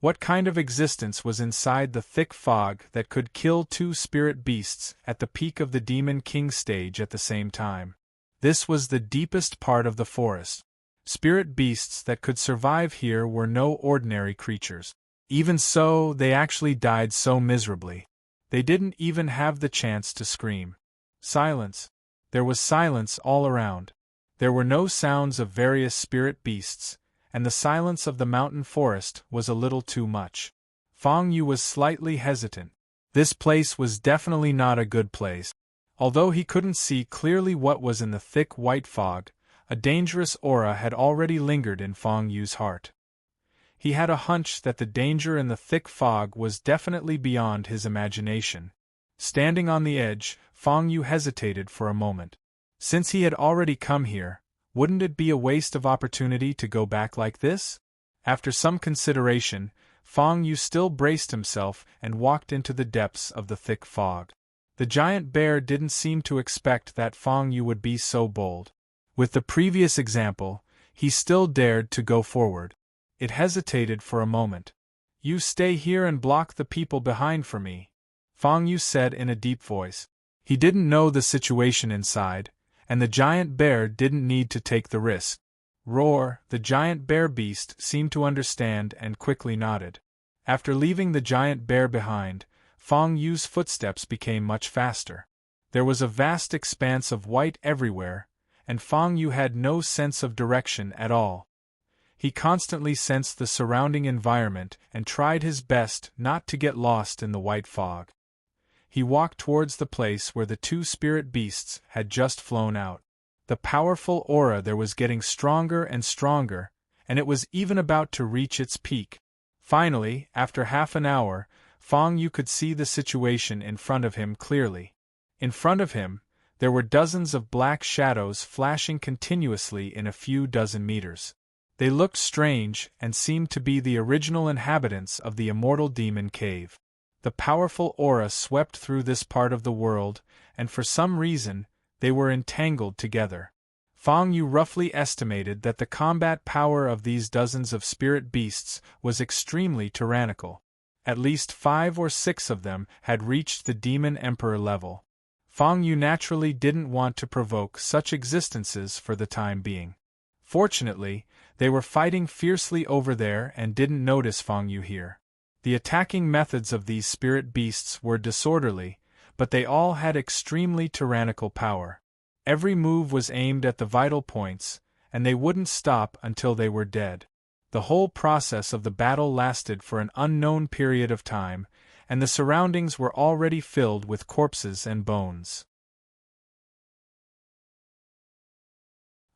What kind of existence was inside the thick fog that could kill two spirit beasts at the peak of the Demon King stage at the same time? This was the deepest part of the forest. Spirit beasts that could survive here were no ordinary creatures. Even so, they actually died so miserably. They didn't even have the chance to scream. Silence. There was silence all around. There were no sounds of various spirit beasts, and the silence of the mountain forest was a little too much. Fang Yu was slightly hesitant. This place was definitely not a good place. Although he couldn't see clearly what was in the thick white fog, a dangerous aura had already lingered in Fang Yu's heart. He had a hunch that the danger in the thick fog was definitely beyond his imagination. Standing on the edge, Fang Yu hesitated for a moment. Since he had already come here, wouldn't it be a waste of opportunity to go back like this? After some consideration, Fang Yu still braced himself and walked into the depths of the thick fog. The giant bear didn't seem to expect that Fang Yu would be so bold. With the previous example, he still dared to go forward. It hesitated for a moment. You stay here and block the people behind for me, Fang Yu said in a deep voice. He didn't know the situation inside, and the giant bear didn't need to take the risk. Roar, the giant bear beast seemed to understand and quickly nodded. After leaving the giant bear behind, Fang Yu's footsteps became much faster. There was a vast expanse of white everywhere, and Fang Yu had no sense of direction at all. He constantly sensed the surrounding environment and tried his best not to get lost in the white fog. He walked towards the place where the two spirit beasts had just flown out. The powerful aura there was getting stronger and stronger, and it was even about to reach its peak. Finally, after half an hour, Fang Yu could see the situation in front of him clearly. In front of him, there were dozens of black shadows flashing continuously in a few dozen meters. They looked strange and seemed to be the original inhabitants of the immortal demon cave. The powerful aura swept through this part of the world, and for some reason, they were entangled together. Fang Yu roughly estimated that the combat power of these dozens of spirit beasts was extremely tyrannical. At least 5 or 6 of them had reached the demon emperor level. Fang Yu naturally didn't want to provoke such existences for the time being. Fortunately, they were fighting fiercely over there and didn't notice Fang Yu here. The attacking methods of these spirit beasts were disorderly, but they all had extremely tyrannical power. Every move was aimed at the vital points, and they wouldn't stop until they were dead. The whole process of the battle lasted for an unknown period of time, and the surroundings were already filled with corpses and bones.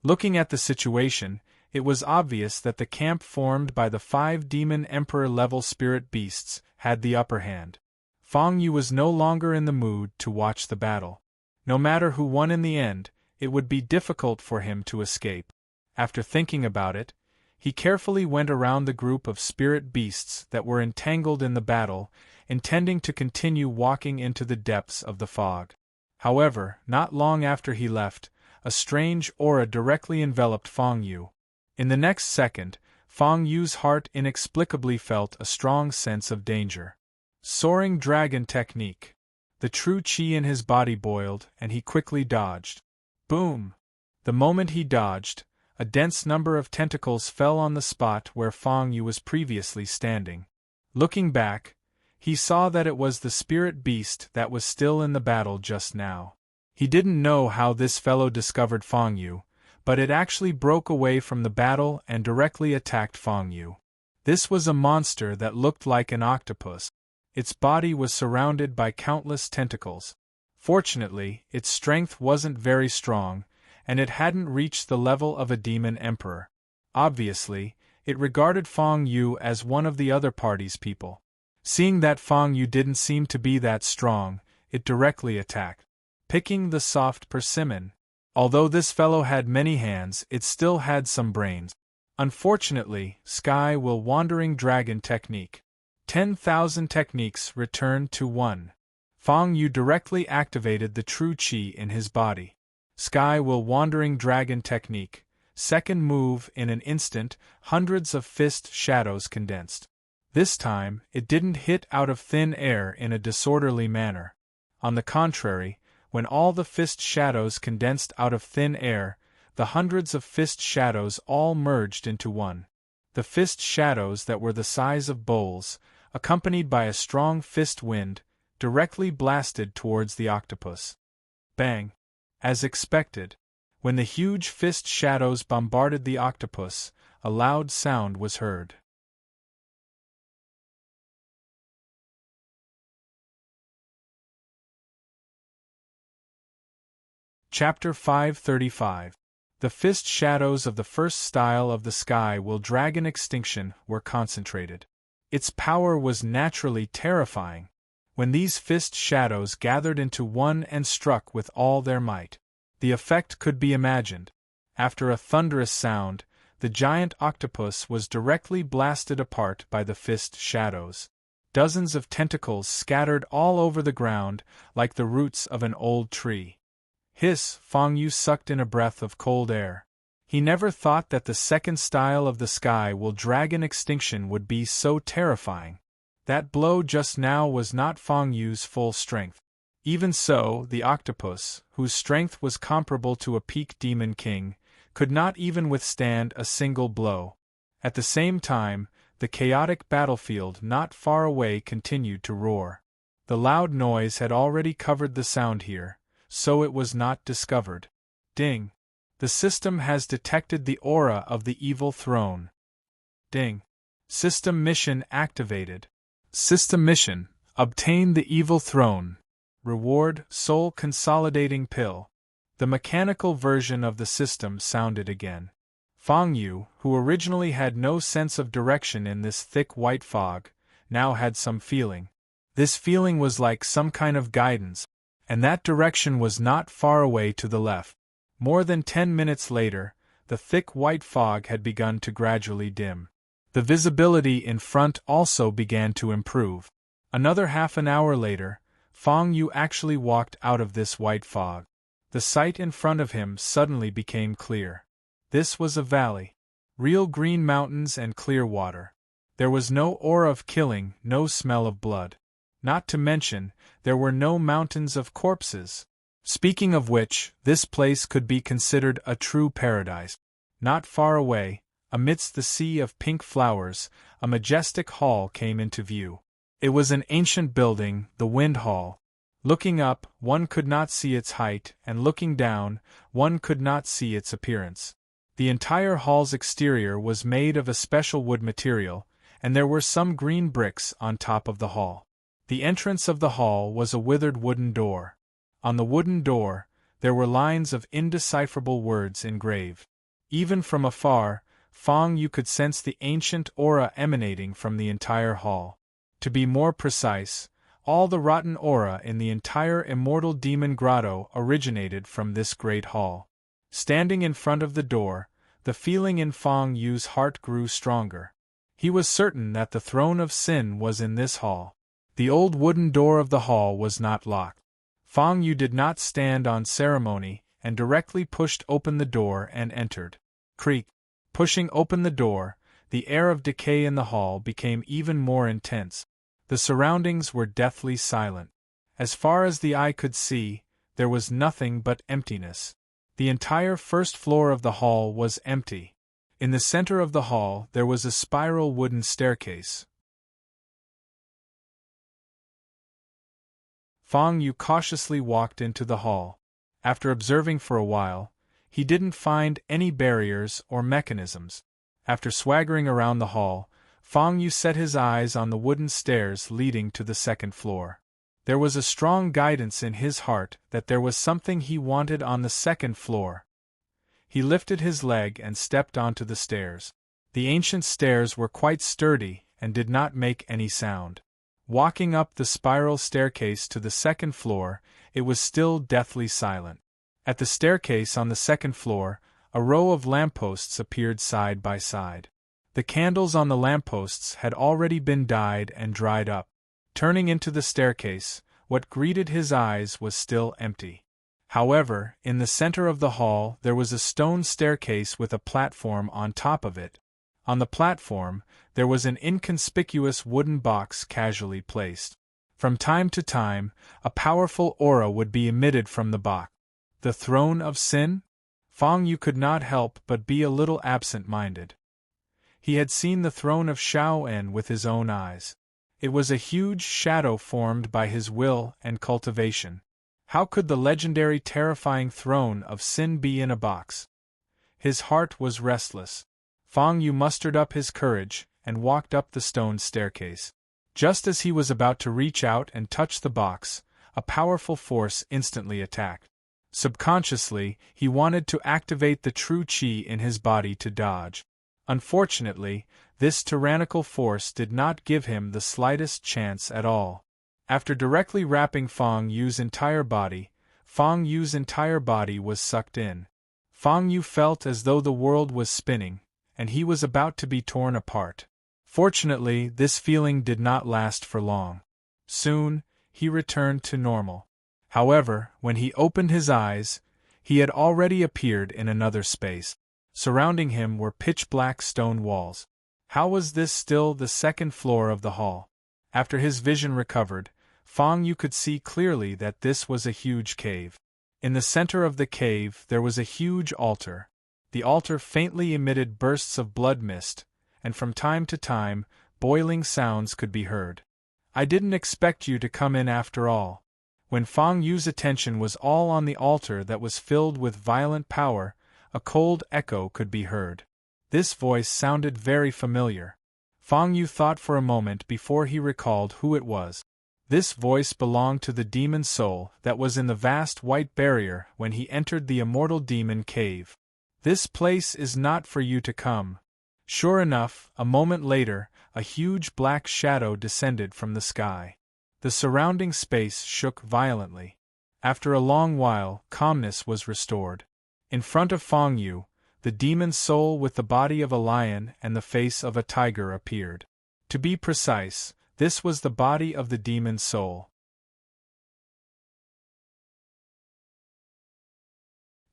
Looking at the situation, it was obvious that the camp formed by the 5 demon emperor-level spirit beasts had the upper hand. Fang Yu was no longer in the mood to watch the battle. No matter who won in the end, it would be difficult for him to escape. After thinking about it, he carefully went around the group of spirit beasts that were entangled in the battle, intending to continue walking into the depths of the fog. However, not long after he left, a strange aura directly enveloped Fang Yu. In the next second, Fang Yu's heart inexplicably felt a strong sense of danger. Soaring dragon technique. The true qi in his body boiled, and he quickly dodged. Boom! The moment he dodged, a dense number of tentacles fell on the spot where Fang Yu was previously standing. Looking back, he saw that it was the spirit beast that was still in the battle just now. He didn't know how this fellow discovered Fang Yu, but it actually broke away from the battle and directly attacked Fang Yu. This was a monster that looked like an octopus. Its body was surrounded by countless tentacles. Fortunately, its strength wasn't very strong, and it hadn't reached the level of a demon emperor. Obviously, it regarded Fang Yu as one of the other party's people. Seeing that Fang Yu didn't seem to be that strong, it directly attacked. Picking the soft persimmon. Although this fellow had many hands, it still had some brains. Unfortunately, Sky will Wandering Dragon technique. 10,000 techniques returned to 1. Fang Yu directly activated the true qi in his body. Sky will Wandering Dragon technique. Second move in an instant, hundreds of fist shadows condensed. This time, it didn't hit out of thin air in a disorderly manner. On the contrary, when all the fist shadows condensed out of thin air, the hundreds of fist shadows all merged into one. The fist shadows that were the size of bowls, accompanied by a strong fist wind, directly blasted towards the octopus. Bang! As expected, when the huge fist shadows bombarded the octopus, a loud sound was heard. Chapter 535. The fist shadows of the first style of the Sky will Dragon extinction were concentrated. Its power was naturally terrifying. When these fist shadows gathered into one and struck with all their might, the effect could be imagined. After a thunderous sound, the giant octopus was directly blasted apart by the fist shadows. Dozens of tentacles scattered all over the ground like the roots of an old tree. Hiss! Fang Yu sucked in a breath of cold air. He never thought that the second style of the sky will dragon extinction would be so terrifying. That blow just now was not Feng Yu's full strength. Even so, the octopus, whose strength was comparable to a peak demon king, could not even withstand a single blow. At the same time, the chaotic battlefield not far away continued to roar. The loud noise had already covered the sound here, so it was not discovered. Ding! The system has detected the aura of the evil throne. Ding! System mission activated. System mission: obtain the evil throne. Reward: soul consolidating pill. The mechanical version of the system sounded again. Feng Yu, who originally had no sense of direction in this thick white fog, now had some feeling. This feeling was like some kind of guidance, and that direction was not far away to the left. More than 10 minutes later, the thick white fog had begun to gradually dim. The visibility in front also began to improve. Another half an hour later, Feng Yu actually walked out of this white fog. The sight in front of him suddenly became clear. This was a valley. Real green mountains and clear water. There was no aura of killing, no smell of blood. Not to mention, there were no mountains of corpses. Speaking of which, this place could be considered a true paradise. Not far away, amidst the sea of pink flowers, a majestic hall came into view. It was an ancient building, the Wind Hall. Looking up, one could not see its height, and looking down, one could not see its appearance. The entire hall's exterior was made of a special wood material, and there were some green bricks on top of the hall. The entrance of the hall was a withered wooden door. On the wooden door, there were lines of indecipherable words engraved. Even from afar, Feng Yu could sense the ancient aura emanating from the entire hall. To be more precise, all the rotten aura in the entire immortal demon grotto originated from this great hall. Standing in front of the door, the feeling in Feng Yu's heart grew stronger. He was certain that the throne of sin was in this hall. The old wooden door of the hall was not locked. Feng Yu did not stand on ceremony, and directly pushed open the door and entered. Creak! Pushing open the door, the air of decay in the hall became even more intense. The surroundings were deathly silent. As far as the eye could see, there was nothing but emptiness. The entire first floor of the hall was empty. In the center of the hall there was a spiral wooden staircase. Feng Yu cautiously walked into the hall. After observing for a while, he didn't find any barriers or mechanisms. After swaggering around the hall, Feng Yu set his eyes on the wooden stairs leading to the second floor. There was a strong guidance in his heart that there was something he wanted on the second floor. He lifted his leg and stepped onto the stairs. The ancient stairs were quite sturdy and did not make any sound. Walking up the spiral staircase to the second floor, it was still deathly silent. At the staircase on the second floor, a row of lampposts appeared side by side. The candles on the lampposts had already been dyed and dried up. Turning into the staircase, what greeted his eyes was still empty. However, in the center of the hall there was a stone staircase with a platform on top of it. On the platform, there was an inconspicuous wooden box casually placed. From time to time, a powerful aura would be emitted from the box. The throne of sin? Feng Yu could not help but be a little absent-minded. He had seen the throne of Shao-En with his own eyes. It was a huge shadow formed by his will and cultivation. How could the legendary terrifying throne of sin be in a box? His heart was restless. Feng Yu mustered up his courage and walked up the stone staircase. Just as he was about to reach out and touch the box, a powerful force instantly attacked. Subconsciously, he wanted to activate the true qi in his body to dodge. Unfortunately, this tyrannical force did not give him the slightest chance at all. After directly wrapping Feng Yu's entire body was sucked in. Feng Yu felt as though the world was spinning, and he was about to be torn apart. Fortunately, this feeling did not last for long. Soon, he returned to normal. However, when he opened his eyes, he had already appeared in another space. Surrounding him were pitch-black stone walls. How was this still the second floor of the hall? After his vision recovered, Fang Yu could see clearly that this was a huge cave. In the center of the cave there was a huge altar. The altar faintly emitted bursts of blood mist, and from time to time, boiling sounds could be heard. I didn't expect you to come in after all. When Fang Yu's attention was all on the altar that was filled with violent power, a cold echo could be heard. This voice sounded very familiar. Fang Yu thought for a moment before he recalled who it was. This voice belonged to the demon soul that was in the vast white barrier when he entered the immortal demon cave. This place is not for you to come. Sure enough, a moment later, a huge black shadow descended from the sky. The surrounding space shook violently. After a long while, calmness was restored. In front of Fang Yu, the demon soul with the body of a lion and the face of a tiger appeared. To be precise, this was the body of the demon soul.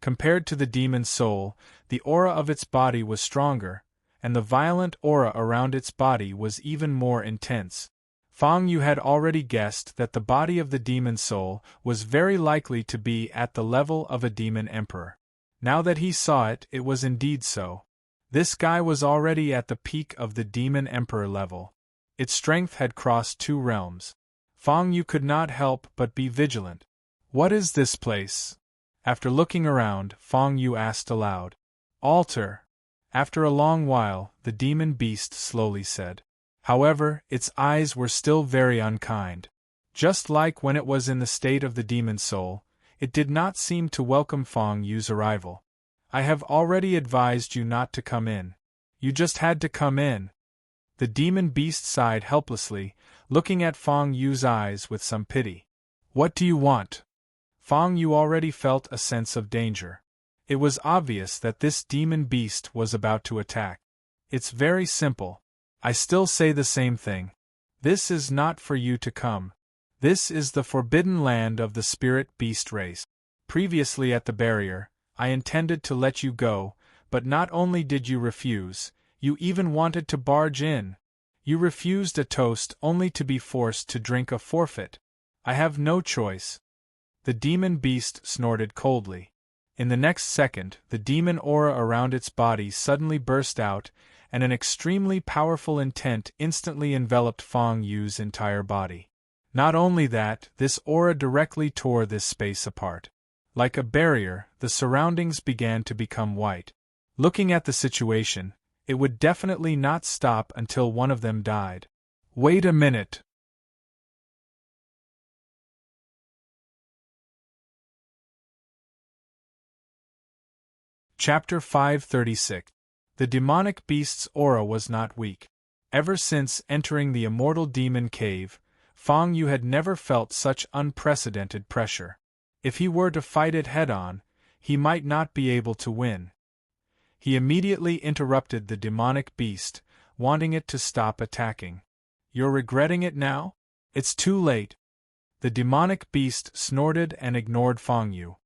Compared to the demon soul, the aura of its body was stronger, and the violent aura around its body was even more intense. Fang Yu had already guessed that the body of the demon soul was very likely to be at the level of a demon emperor. Now that he saw it, it was indeed so. This guy was already at the peak of the demon emperor level. Its strength had crossed 2 realms. Fang Yu could not help but be vigilant. What is this place? After looking around, Fang Yu asked aloud. Altar. After a long while, the demon beast slowly said. However, its eyes were still very unkind. Just like when it was in the state of the demon soul, it did not seem to welcome Fang Yu's arrival. I have already advised you not to come in. You just had to come in. The demon beast sighed helplessly, looking at Fang Yu's eyes with some pity. What do you want? Fang Yu already felt a sense of danger. It was obvious that this demon beast was about to attack. It's very simple. I still say the same thing. This is not for you to come. This is the forbidden land of the spirit beast race. Previously at the barrier, I intended to let you go, but not only did you refuse, you even wanted to barge in. You refused a toast only to be forced to drink a forfeit. I have no choice. The demon beast snorted coldly. In the next second, the demon aura around its body suddenly burst out, and an extremely powerful intent instantly enveloped Fang Yu's entire body. Not only that, this aura directly tore this space apart. Like a barrier, the surroundings began to become white. Looking at the situation, it would definitely not stop until one of them died. Wait a minute. Chapter 536. The demonic beast's aura was not weak. Ever since entering the immortal demon cave, Fang Yu had never felt such unprecedented pressure. If he were to fight it head-on, he might not be able to win. He immediately interrupted the demonic beast, wanting it to stop attacking. You're regretting it now? It's too late. The demonic beast snorted and ignored Fang Yu.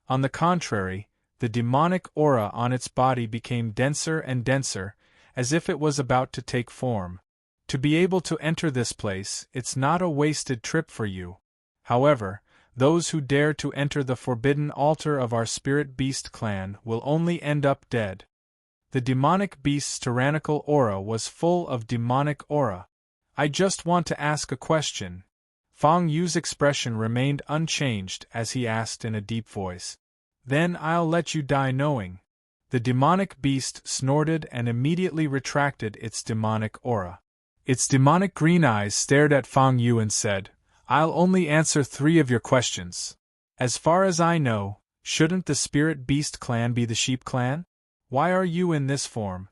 On the contrary, the demonic aura on its body became denser and denser, as if it was about to take form. To be able to enter this place, it's not a wasted trip for you. However, those who dare to enter the forbidden altar of our spirit beast clan will only end up dead. The demonic beast's tyrannical aura was full of demonic aura. I just want to ask a question. Fang Yu's expression remained unchanged as he asked in a deep voice. Then I'll let you die knowing. The demonic beast snorted and immediately retracted its demonic aura. Its demonic green eyes stared at Fang Yu and said, I'll only answer 3 of your questions. As far as I know, shouldn't the spirit beast clan be the sheep clan? Why are you in this form?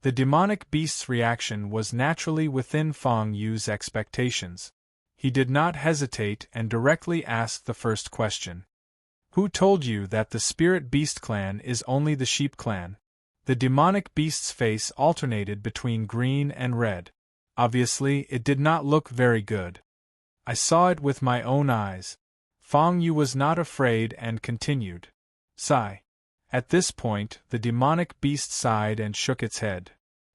The demonic beast's reaction was naturally within Fang Yu's expectations. He did not hesitate and directly asked the first question. Who told you that the spirit beast clan is only the sheep clan? The demonic beast's face alternated between green and red. Obviously, it did not look very good. I saw it with my own eyes. Fang Yu was not afraid and continued. Sigh. At this point, the demonic beast sighed and shook its head.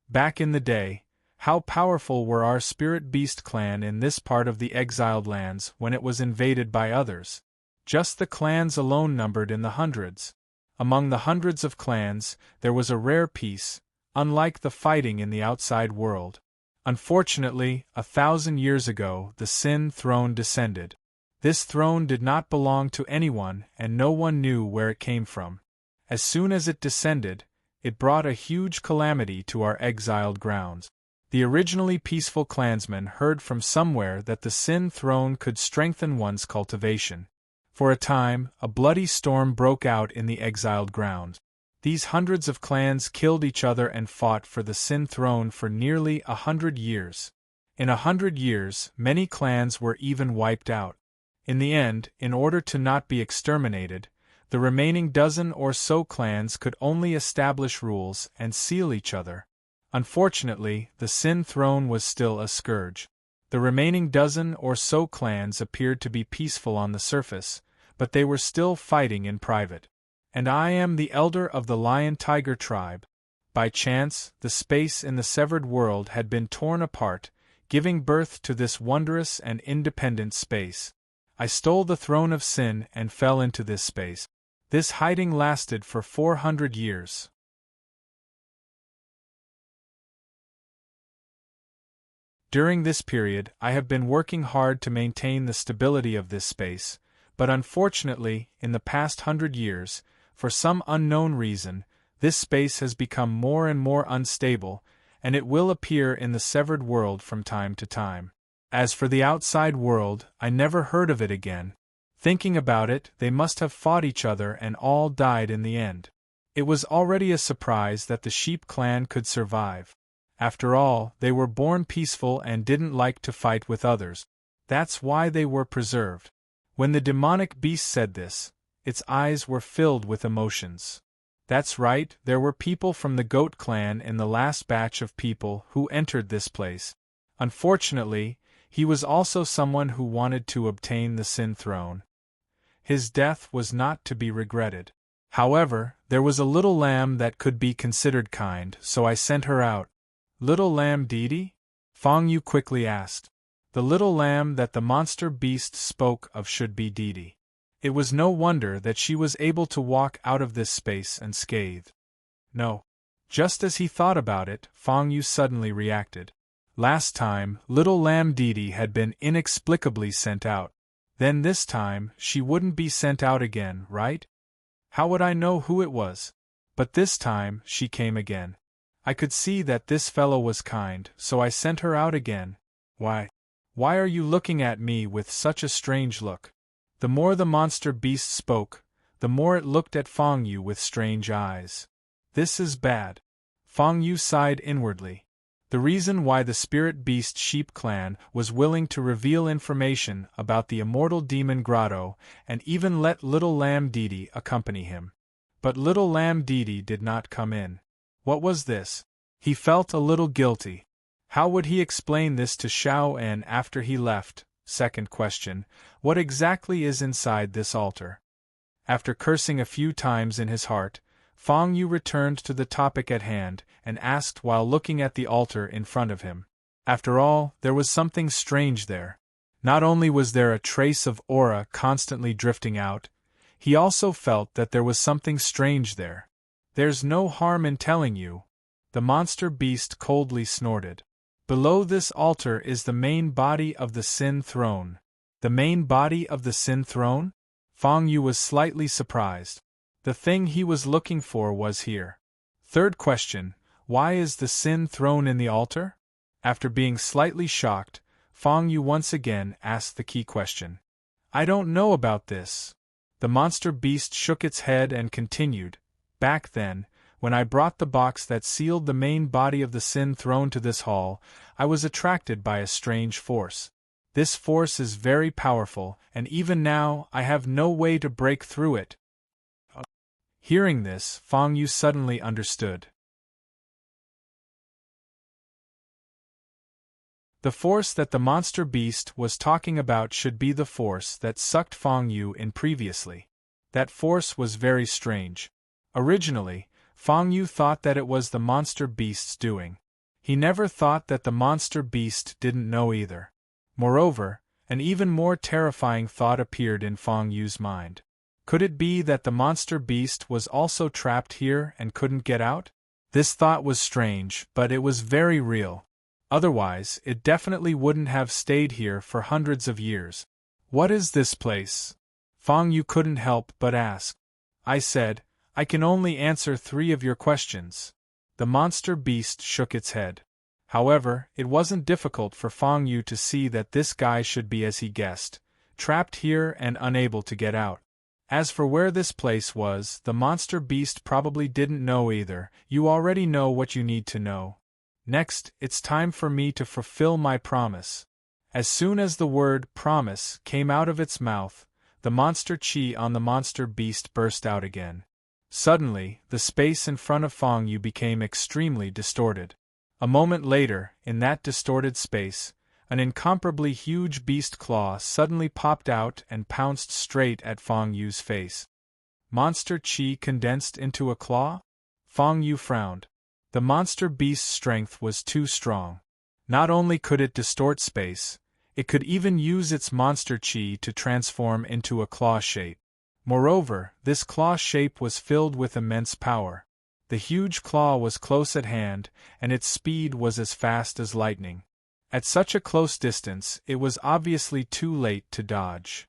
Back in the day, how powerful were our spirit beast clan in this part of the exiled lands when it was invaded by others? Just the clans alone numbered in the hundreds. Among the hundreds of clans, there was a rare peace, unlike the fighting in the outside world. Unfortunately, 1,000 years ago, the Sin throne descended. This throne did not belong to anyone, and no one knew where it came from. As soon as it descended, it brought a huge calamity to our exiled grounds. The originally peaceful clansmen heard from somewhere that the Sin throne could strengthen one's cultivation. For a time, a bloody storm broke out in the exiled grounds. These hundreds of clans killed each other and fought for the Sin throne for nearly 100 years. In 100 years, many clans were even wiped out. In the end, in order to not be exterminated, the remaining dozen or so clans could only establish rules and seal each other. Unfortunately, the Sin throne was still a scourge. The remaining dozen or so clans appeared to be peaceful on the surface, but they were still fighting in private. And I am the elder of the lion-tiger tribe. By chance, the space in the severed world had been torn apart, giving birth to this wondrous and independent space. I stole the throne of Sin and fell into this space. This hiding lasted for 400 years. During this period, I have been working hard to maintain the stability of this space, but unfortunately, in the past 100 years, for some unknown reason, this space has become more and more unstable, and it will appear in the severed world from time to time. As for the outside world, I never heard of it again. Thinking about it, they must have fought each other and all died in the end. It was already a surprise that the Sheep clan could survive. After all, they were born peaceful and didn't like to fight with others. That's why they were preserved. When the demonic beast said this, its eyes were filled with emotions. That's right, there were people from the Goat clan in the last batch of people who entered this place. Unfortunately, he was also someone who wanted to obtain the Sin throne. His death was not to be regretted. However, there was a little lamb that could be considered kind, so I sent her out. Little lamb Didi? Fang Yu quickly asked. The little lamb that the monster beast spoke of should be Didi. It was no wonder that she was able to walk out of this space unscathed. No. Just as he thought about it, Fang Yu suddenly reacted. Last time, little lamb Didi had been inexplicably sent out. Then this time, she wouldn't be sent out again, right? How would I know who it was? But this time, she came again. I could see that this fellow was kind, so I sent her out again. Why are you looking at me with such a strange look? The more the monster beast spoke, the more it looked at Fang Yu with strange eyes. This is bad. Fang Yu sighed inwardly. The reason why the spirit beast Sheep clan was willing to reveal information about the immortal demon Grotto and even let little lamb Didi accompany him. But little lamb Didi did not come in. What was this? He felt a little guilty. How would he explain this to Xiao En after he left? Second question, what exactly is inside this altar? After cursing a few times in his heart, Fang Yu returned to the topic at hand and asked while looking at the altar in front of him. After all, there was something strange there. Not only was there a trace of aura constantly drifting out, he also felt that there was something strange there. There's no harm in telling you. The monster beast coldly snorted. Below this altar is the main body of the Sin throne. The main body of the Sin throne? Fang Yu was slightly surprised. The thing he was looking for was here. Third question, why is the Sin throne in the altar? After being slightly shocked, Fang Yu once again asked the key question. I don't know about this. The monster beast shook its head and continued. Back then, when I brought the box that sealed the main body of the Sin throne to this hall, I was attracted by a strange force. This force is very powerful, and even now I have no way to break through it. Hearing this, Fang Yu suddenly understood. The force that the monster beast was talking about should be the force that sucked Fang Yu in previously. That force was very strange. Originally, Fang Yu thought that it was the monster beast's doing. He never thought that the monster beast didn't know either. Moreover, an even more terrifying thought appeared in Fang Yu's mind. Could it be that the monster beast was also trapped here and couldn't get out? This thought was strange, but it was very real. Otherwise, it definitely wouldn't have stayed here for hundreds of years. What is this place? Fang Yu couldn't help but ask. I said, I can only answer 3 of your questions. The monster beast shook its head. However, it wasn't difficult for Fang Yu to see that this guy should be as he guessed, trapped here and unable to get out. As for where this place was, the monster beast probably didn't know either. You already know what you need to know. Next, it's time for me to fulfill my promise. As soon as the word promise came out of its mouth, the monster chi on the monster beast burst out again. Suddenly, the space in front of Fang Yu became extremely distorted. A moment later, in that distorted space, an incomparably huge beast claw suddenly popped out and pounced straight at Fang Yu's face. Monster chi condensed into a claw? Fang Yu frowned. The monster beast's strength was too strong. Not only could it distort space, it could even use its monster chi to transform into a claw shape. Moreover, this claw shape was filled with immense power. The huge claw was close at hand, and its speed was as fast as lightning. At such a close distance, it was obviously too late to dodge.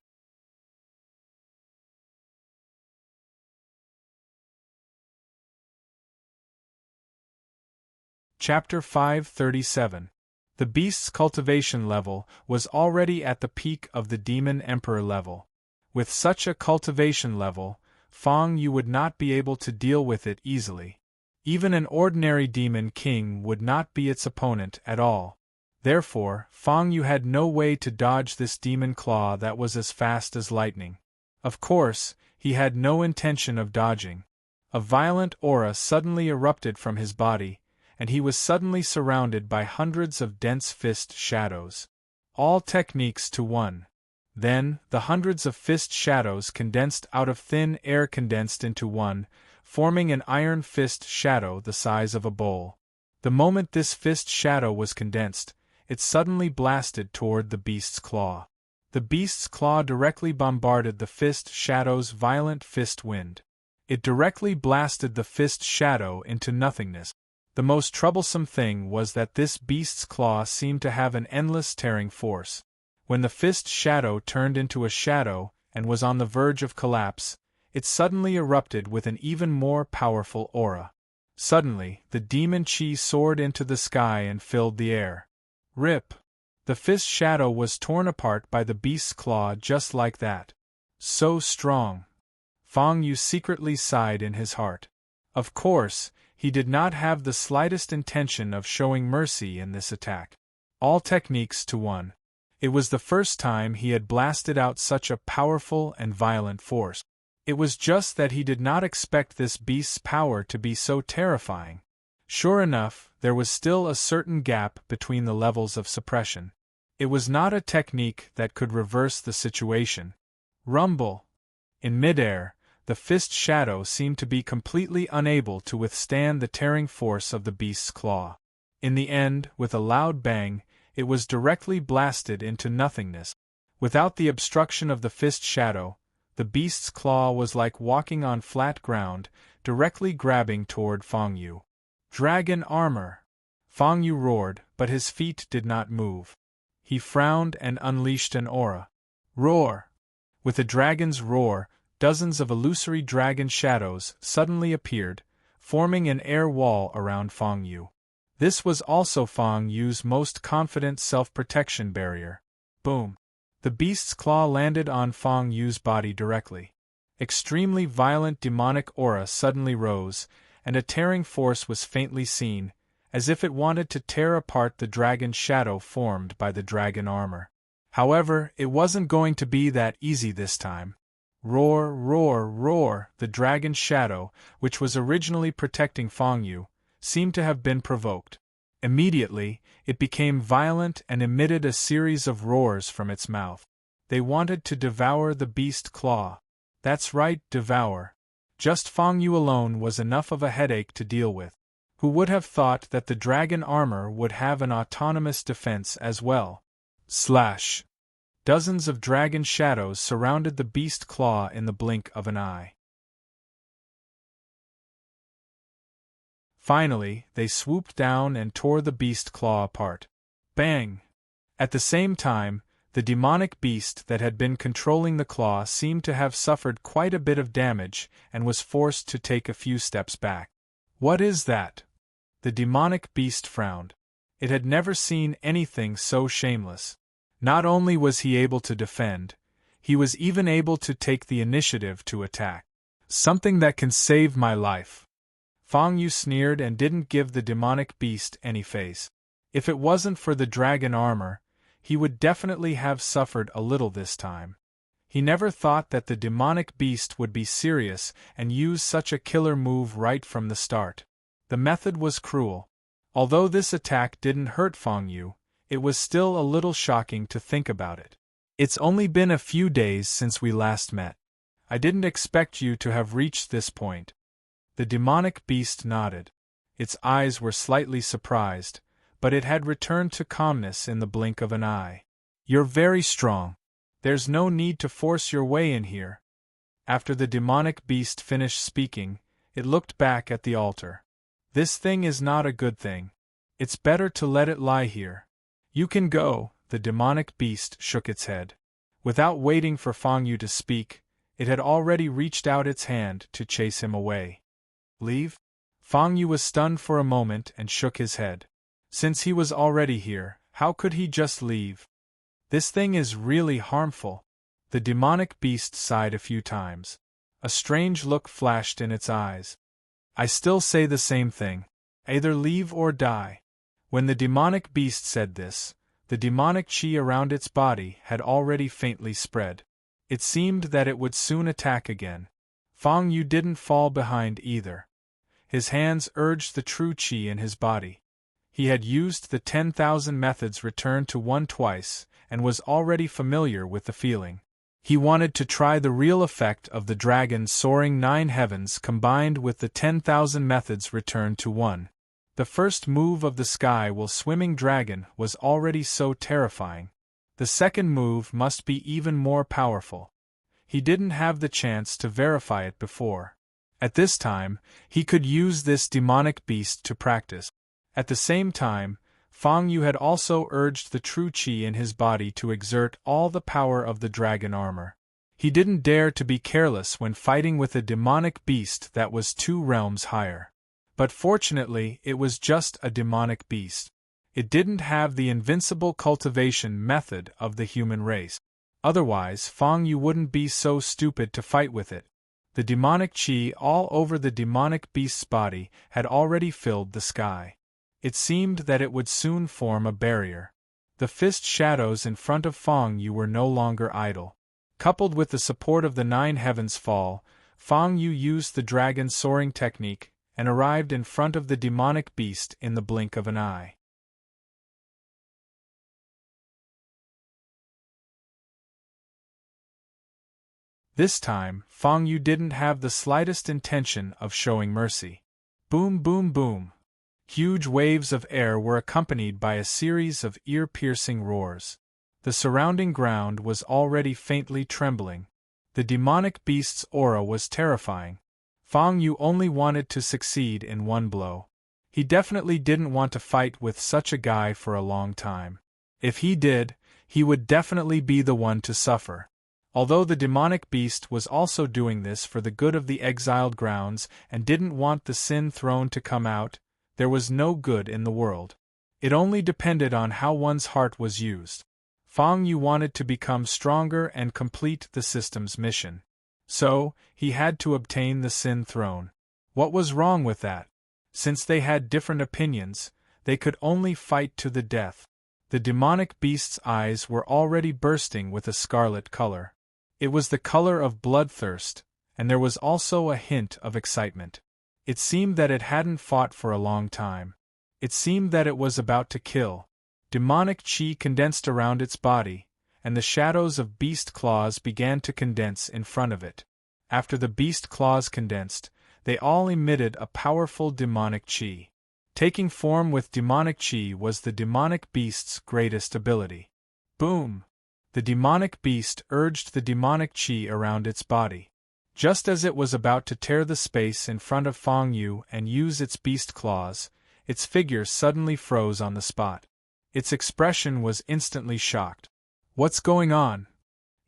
Chapter 537. The beast's cultivation level was already at the peak of the Demon Emperor level. With such a cultivation level, Fang Yu would not be able to deal with it easily. Even an ordinary demon king would not be its opponent at all. Therefore, Fang Yu had no way to dodge this demon claw that was as fast as lightning. Of course, he had no intention of dodging. A violent aura suddenly erupted from his body, and he was suddenly surrounded by hundreds of dense fist shadows. All techniques to one. Then, the hundreds of fist shadows condensed out of thin air condensed into one, forming an iron fist shadow the size of a bowl. The moment this fist shadow was condensed, it suddenly blasted toward the beast's claw. The beast's claw directly bombarded the fist shadow's violent fist wind. It directly blasted the fist shadow into nothingness. The most troublesome thing was that this beast's claw seemed to have an endless tearing force. When the fist shadow turned into a shadow and was on the verge of collapse, it suddenly erupted with an even more powerful aura. Suddenly, the demon chi soared into the sky and filled the air. Rip! The fist shadow was torn apart by the beast's claw just like that. So strong! Fang Yu secretly sighed in his heart. Of course, he did not have the slightest intention of showing mercy in this attack. All techniques to one. It was the first time he had blasted out such a powerful and violent force. It was just that he did not expect this beast's power to be so terrifying. Sure enough, there was still a certain gap between the levels of suppression. It was not a technique that could reverse the situation. Rumble! In midair, the fist shadow seemed to be completely unable to withstand the tearing force of the beast's claw. In the end, with a loud bang, it was directly blasted into nothingness. Without the obstruction of the fist shadow, the beast's claw was like walking on flat ground, directly grabbing toward Fang Yu. Dragon armor! Fang Yu roared, but his feet did not move. He frowned and unleashed an aura. Roar! With a dragon's roar, dozens of illusory dragon shadows suddenly appeared, forming an air wall around Fang Yu. This was also Fang Yu's most confident self-protection barrier. Boom! The beast's claw landed on Fang Yu's body directly. Extremely violent demonic aura suddenly rose, and a tearing force was faintly seen, as if it wanted to tear apart the dragon shadow formed by the dragon armor. However, it wasn't going to be that easy this time. Roar, roar, roar! The dragon shadow, which was originally protecting Fang Yu, seemed to have been provoked. Immediately, it became violent and emitted a series of roars from its mouth. They wanted to devour the beast claw. That's right, devour. Just Fang Yu alone was enough of a headache to deal with. Who would have thought that the dragon armor would have an autonomous defense as well? Slash! Dozens of dragon shadows surrounded the beast claw in the blink of an eye. Finally, they swooped down and tore the beast claw apart. Bang! At the same time, the demonic beast that had been controlling the claw seemed to have suffered quite a bit of damage and was forced to take a few steps back. What is that? The demonic beast frowned. It had never seen anything so shameless. Not only was he able to defend, he was even able to take the initiative to attack. Something that can save my life. Fang Yu sneered and didn't give the demonic beast any face. If it wasn't for the dragon armor, he would definitely have suffered a little this time. He never thought that the demonic beast would be serious and use such a killer move right from the start. The method was cruel. Although this attack didn't hurt Fang Yu, it was still a little shocking to think about it. It's only been a few days since we last met. I didn't expect you to have reached this point. The demonic beast nodded. Its eyes were slightly surprised, but it had returned to calmness in the blink of an eye. You're very strong. There's no need to force your way in here. After the demonic beast finished speaking, it looked back at the altar. This thing is not a good thing. It's better to let it lie here. You can go, the demonic beast shook its head. Without waiting for Fang Yu to speak, it had already reached out its hand to chase him away. Leave? Fang Yu was stunned for a moment and shook his head. Since he was already here, how could he just leave? This thing is really harmful. The demonic beast sighed a few times. A strange look flashed in its eyes. I still say the same thing. Either leave or die. When the demonic beast said this, the demonic chi around its body had already faintly spread. It seemed that it would soon attack again. Fang Yu didn't fall behind either. His hands urged the true chi in his body. He had used the 10,000 methods returned to one twice, and was already familiar with the feeling. He wanted to try the real effect of the dragon soaring 9 heavens combined with the 10,000 methods returned to one. The first move of the sky while swimming dragon was already so terrifying. The second move must be even more powerful. He didn't have the chance to verify it before. At this time, he could use this demonic beast to practice. At the same time, Fang Yu had also urged the true chi in his body to exert all the power of the dragon armor. He didn't dare to be careless when fighting with a demonic beast that was 2 realms higher. But fortunately, it was just a demonic beast. It didn't have the invincible cultivation method of the human race. Otherwise, Fang Yu wouldn't be so stupid to fight with it. The demonic chi all over the demonic beast's body had already filled the sky. It seemed that it would soon form a barrier. The fist shadows in front of Fang Yu were no longer idle. Coupled with the support of the 9 heavens fall, Fang Yu used the dragon soaring technique and arrived in front of the demonic beast in the blink of an eye. This time, Fang Yu didn't have the slightest intention of showing mercy. Boom, boom, boom. Huge waves of air were accompanied by a series of ear-piercing roars. The surrounding ground was already faintly trembling. The demonic beast's aura was terrifying. Fang Yu only wanted to succeed in one blow. He definitely didn't want to fight with such a guy for a long time. If he did, he would definitely be the one to suffer. Although the demonic beast was also doing this for the good of the exiled grounds and didn't want the sin throne to come out, there was no good in the world. It only depended on how one's heart was used. Fang Yu wanted to become stronger and complete the system's mission. So, he had to obtain the sin throne. What was wrong with that? Since they had different opinions, they could only fight to the death. The demonic beast's eyes were already bursting with a scarlet color. It was the color of bloodthirst, and there was also a hint of excitement. It seemed that it hadn't fought for a long time. It seemed that it was about to kill. Demonic chi condensed around its body, and the shadows of beast claws began to condense in front of it. After the beast claws condensed, they all emitted a powerful demonic chi. Taking form with demonic chi was the demonic beast's greatest ability. Boom! The demonic beast urged the demonic chi around its body. Just as it was about to tear the space in front of Feng Yu and use its beast claws, its figure suddenly froze on the spot. Its expression was instantly shocked. What's going on?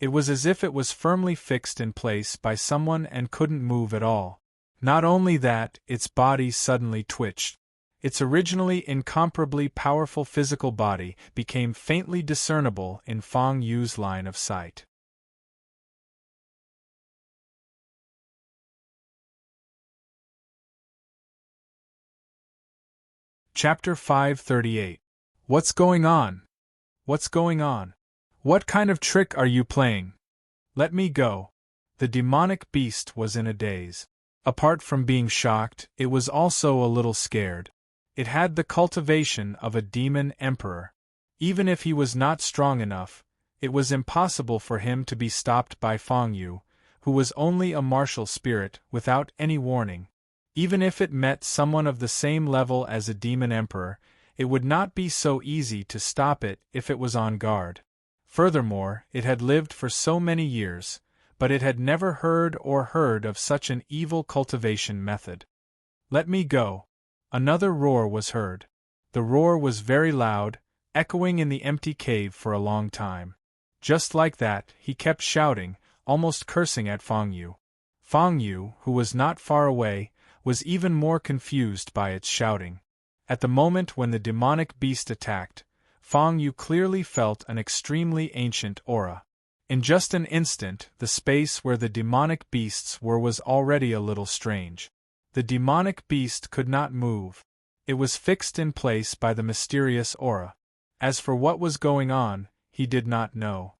It was as if it was firmly fixed in place by someone and couldn't move at all. Not only that, its body suddenly twitched. Its originally incomparably powerful physical body became faintly discernible in Feng Yu's line of sight. Chapter 538. What's going on? What's going on? What kind of trick are you playing? Let me go. The demonic beast was in a daze. Apart from being shocked, it was also a little scared. It had the cultivation of a demon emperor. Even if he was not strong enough, it was impossible for him to be stopped by Feng Yu, who was only a martial spirit without any warning. Even if it met someone of the same level as a demon emperor, it would not be so easy to stop it if it was on guard. Furthermore, it had lived for so many years, but it had never heard of such an evil cultivation method. Let me go. Another roar was heard. The roar was very loud, echoing in the empty cave for a long time. Just like that, he kept shouting, almost cursing at Feng Yu. Feng Yu, who was not far away, was even more confused by its shouting. At the moment when the demonic beast attacked, Feng Yu clearly felt an extremely ancient aura. In just an instant, the space where the demonic beasts were was already a little strange. The demonic beast could not move. It was fixed in place by the mysterious aura. As for what was going on, he did not know.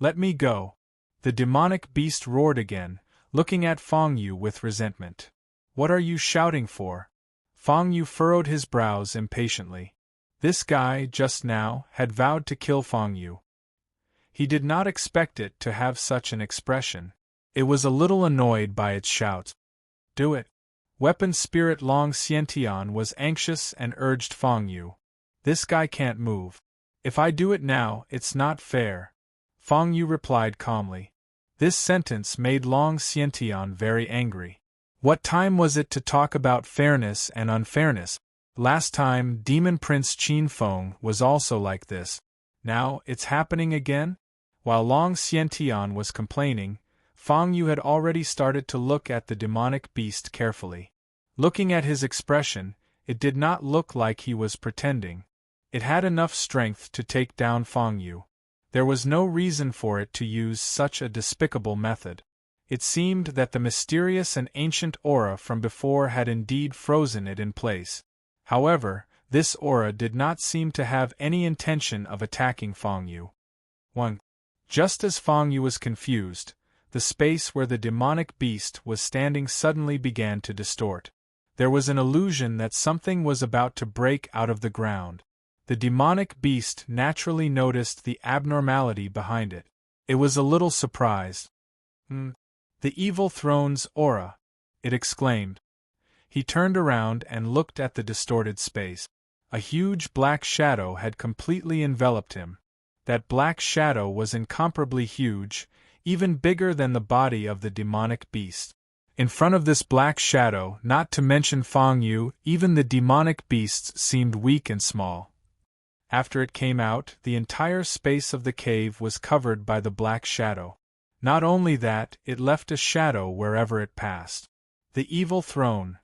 Let me go. The demonic beast roared again, looking at Feng Yu with resentment. What are you shouting for? Feng Yu furrowed his brows impatiently. This guy, just now, had vowed to kill Feng Yu. He did not expect it to have such an expression. It was a little annoyed by its shouts. Do it. Weapon Spirit Long Xiantian was anxious and urged Feng Yu. This guy can't move. If I do it now, it's not fair. Feng Yu replied calmly. This sentence made Long Xiantian very angry. What time was it to talk about fairness and unfairness? Last time, Demon Prince Qin Feng was also like this. Now, it's happening again? While Long Xiantian was complaining, Feng Yu had already started to look at the demonic beast carefully. Looking at his expression, it did not look like he was pretending. It had enough strength to take down Feng Yu. There was no reason for it to use such a despicable method. It seemed that the mysterious and ancient aura from before had indeed frozen it in place. However, this aura did not seem to have any intention of attacking Feng Yu. 1. Just as Feng Yu was confused, the space where the demonic beast was standing suddenly began to distort. There was an illusion that something was about to break out of the ground. The demonic beast naturally noticed the abnormality behind it. It was a little surprised. The evil throne's aura, it exclaimed. He turned around and looked at the distorted space. A huge black shadow had completely enveloped him. That black shadow was incomparably huge, even bigger than the body of the demonic beast. In front of this black shadow, not to mention Feng Yu, even the demonic beasts seemed weak and small. After it came out, the entire space of the cave was covered by the black shadow. Not only that, it left a shadow wherever it passed. The evil throne.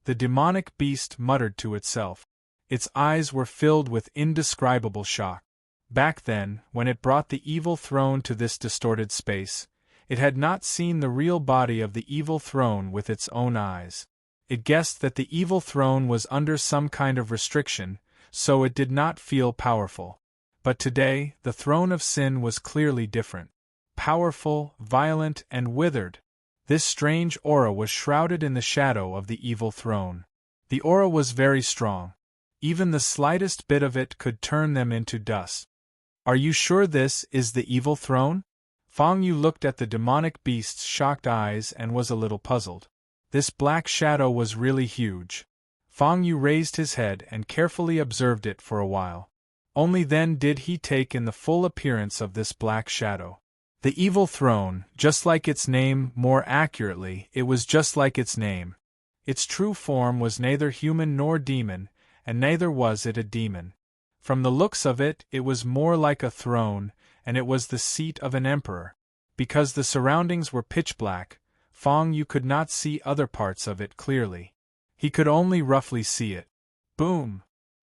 The demonic beast muttered to itself. Its eyes were filled with indescribable shock. Back then, when it brought the evil throne to this distorted space, it had not seen the real body of the evil throne with its own eyes. It guessed that the evil throne was under some kind of restriction, so it did not feel powerful. But today, the throne of sin was clearly different. Powerful, violent, and withered. This strange aura was shrouded in the shadow of the evil throne. The aura was very strong. Even the slightest bit of it could turn them into dust. Are you sure this is the evil throne? Fang Yu looked at the demonic beast's shocked eyes and was a little puzzled. This black shadow was really huge. Fang Yu raised his head and carefully observed it for a while. Only then did he take in the full appearance of this black shadow. The evil throne, just like its name, more accurately, it was just like its name. Its true form was neither human nor demon, and neither was it a demon. From the looks of it, it was more like a throne, and it was the seat of an emperor. Because the surroundings were pitch black, Fang Yu could not see other parts of it clearly. He could only roughly see it. Boom!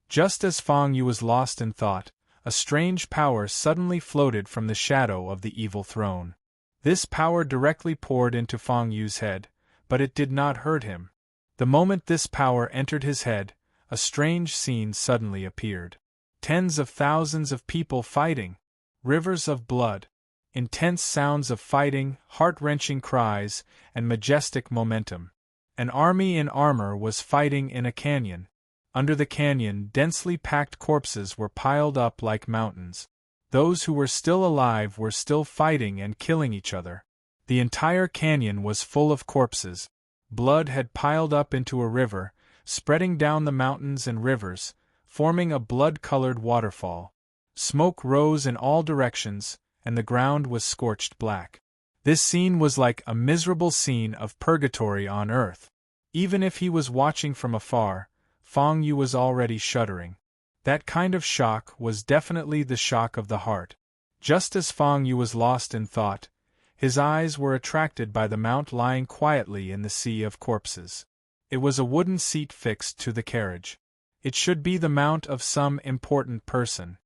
Just as Fang Yu was lost in thought, a strange power suddenly floated from the shadow of the evil throne. This power directly poured into Fang Yu's head, but it did not hurt him. The moment this power entered his head, a strange scene suddenly appeared. Tens of thousands of people fighting. Rivers of blood. Intense sounds of fighting, heart-wrenching cries, and majestic momentum. An army in armor was fighting in a canyon. Under the canyon, densely packed corpses were piled up like mountains. Those who were still alive were still fighting and killing each other. The entire canyon was full of corpses. Blood had piled up into a river, spreading down the mountains and rivers, forming a blood-colored waterfall. Smoke rose in all directions, and the ground was scorched black. This scene was like a miserable scene of purgatory on earth. Even if he was watching from afar, Fang Yu was already shuddering. That kind of shock was definitely the shock of the heart. Just as Fang Yu was lost in thought, his eyes were attracted by the mount lying quietly in the sea of corpses. It was a wooden seat fixed to the carriage. It should be the mount of some important person.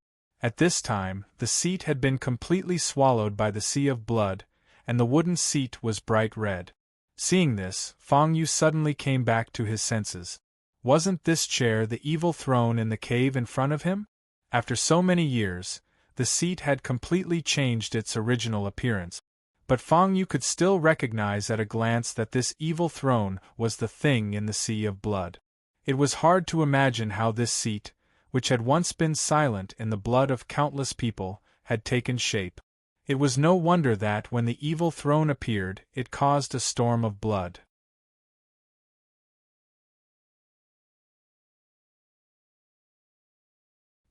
At this time, the seat had been completely swallowed by the sea of blood, and the wooden seat was bright red. Seeing this, Fang Yu suddenly came back to his senses. Wasn't this chair the evil throne in the cave in front of him? After so many years, the seat had completely changed its original appearance. But Fang Yu could still recognize at a glance that this evil throne was the thing in the sea of blood. It was hard to imagine how this seat, which had once been silent in the blood of countless people, had taken shape. It was no wonder that when the evil throne appeared, it caused a storm of blood.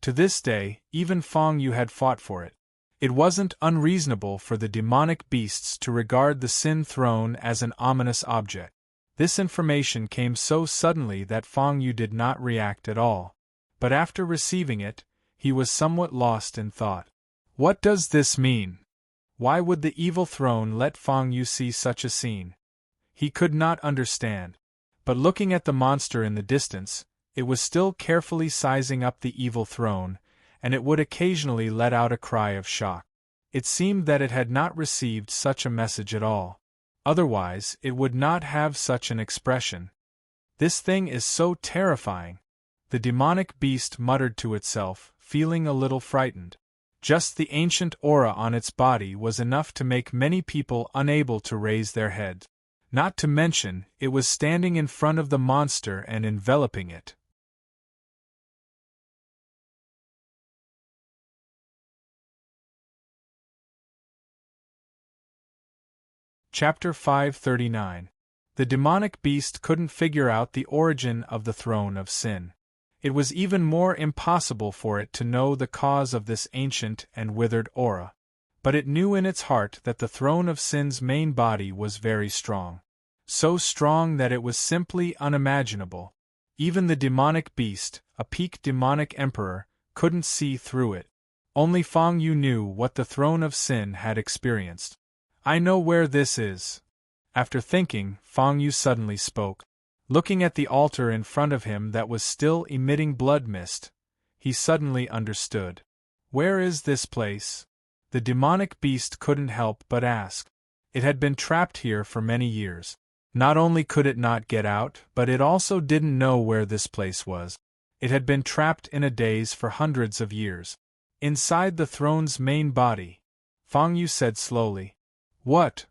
To this day, even Fang Yu had fought for it. It wasn't unreasonable for the demonic beasts to regard the Sin throne as an ominous object. This information came so suddenly that Fang Yu did not react at all. But after receiving it, he was somewhat lost in thought. What does this mean? Why would the evil throne let Fang Yu see such a scene? He could not understand. But looking at the monster in the distance, it was still carefully sizing up the evil throne, and it would occasionally let out a cry of shock. It seemed that it had not received such a message at all. Otherwise, it would not have such an expression. This thing is so terrifying. The demonic beast muttered to itself, feeling a little frightened. Just the ancient aura on its body was enough to make many people unable to raise their heads. Not to mention, it was standing in front of the monster and enveloping it. Chapter 539. The demonic beast couldn't figure out the origin of the throne of sin. It was even more impossible for it to know the cause of this ancient and withered aura. But it knew in its heart that the throne of sin's main body was very strong. So strong that it was simply unimaginable. Even the demonic beast, a peak demonic emperor, couldn't see through it. Only Fang Yu knew what the throne of sin had experienced. I know where this is. After thinking, Fang Yu suddenly spoke. Looking at the altar in front of him that was still emitting blood mist, he suddenly understood. Where is this place? The demonic beast couldn't help but ask. It had been trapped here for many years. Not only could it not get out, but it also didn't know where this place was. It had been trapped in a daze for hundreds of years. Inside the throne's main body. Fang Yu said slowly. What?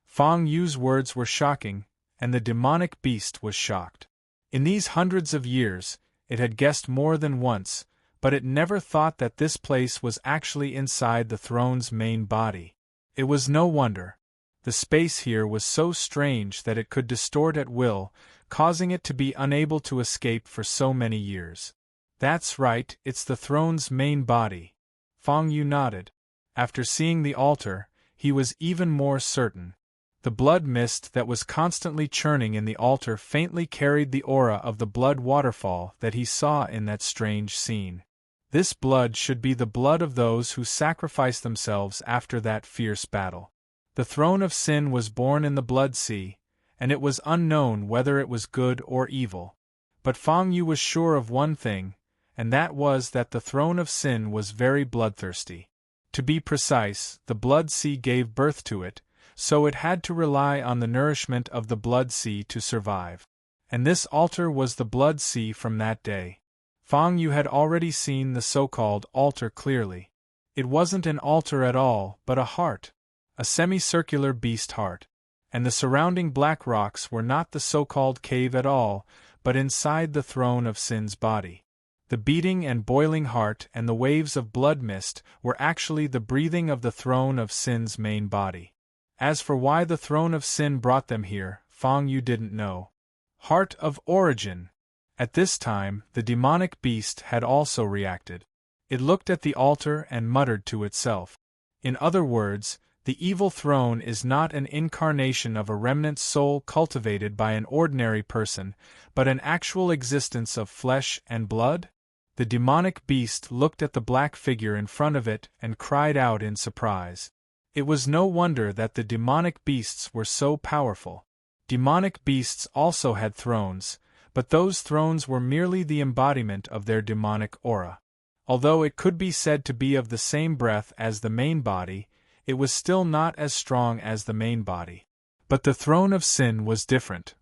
Fang Yu's words were shocking, and the demonic beast was shocked. In these hundreds of years, it had guessed more than once, but it never thought that this place was actually inside the throne's main body. It was no wonder. The space here was so strange that it could distort at will, causing it to be unable to escape for so many years. That's right, it's the throne's main body. Fang Yu nodded. After seeing the altar, he was even more certain. The blood mist that was constantly churning in the altar faintly carried the aura of the blood waterfall that he saw in that strange scene. This blood should be the blood of those who sacrificed themselves after that fierce battle. The throne of sin was born in the blood sea, and it was unknown whether it was good or evil. But Fang Yu was sure of one thing, and that was that the throne of sin was very bloodthirsty. To be precise, the blood sea gave birth to it, so it had to rely on the nourishment of the blood sea to survive. And this altar was the blood sea from that day. Fang Yu had already seen the so-called altar clearly. It wasn't an altar at all, but a heart. A semicircular beast heart. And the surrounding black rocks were not the so-called cave at all, but inside the throne of sin's body. The beating and boiling heart and the waves of blood mist were actually the breathing of the throne of sin's main body. As for why the throne of sin brought them here, Fang Yu didn't know. Heart of origin. At this time, the demonic beast had also reacted. It looked at the altar and muttered to itself. In other words, the evil throne is not an incarnation of a remnant soul cultivated by an ordinary person, but an actual existence of flesh and blood? The demonic beast looked at the black figure in front of it and cried out in surprise. It was no wonder that the demonic beasts were so powerful. Demonic beasts also had thrones, but those thrones were merely the embodiment of their demonic aura. Although it could be said to be of the same breath as the main body, it was still not as strong as the main body. But the throne of sin was different.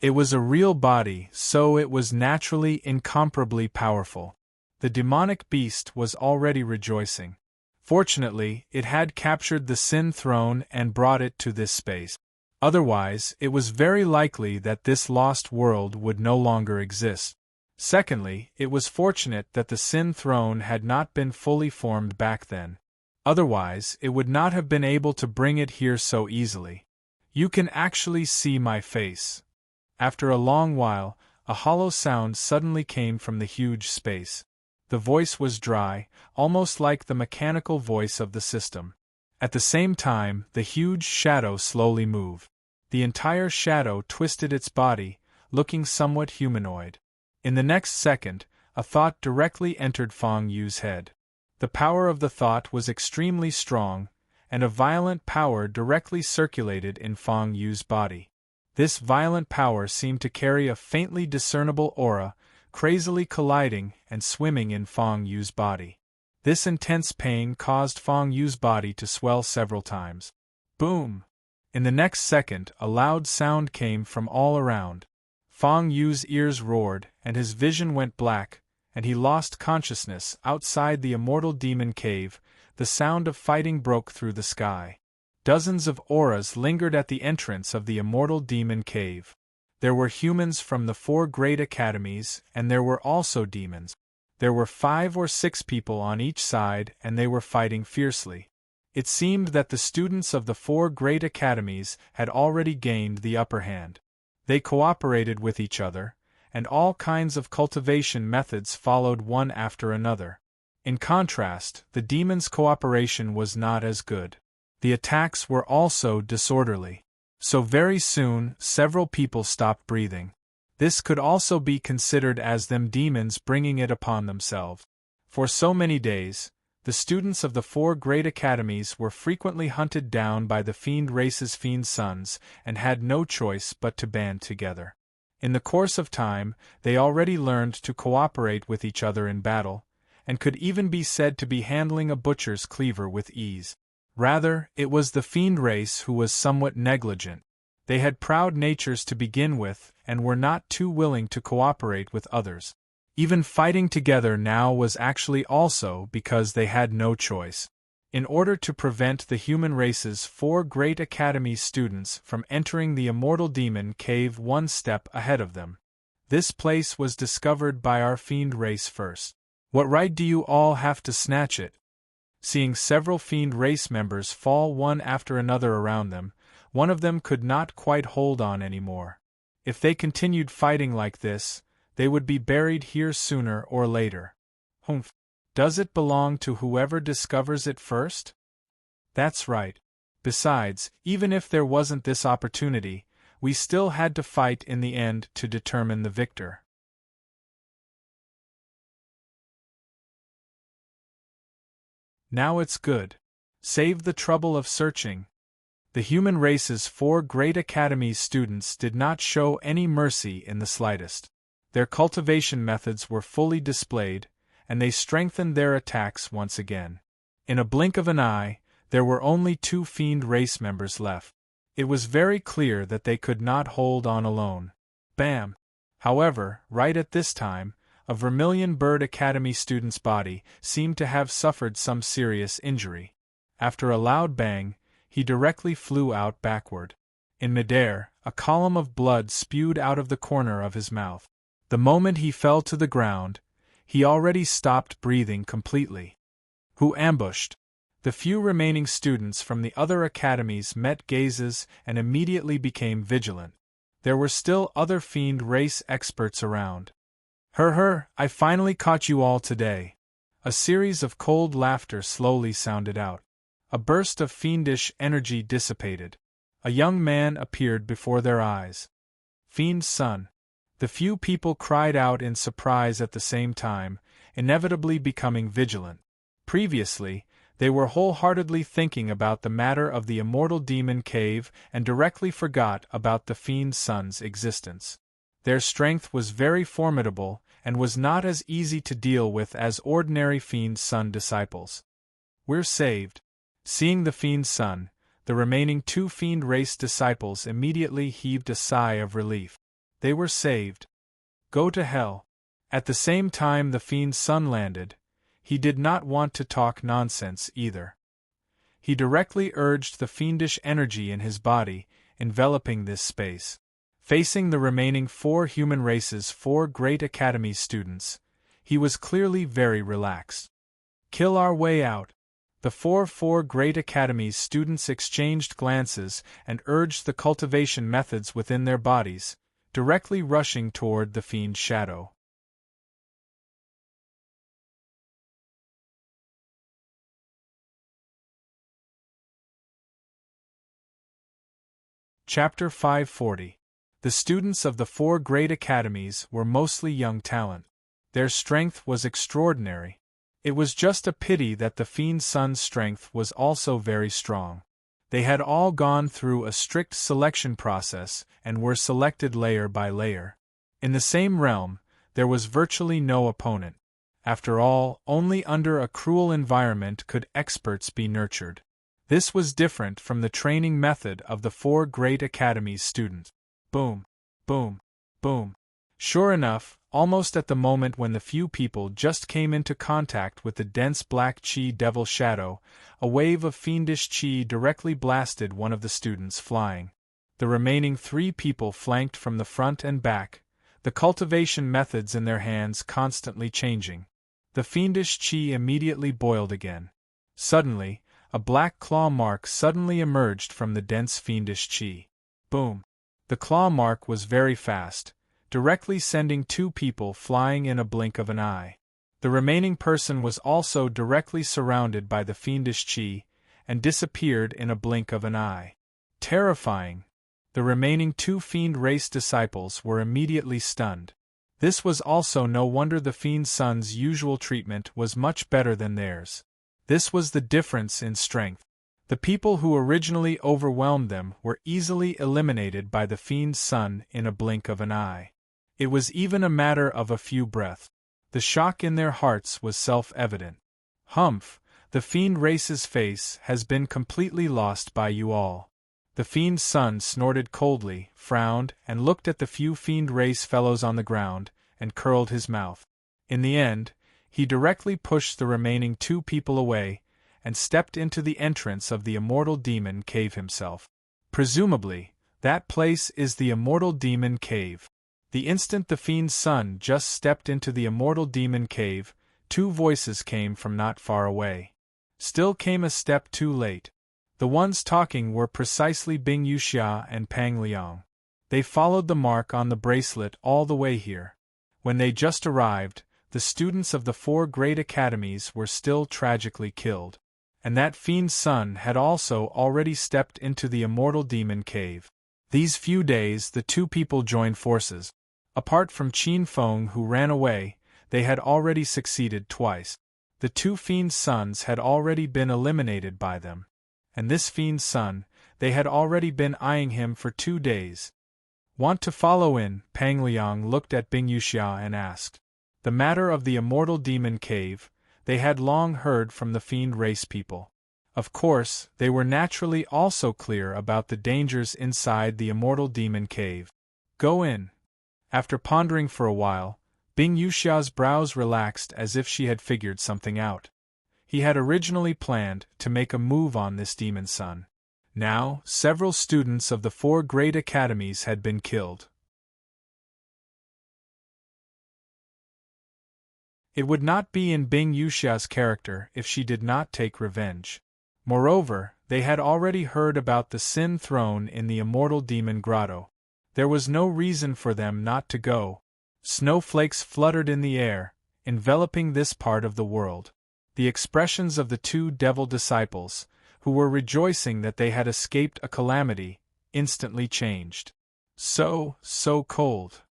It was a real body, so it was naturally incomparably powerful. The demonic beast was already rejoicing. Fortunately, it had captured the sin throne and brought it to this space. Otherwise, it was very likely that this lost world would no longer exist. Secondly, it was fortunate that the sin throne had not been fully formed back then. Otherwise, it would not have been able to bring it here so easily. You can actually see my face. After a long while, a hollow sound suddenly came from the huge space. The voice was dry, almost like the mechanical voice of the system. At the same time, the huge shadow slowly moved. The entire shadow twisted its body, looking somewhat humanoid. In the next second, a thought directly entered Fang Yu's head. The power of the thought was extremely strong, and a violent power directly circulated in Fang Yu's body. This violent power seemed to carry a faintly discernible aura, crazily colliding and swimming in Fang Yu's body. This intense pain caused Fang Yu's body to swell several times. Boom! In the next second, a loud sound came from all around. Fang Yu's ears roared, and his vision went black, and he lost consciousness. Outside the immortal demon cave, the sound of fighting broke through the sky. Dozens of auras lingered at the entrance of the immortal demon cave. There were humans from the 4 great academies, and there were also demons. There were 5 or 6 people on each side, and they were fighting fiercely. It seemed that the students of the 4 great academies had already gained the upper hand. They cooperated with each other, and all kinds of cultivation methods followed one after another. In contrast, the demons' cooperation was not as good. The attacks were also disorderly. So very soon, several people stopped breathing. This could also be considered as them demons bringing it upon themselves. For so many days, the students of the 4 great academies were frequently hunted down by the fiend race's fiend sons and had no choice but to band together. In the course of time, they already learned to cooperate with each other in battle, and could even be said to be handling a butcher's cleaver with ease. Rather, it was the fiend race who was somewhat negligent. They had proud natures to begin with, and were not too willing to cooperate with others. Even fighting together now was actually also because they had no choice. In order to prevent the human race's 4 great academy students from entering the immortal demon cave one step ahead of them, This place was discovered by our fiend race first. What right do you all have to snatch it? Seeing several fiend race members fall one after another around them, one of them could not quite hold on anymore. If they continued fighting like this, they would be buried here sooner or later. Humph. Does it belong to whoever discovers it first? That's right. Besides, even if there wasn't this opportunity, we still had to fight in the end to determine the victor. Now it's good. Save the trouble of searching. The human race's 4 great academies students did not show any mercy in the slightest. Their cultivation methods were fully displayed, and they strengthened their attacks once again. In a blink of an eye, there were only 2 fiend race members left. It was very clear that they could not hold on alone. Bam! However, right at this time, a Vermilion Bird Academy student's body seemed to have suffered some serious injury. After a loud bang, he directly flew out backward. In midair, a column of blood spewed out of the corner of his mouth. The moment he fell to the ground, he already stopped breathing completely. Who ambushed? The few remaining students from the other academies met gazes and immediately became vigilant. There were still other fiend race experts around. I finally caught you all today. A series of cold laughter slowly sounded out. A burst of fiendish energy dissipated. A young man appeared before their eyes. Fiend's son. The few people cried out in surprise at the same time, inevitably becoming vigilant. Previously, they were wholeheartedly thinking about the matter of the immortal demon cave and directly forgot about the fiend's son's existence. Their strength was very formidable and was not as easy to deal with as ordinary fiend's son disciples. We're saved. Seeing the fiend's son, the remaining 2 fiend race disciples immediately heaved a sigh of relief. They were saved. Go to hell. At the same time the fiend's son landed, he did not want to talk nonsense either. He directly urged the fiendish energy in his body, enveloping this space. Facing the remaining 4 human race's 4 great academy students, he was clearly very relaxed. Kill our way out. The 4 great academies students exchanged glances and urged the cultivation methods within their bodies, directly rushing toward the fiend's shadow. Chapter 540. The students of the 4 great academies were mostly young talent. Their strength was extraordinary. It was just a pity that the fiend's son's strength was also very strong. They had all gone through a strict selection process and were selected layer by layer. In the same realm, there was virtually no opponent. After all, only under a cruel environment could experts be nurtured. This was different from the training method of the 4 great academies students. Boom, boom, boom. Sure enough, almost at the moment when the few people just came into contact with the dense black chi devil shadow, a wave of fiendish chi directly blasted one of the students flying. The remaining 3 people flanked from the front and back, the cultivation methods in their hands constantly changing. The fiendish chi immediately boiled again. Suddenly, a black claw mark suddenly emerged from the dense fiendish chi. Boom. The claw mark was very fast, directly sending 2 people flying in a blink of an eye. The remaining person was also directly surrounded by the fiendish chi, and disappeared in a blink of an eye. Terrifying! The remaining 2 fiend race disciples were immediately stunned. This was also no wonder the fiend's son's usual treatment was much better than theirs. This was the difference in strength. The people who originally overwhelmed them were easily eliminated by the fiend's son in a blink of an eye. It was even a matter of a few breaths. The shock in their hearts was self-evident. Humph, the fiend race's face has been completely lost by you all. The fiend's son snorted coldly, frowned, and looked at the few fiend race fellows on the ground, and curled his mouth. In the end, he directly pushed the remaining 2 people away, and stepped into the entrance of the immortal demon cave himself. Presumably, that place is the immortal demon cave. The instant the fiend's son just stepped into the immortal demon cave, two voices came from not far away. Still came a step too late. The ones talking were precisely Bing Yuxia and Pang Liang. They followed the mark on the bracelet all the way here. When they just arrived, the students of the 4 great academies were still tragically killed. And that fiend's son had also already stepped into the immortal demon cave. These few days the two people joined forces. Apart from Qin Feng who ran away, they had already succeeded twice. The 2 fiend's sons had already been eliminated by them. And this fiend's son, they had already been eyeing him for 2 days. Want to follow in? Pang Liang looked at Bing Yuxia and asked. The matter of the immortal demon cave, they had long heard from the fiend race people. Of course, they were naturally also clear about the dangers inside the immortal demon cave. Go in. After pondering for a while, Bing Yuxia's brows relaxed as if she had figured something out. He had originally planned to make a move on this demon son. Now, several students of the 4 great academies had been killed. It would not be in Bing Yuxia's character if she did not take revenge. Moreover, they had already heard about the Sin Throne in the immortal demon grotto. There was no reason for them not to go. Snowflakes fluttered in the air, enveloping this part of the world. The expressions of the 2 devil disciples, who were rejoicing that they had escaped a calamity, instantly changed. So cold.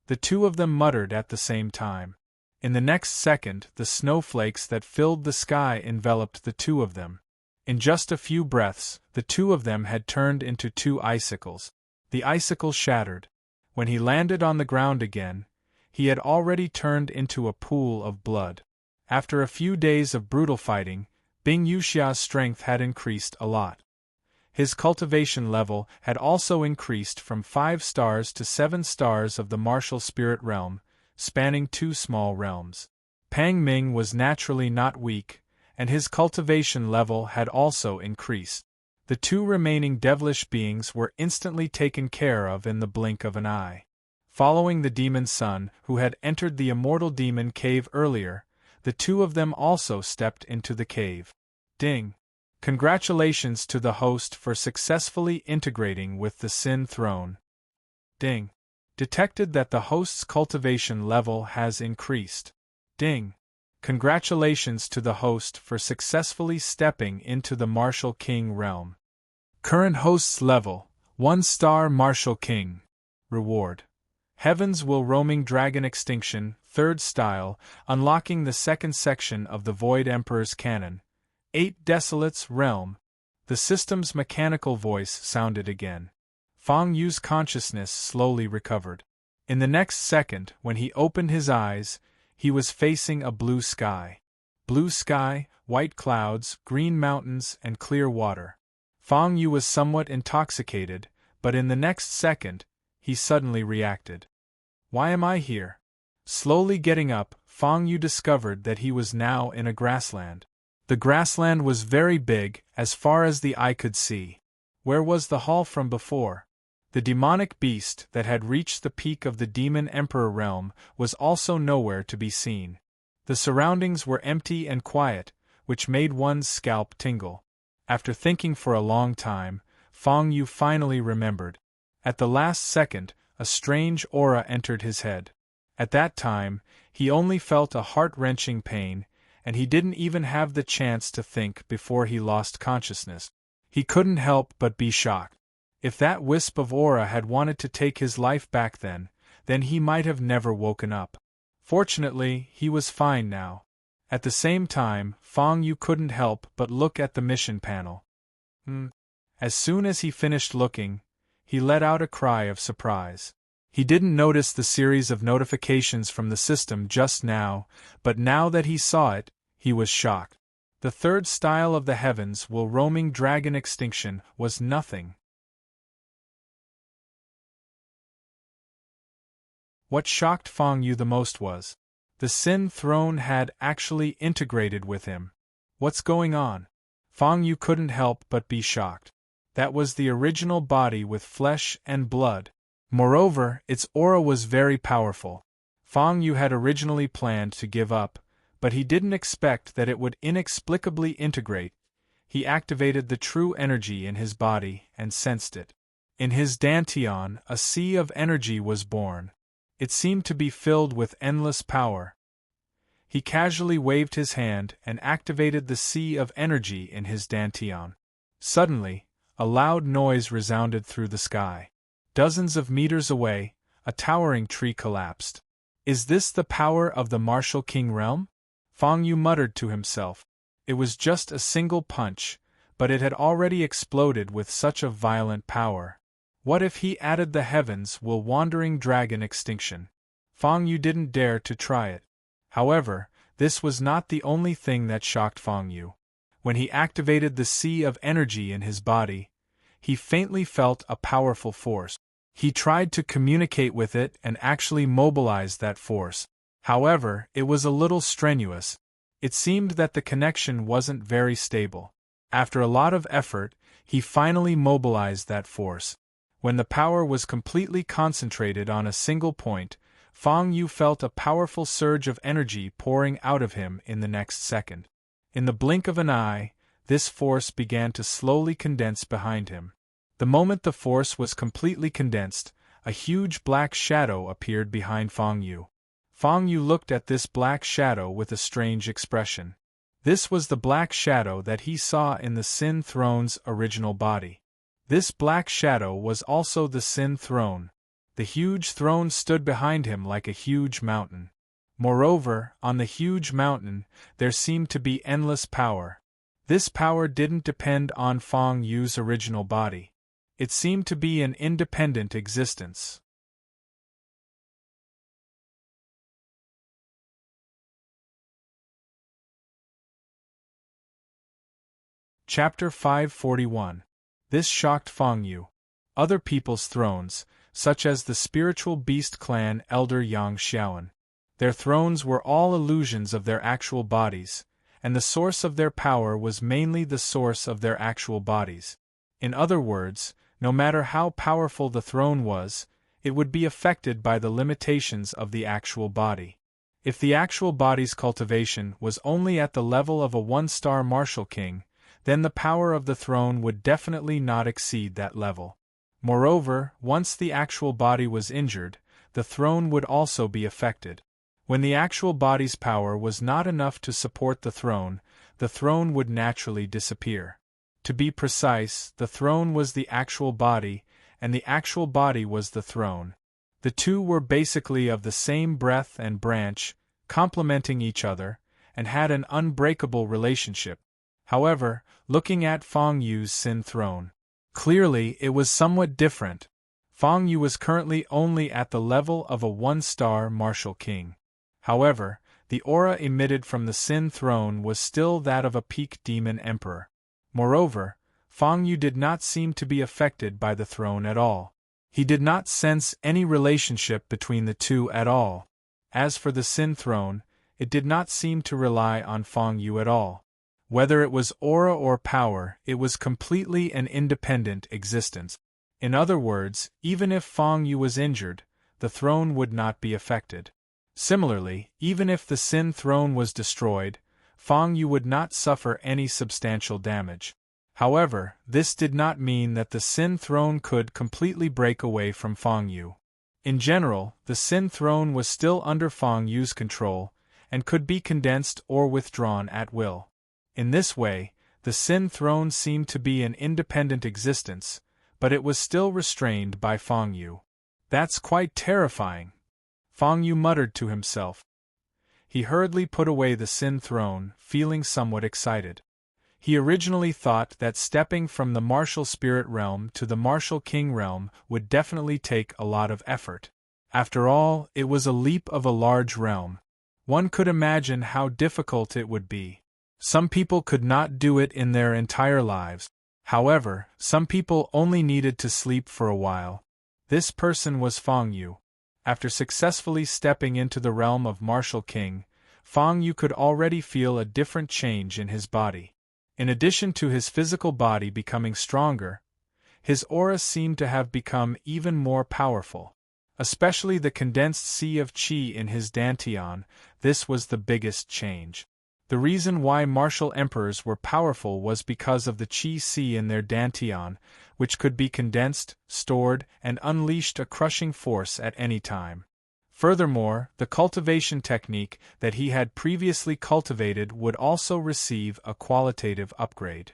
The 2 of them muttered at the same time. In the next second, the snowflakes that filled the sky enveloped the 2 of them. In just a few breaths, the 2 of them had turned into 2 icicles. The icicles shattered. When he landed on the ground again, he had already turned into a pool of blood. After a few days of brutal fighting, Bing Yuxia's strength had increased a lot. His cultivation level had also increased from 5 stars to 7 stars of the martial spirit realm, spanning 2 small realms. Pang Ming was naturally not weak, and his cultivation level had also increased. The 2 remaining devilish beings were instantly taken care of in the blink of an eye. Following the demon son, who had entered the immortal demon cave earlier, the 2 of them also stepped into the cave. Ding! Congratulations to the host for successfully integrating with the Sin Throne. Ding! Detected that the host's cultivation level has increased. Ding! Congratulations to the host for successfully stepping into the Martial King realm. Current host's level, 1 star Martial King. Reward. Heavens Will Roaming Dragon Extinction, 3rd Style, unlocking the 2nd section of the Void Emperor's Canon. 8 Desolates Realm. The system's mechanical voice sounded again. Fang Yu's consciousness slowly recovered. In the next second, when he opened his eyes, he was facing a blue sky. Blue sky, white clouds, green mountains, and clear water. Fang Yu was somewhat intoxicated, but in the next second, he suddenly reacted. Why am I here? Slowly getting up, Fang Yu discovered that he was now in a grassland. The grassland was very big, as far as the eye could see. Where was the hall from before? The demonic beast that had reached the peak of the Demon Emperor realm was also nowhere to be seen. The surroundings were empty and quiet, which made one's scalp tingle. After thinking for a long time, Fang Yu finally remembered. At the last second, a strange aura entered his head. At that time, he only felt a heart-wrenching pain, and he didn't even have the chance to think before he lost consciousness. He couldn't help but be shocked. If that wisp of aura had wanted to take his life back then he might have never woken up. Fortunately, he was fine now. At the same time, Fang Yu couldn't help but look at the mission panel. As soon as he finished looking, he let out a cry of surprise. He didn't notice the series of notifications from the system just now, but now that he saw it, he was shocked. The 3rd style of the Heavens Will Roaming Dragon Extinction was nothing. What shocked Fang Yu the most was, the Sin Throne had actually integrated with him. What's going on? Fang Yu couldn't help but be shocked. That was the original body with flesh and blood. Moreover, its aura was very powerful. Fang Yu had originally planned to give up, but he didn't expect that it would inexplicably integrate. He activated the true energy in his body and sensed it. In his dantian, a sea of energy was born. It seemed to be filled with endless power. He casually waved his hand and activated the sea of energy in his dantian. Suddenly, a loud noise resounded through the sky. Dozens of meters away, a towering tree collapsed. Is this the power of the martial king realm? Fang Yu muttered to himself. It was just a single punch, but it had already exploded with such a violent power. What if he added the heavens will wandering dragon extinction? Fang Yu didn't dare to try it. However, this was not the only thing that shocked Fang Yu. When he activated the sea of energy in his body, he faintly felt a powerful force. He tried to communicate with it and actually mobilize that force. However, it was a little strenuous. It seemed that the connection wasn't very stable. After a lot of effort, he finally mobilized that force. When the power was completely concentrated on a single point, Fang Yu felt a powerful surge of energy pouring out of him in the next second. In the blink of an eye, this force began to slowly condense behind him. The moment the force was completely condensed, a huge black shadow appeared behind Fang Yu. Fang Yu looked at this black shadow with a strange expression. This was the black shadow that he saw in the Sin Throne's original body. This black shadow was also the Sin Throne. The huge throne stood behind him like a huge mountain. Moreover, on the huge mountain, there seemed to be endless power. This power didn't depend on Fang Yu's original body. It seemed to be an independent existence. Chapter 541. This shocked Fang Yu. Other people's thrones, such as the spiritual beast clan elder Yang Xiaoan. Their thrones were all illusions of their actual bodies, and the source of their power was mainly the source of their actual bodies. In other words, no matter how powerful the throne was, it would be affected by the limitations of the actual body. If the actual body's cultivation was only at the level of a one-star martial king, then the power of the throne would definitely not exceed that level. Moreover, once the actual body was injured, the throne would also be affected. When the actual body's power was not enough to support the throne would naturally disappear. To be precise, the throne was the actual body, and the actual body was the throne. The two were basically of the same breadth and branch, complementing each other, and had an unbreakable relationship. However, looking at Fang Yu's Sin Throne, clearly it was somewhat different. Fang Yu was currently only at the level of a one-star martial king. However, the aura emitted from the Sin Throne was still that of a peak demon emperor. Moreover, Fang Yu did not seem to be affected by the throne at all. He did not sense any relationship between the two at all. As for the Sin Throne, it did not seem to rely on Fang Yu at all. Whether it was aura or power, it was completely an independent existence. In other words, even if Fang Yu was injured, the throne would not be affected. Similarly, even if the Sin Throne was destroyed, Fang Yu would not suffer any substantial damage. However, this did not mean that the Sin Throne could completely break away from Fang Yu. In general, the Sin Throne was still under Fang Yu's control, and could be condensed or withdrawn at will. In this way, the Sin Throne seemed to be an independent existence, but it was still restrained by Fang Yu. That's quite terrifying, Fang Yu muttered to himself. He hurriedly put away the Sin Throne, feeling somewhat excited. He originally thought that stepping from the martial spirit realm to the martial king realm would definitely take a lot of effort. After all, it was a leap of a large realm. One could imagine how difficult it would be. Some people could not do it in their entire lives. However, some people only needed to sleep for a while. This person was Fang Yu. After successfully stepping into the realm of martial king, Fang Yu could already feel a different change in his body. In addition to his physical body becoming stronger, His aura seemed to have become even more powerful. Especially the condensed sea of qi in his dantian, this was the biggest change. The reason why martial emperors were powerful was because of the qi sea in their dantian, which could be condensed, stored, and unleashed a crushing force at any time. Furthermore, the cultivation technique that he had previously cultivated would also receive a qualitative upgrade.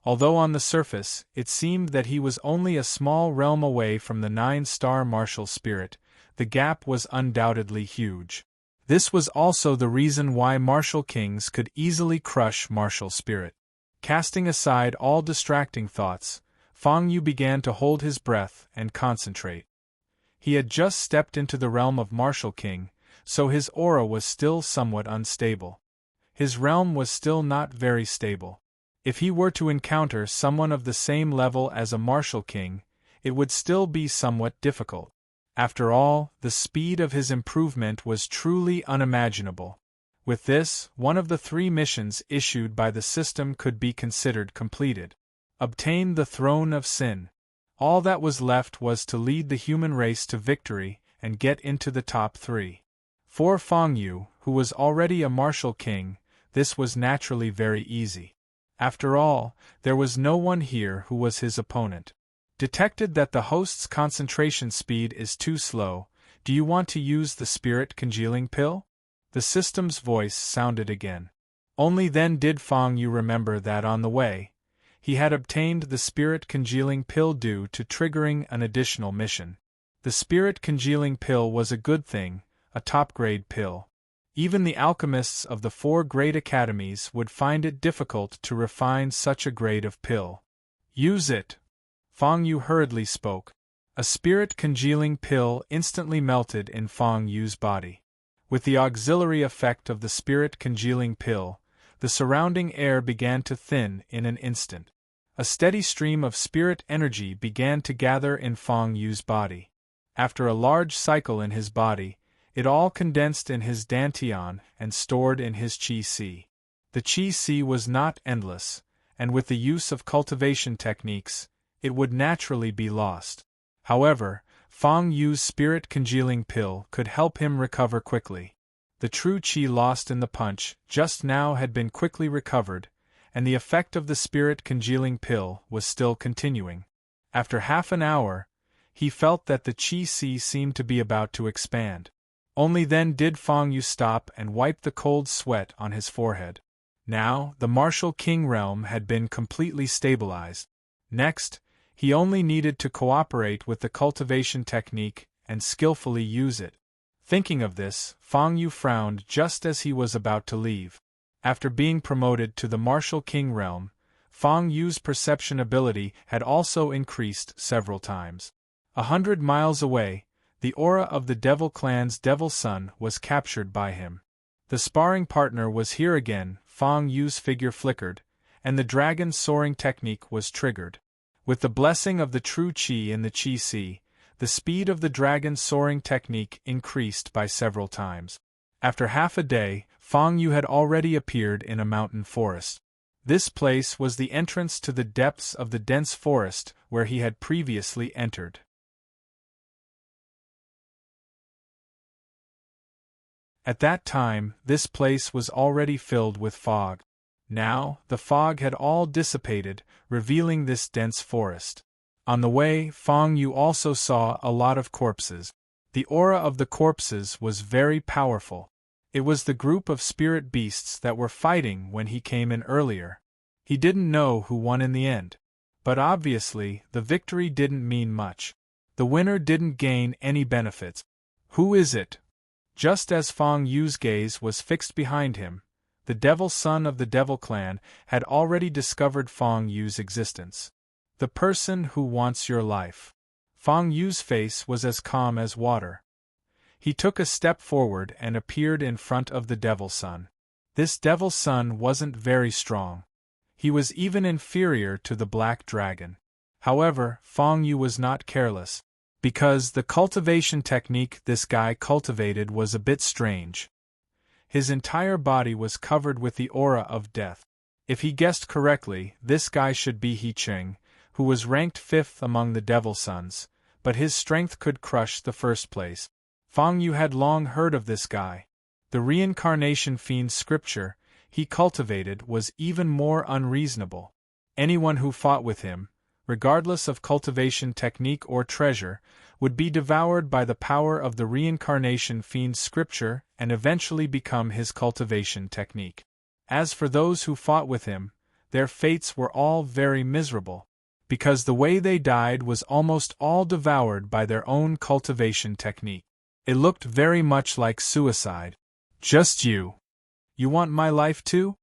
Although on the surface, it seemed that he was only a small realm away from the 9-star martial spirit, the gap was undoubtedly huge. This was also the reason why martial kings could easily crush martial spirit. Casting aside all distracting thoughts, Fang Yu began to hold his breath and concentrate. He had just stepped into the realm of martial king, so his aura was still somewhat unstable. His realm was still not very stable. If he were to encounter someone of the same level as a martial king, it would still be somewhat difficult. After all, the speed of his improvement was truly unimaginable. With this, one of the 3 missions issued by the system could be considered completed. Obtain the Throne of Sin. All that was left was to lead the human race to victory and get into the top 3. For Fang Yu, who was already a martial king, this was naturally very easy. After all, there was no one here who was his opponent. Detected that the host's concentration speed is too slow, do you want to use the spirit congealing pill? The system's voice sounded again. Only then did Fang Yu remember that on the way, he had obtained the spirit congealing pill due to triggering an additional mission. The spirit congealing pill was a good thing, a top-grade pill. Even the alchemists of the 4 great academies would find it difficult to refine such a grade of pill. Use it! Fang Yu hurriedly spoke. A spirit congealing pill instantly melted in Fang Yu's body. With the auxiliary effect of the spirit congealing pill, the surrounding air began to thin in an instant. A steady stream of spirit energy began to gather in Fang Yu's body. After a large cycle in his body, it all condensed in his dantian and stored in his qi sea. The qi sea was not endless, and with the use of cultivation techniques, it would naturally be lost. However, Fang Yu's spirit congealing pill could help him recover quickly. The true qi lost in the punch just now had been quickly recovered, and the effect of the spirit congealing pill was still continuing. After half an hour, he felt that the qi sea seemed to be about to expand. Only then did Fang Yu stop and wipe the cold sweat on his forehead. Now, the martial king realm had been completely stabilized. Next, he only needed to cooperate with the cultivation technique and skillfully use it. Thinking of this, Fang Yu frowned just as he was about to leave. After being promoted to the martial king realm, Fang Yu's perception ability had also increased several times. 100 miles away, the aura of the Devil Clan's Devil Son was captured by him. The sparring partner was here again. Fang Yu's figure flickered, and the dragon soaring technique was triggered. With the blessing of the true qi in the qi sea, the speed of the dragon soaring technique increased by several times. After half a day, Fang Yu had already appeared in a mountain forest. This place was the entrance to the depths of the dense forest where he had previously entered. At that time, this place was already filled with fog. Now, the fog had all dissipated, revealing this dense forest. On the way, Fang Yu also saw a lot of corpses. The aura of the corpses was very powerful. It was the group of spirit beasts that were fighting when he came in earlier. He didn't know who won in the end. But obviously, the victory didn't mean much. The winner didn't gain any benefits. Who is it? Just as Fang Yu's gaze was fixed behind him, the Devil Son of the Devil Clan had already discovered Fang Yu's existence. The person who wants your life. Fang Yu's face was as calm as water. He took a step forward and appeared in front of the Devil Son. This Devil Son wasn't very strong. He was even inferior to the Black Dragon. However, Fang Yu was not careless. Because the cultivation technique this guy cultivated was a bit strange. His entire body was covered with the aura of death. If he guessed correctly, this guy should be He Ching, who was ranked 5th among the Devil Sons, but his strength could crush the first place. Fang Yu had long heard of this guy. The reincarnation fiend scripture he cultivated was even more unreasonable. Anyone who fought with him, regardless of cultivation technique or treasure, would be devoured by the power of the reincarnation fiend scripture and eventually become his cultivation technique. As for those who fought with him, their fates were all very miserable, because the way they died was almost all devoured by their own cultivation technique. It looked very much like suicide. Just you. You want my life too?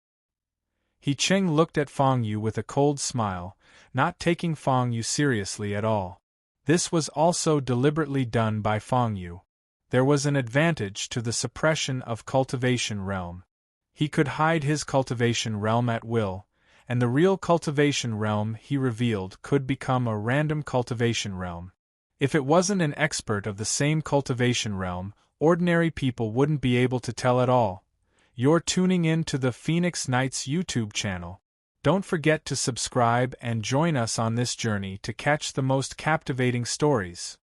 He Ching looked at Fang Yu with a cold smile, not taking Fang Yu seriously at all. This was also deliberately done by Fang Yu. There was an advantage to the suppression of cultivation realm. He could hide his cultivation realm at will, and the real cultivation realm he revealed could become a random cultivation realm. If it wasn't an expert of the same cultivation realm, ordinary people wouldn't be able to tell at all. You're tuning in to the Phoenix Knights YouTube channel. Don't forget to subscribe and join us on this journey to catch the most captivating stories.